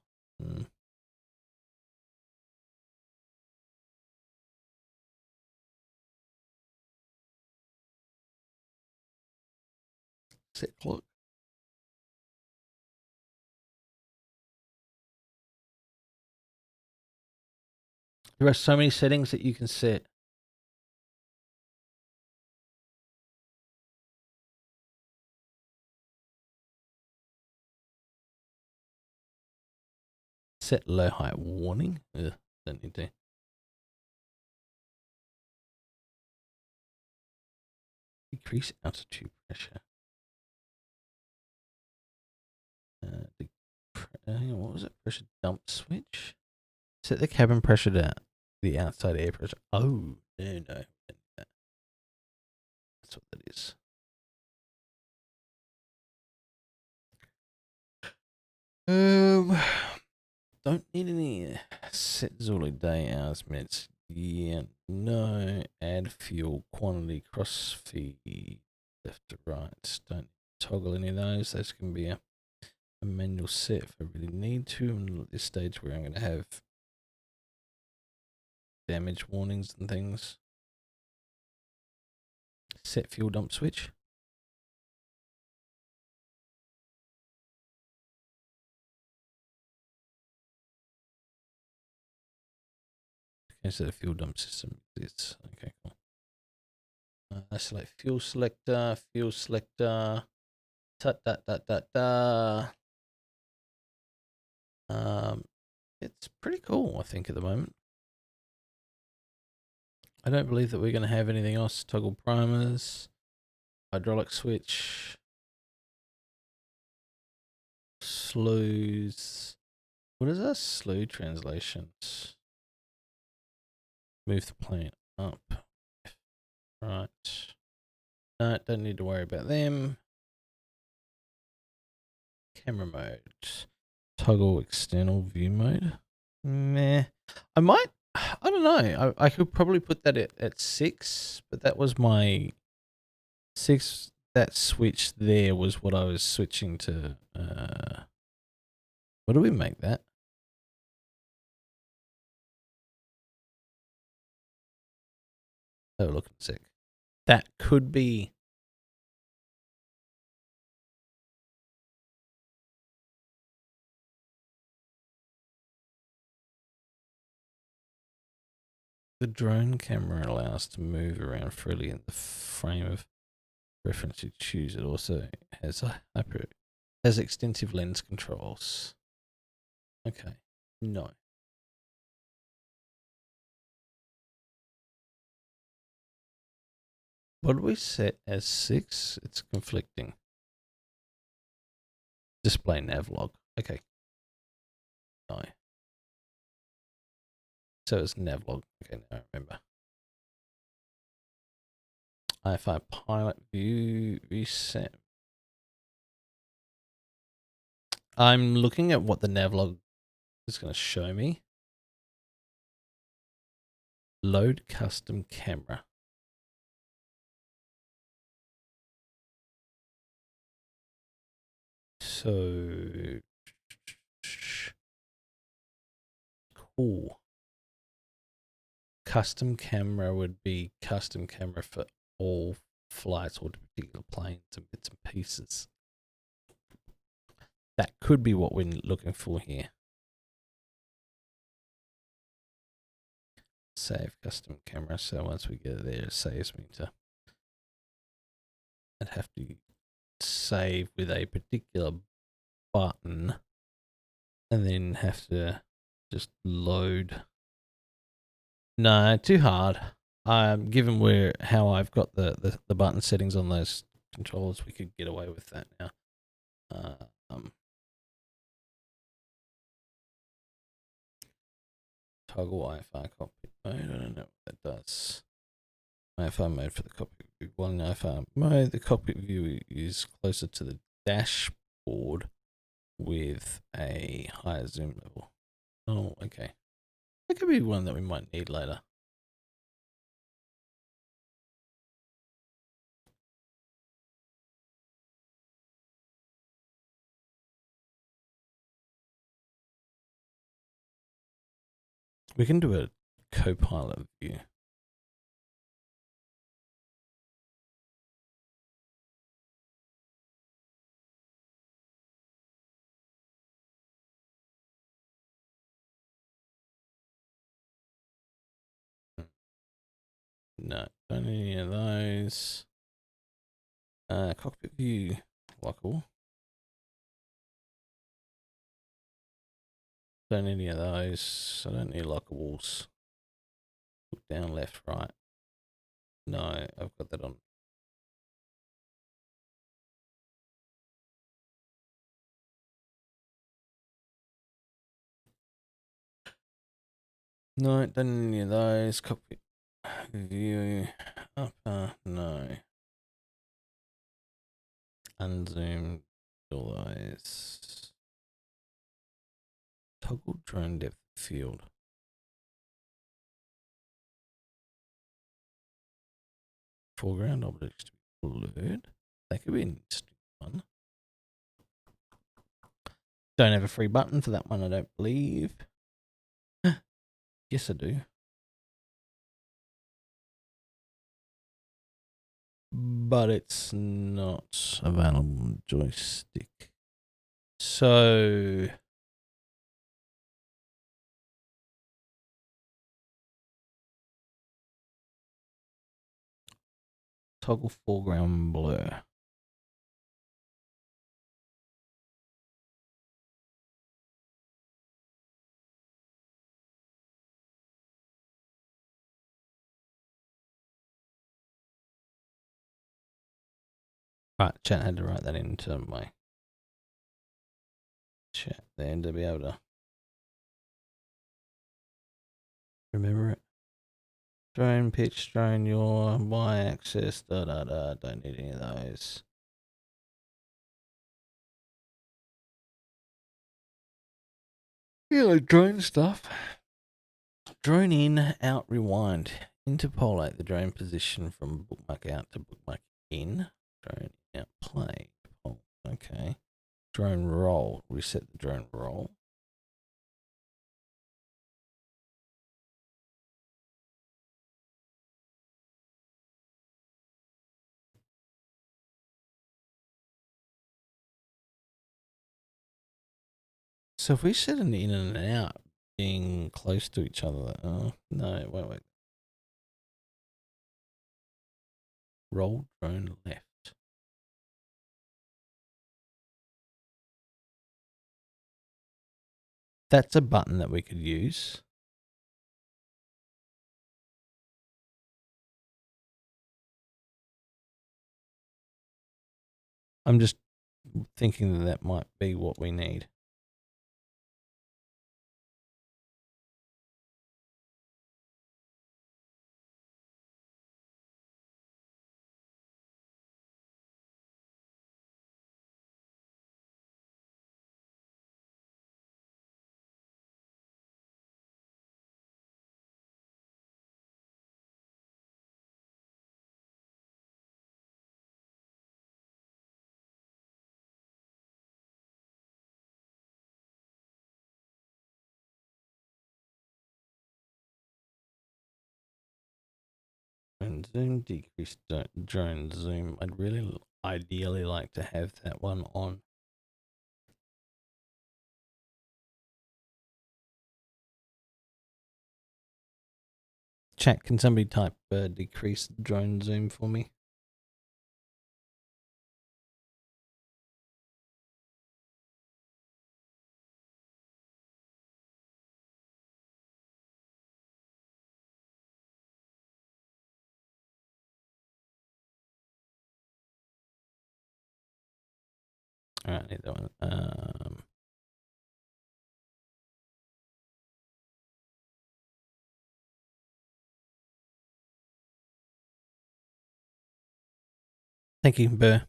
A: Set clock. There are so many settings that you can set. Set low height warning. Ugh, don't need to. Decrease altitude pressure. What was it? Pressure dump switch. Set the cabin pressure to the outside air pressure. Oh, no. That's what that is. Don't need any set Zulu day hours minutes. Yeah, no. Add fuel quantity cross feed left to right. Don't toggle any of those. Those can be a manual set if I really need to. And at this stage where I'm going to have damage warnings and things. Set fuel dump switch. Okay, so the fuel dump system exists. Okay, cool. Select fuel selector. It's pretty cool, I think, at the moment. I don't believe that we're going to have anything else. Toggle primers, hydraulic switch, slews. What is that? Slew translations. Move the plane up. Right. No, don't need to worry about them. Camera mode. Toggle external view mode. Meh. I might. I don't know. I could probably put that at 6, but that was my 6. That switch there was what I was switching to. What do we make that? Oh, look, sick. That could be. The drone camera allows to move around freely in the frame of reference you choose. It also has extensive lens controls. Okay, no. What do we set as 6? It's conflicting. Display nav log. Okay. No. So it's navlog. Okay, now I remember. IFI pilot view reset. I'm looking at what the navlog is going to show me. Load custom camera. So cool. Custom camera would be custom camera for all flights or particular planes and bits and pieces. That could be what we're looking for here. Save custom camera. So once we get there, it saves me to. I'd have to save with a particular button and then have to just load. No, too hard. Given how I've got the button settings on those controllers, we could get away with that now. Toggle Wi-Fi cockpit mode. I don't know what that does. Wi-Fi mode for the cockpit view. While in Wi-Fi mode, the cockpit view is closer to the dashboard with a higher zoom level. Oh, okay. That could be one that we might need later. We can do a co-pilot view. No, don't need any of those. Cockpit view, lockable. Don't need any of those. I don't need lockables. Look down, left, right. No, I've got that on. No, don't need any of those. Cockpit view, upper, no. Unzoom, all those. Toggle drone depth field. Foreground objects to be blurred. That could be an interesting one. Don't have a free button for that one, I don't believe. Yes, I do. But it's not available on joystick. So toggle foreground blur. Right, chat had to write that into my chat there to be able to remember it. Drone pitch, drone yaw, y-axis, don't need any of those. Yeah, like drone stuff. Drone in, out, rewind. Interpolate the drone position from bookmark out to bookmark in. Drone out, play. Oh, okay. Drone roll. Reset the drone roll. So if we set an in and an out being close to each other, oh, no, wait. Roll drone left. That's a button that we could use. I'm just thinking that might be what we need. And zoom, decrease drone zoom. I'd really ideally like to have that one on. Chat, can somebody type decrease drone zoom for me? All right, I need that one. Thank you, Burr.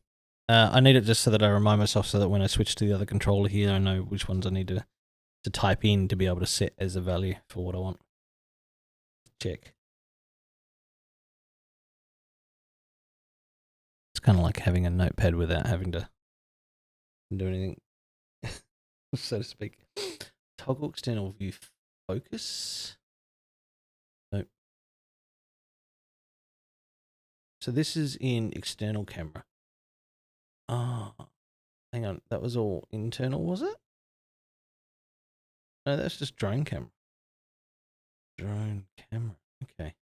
A: I need it just so that I remind myself so that when I switch to the other controller here, I know which ones I need to type in to be able to set as a value for what I want. Check. It's kind of like having a notepad without having to do anything, so to speak. Toggle external view focus. Nope. So this is in external camera. Oh, hang on. That was all internal, was it? No, that's just drone camera. Drone camera. Okay.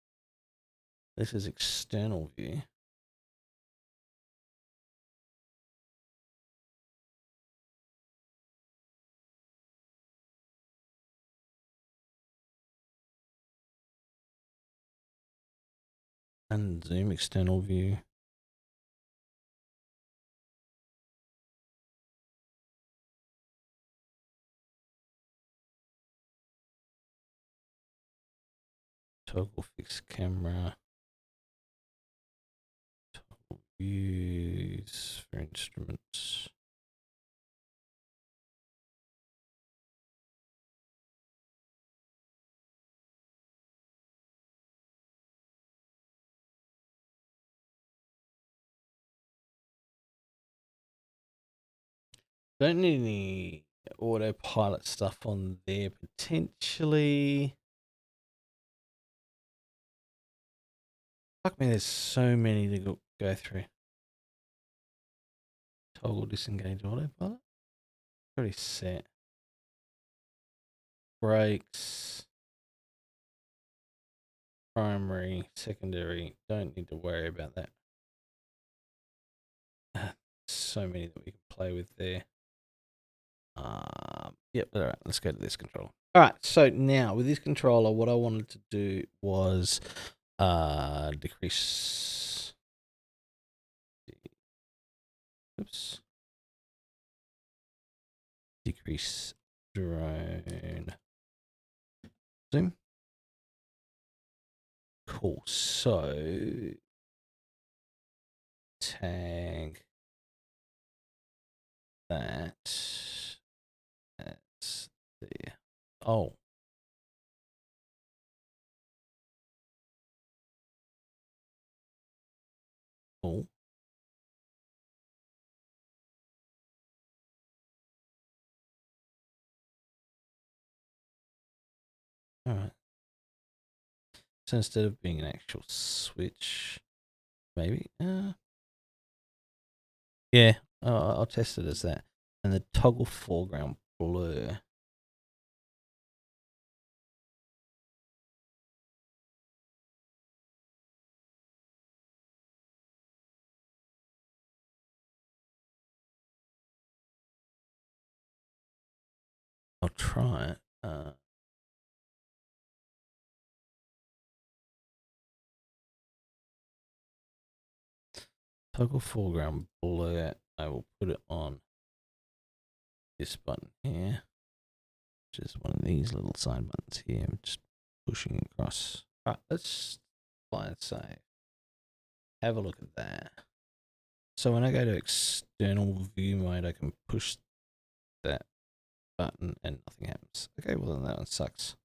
A: This is external view. And zoom external view. Toggle fixed camera. Toggle views for instruments. Don't need any autopilot stuff on there potentially. Fuck me, there's so many to go through. Toggle disengage autopilot. Already set. Brakes. Primary, secondary. Don't need to worry about that. So many that we can play with there. Yep, all right, let's go to this controller. All right, so now with this controller, what I wanted to do was decrease. Oops. Decrease drone zoom. Cool. So tag that as there. Oh. Cool. All right. So instead of being an actual switch, maybe, yeah, I'll test it as that. And the toggle foreground blur. I'll try it. Toggle foreground blur. I will put it on this button here, which is one of these little side buttons here. I'm just pushing across. All right, let's apply and save. Have a look at that. So when I go to external view mode, I can push that button and nothing happens. Okay, well then that one sucks.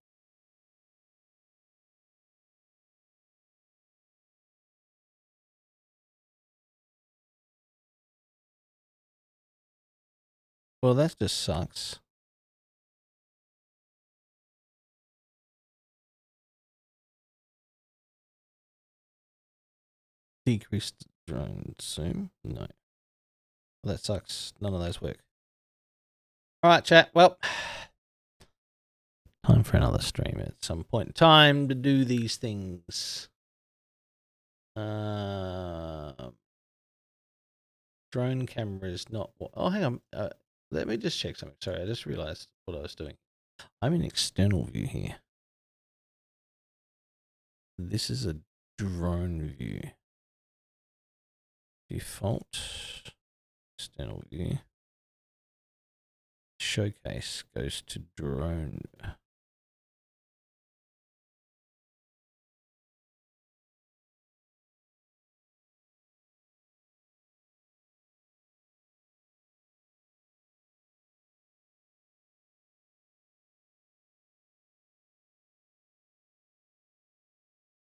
A: Well, that just sucks. Decreased drone zoom? No. Well, that sucks. None of those work. All right, chat. Well, time for another stream at some point in time to do these things. Drone camera is not what. Oh, hang on. Let me just check something. Sorry, I just realized what I was doing. I'm in external view here. This is a drone view. Default external view. Showcase goes to drone.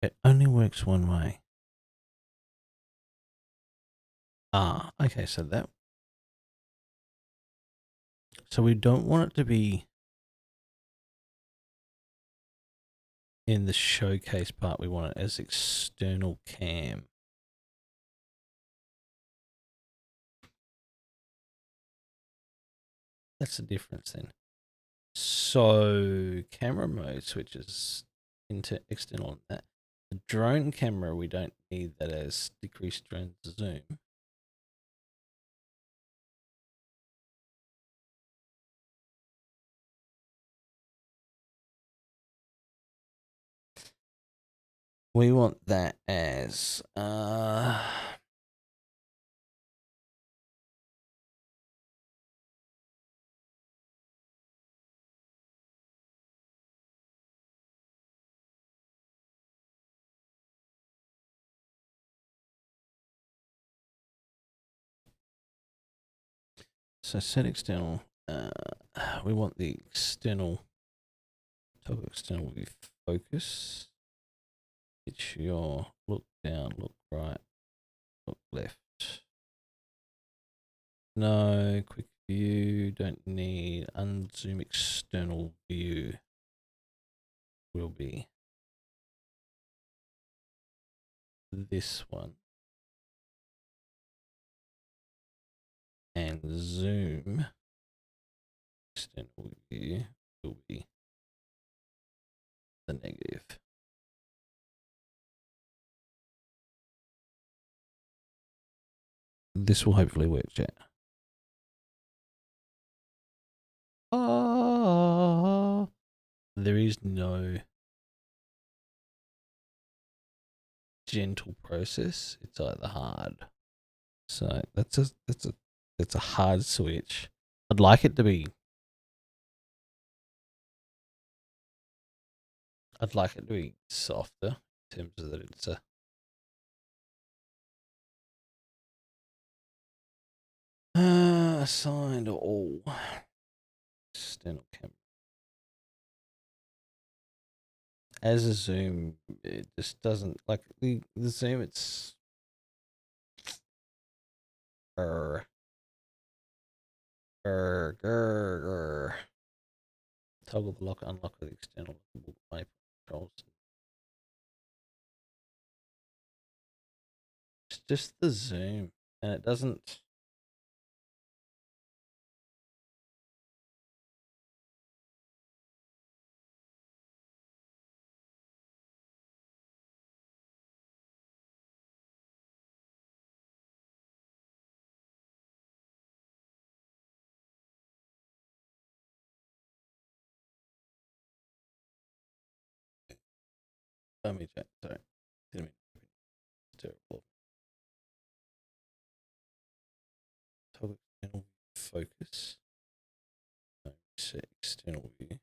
A: It only works one way. Ah, okay, so we don't want it to be in the showcase part. We want it as external cam. That's the difference then. So camera mode switches into external. The drone camera, we don't need that as decreased drone zoom. We want that as so set external. We want the external toggle external view focus. It's your look down, look right, look left. No quick view. Don't need unzoom external view. Will be this one. And zoom external view will be the negative. This will hopefully work, chat. There is no gentle process. It's either hard. So that's a hard switch. I'd like it to be. I'd like it to be softer in terms of that it's a. Assigned all external camera. As a zoom, it just doesn't like the zoom. It's toggle the lock, unlock the external controls. It's just the zoom, and it doesn't. Let me check. Sorry, didn't mean it's terrible. Toggle external focus. No, set external view.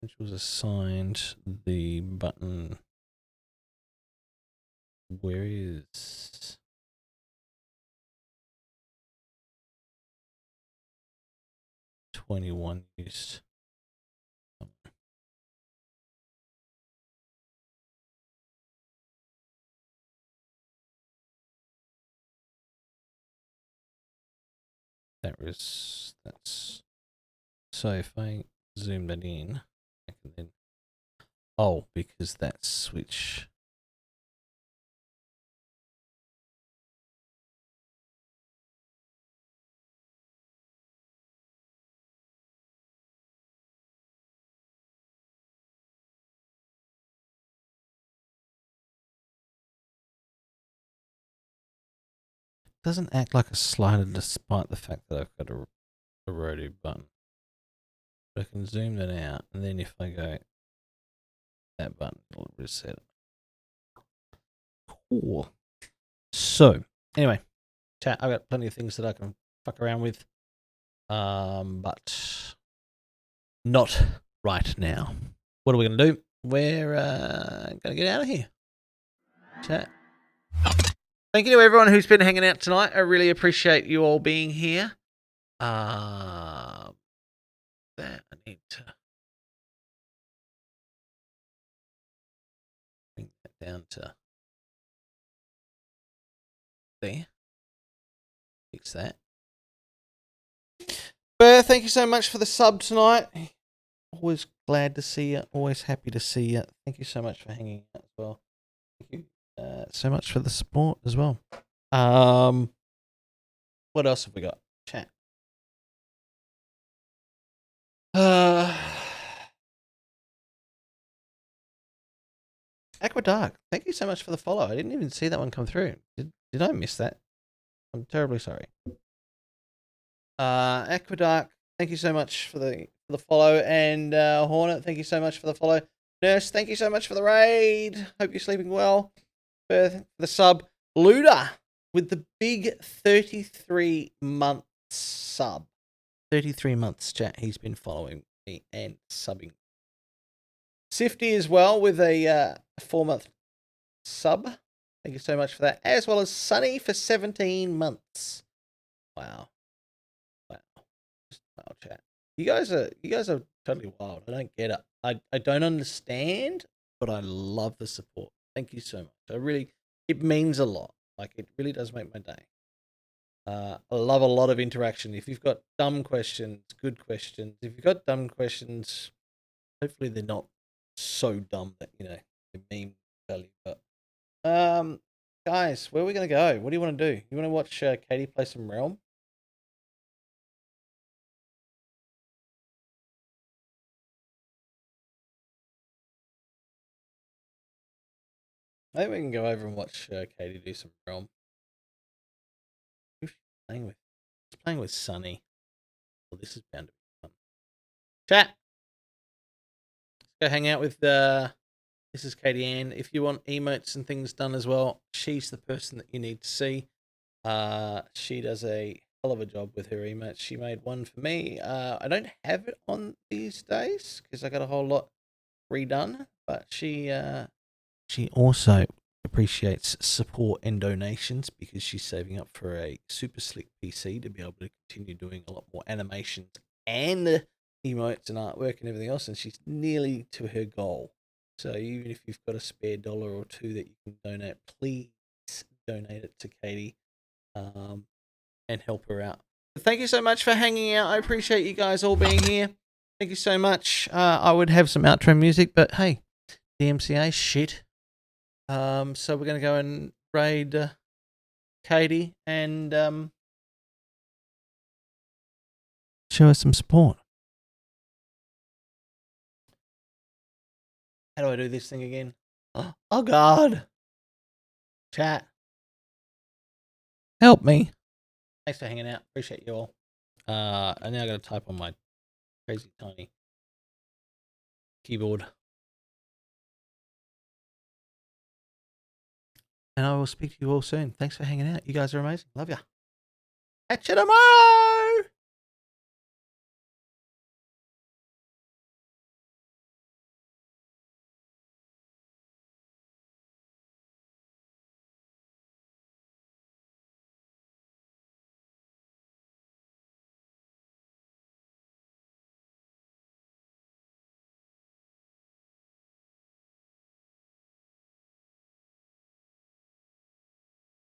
A: Which was assigned the button. Where is 21 used? That's so if I zoom that in, I can then because that switch doesn't act like a slider despite the fact that I've got a rotary button. But I can zoom that out, and then if I go that button, it'll reset it. Cool. So, anyway, chat, I've got plenty of things that I can fuck around with. But not right now. What are we going to do? We're going to get out of here. Chat. Thank you to everyone who's been hanging out tonight. I really appreciate you all being here. That I need to bring that down to there. Fix that. But thank you so much for the sub tonight. Always glad glad to see you. Always happy to see you. Thank you so much for hanging out as well. Thank you so much for the support as well. What else have we got? Chat. Aquadark, thank you so much for the follow. I didn't even see that one come through. Did I miss that? I'm terribly sorry. Aquadark, thank you so much for the follow, and Hornet, thank you so much for the follow. Nurse, thank you so much for the raid. Hope you're sleeping well. For the sub. Luda with the big 33-month sub. 33 months, chat. He's been following me and subbing. Sifty as well with a 4-month sub. Thank you so much for that. As well as Sunny for 17 months. Wow. Wow, chat. You guys are totally wild. I don't get it. I don't understand, but I love the support. Thank you so much. It means a lot. Like, it really does make my day. I love a lot of interaction. If you've got dumb questions, good questions. If you've got dumb questions, hopefully they're not so dumb that, they mean value. But guys, where are we gonna go? What do you want to do? You want to watch Katie play some Realm? Maybe we can go over and watch Katie do some Realm. Who's she playing with? She's playing with Sunny. Well, this is bound to be fun. Chat. Let's go hang out with this is Katie Ann. If you want emotes and things done as well, she's the person that you need to see. She does a hell of a job with her emotes. She made one for me. I don't have it on these days because I got a whole lot redone, but she also appreciates support and donations because she's saving up for a super slick PC to be able to continue doing a lot more animations and emotes and artwork and everything else, and she's nearly to her goal. So even if you've got a spare $1 or $2 that you can donate, please donate it to Katie and help her out. But thank you so much for hanging out. I appreciate you guys all being here. Thank you so much. I would have some outro music, but hey, DMCA shit. So we're going to go and raid Katie and show us some support. How do I do this thing again? Oh God. Chat. Help me. Thanks for hanging out. Appreciate you all. And now I got to type on my crazy tiny keyboard. And I will speak to you all soon. Thanks for hanging out. You guys are amazing. Love ya. Catch you tomorrow.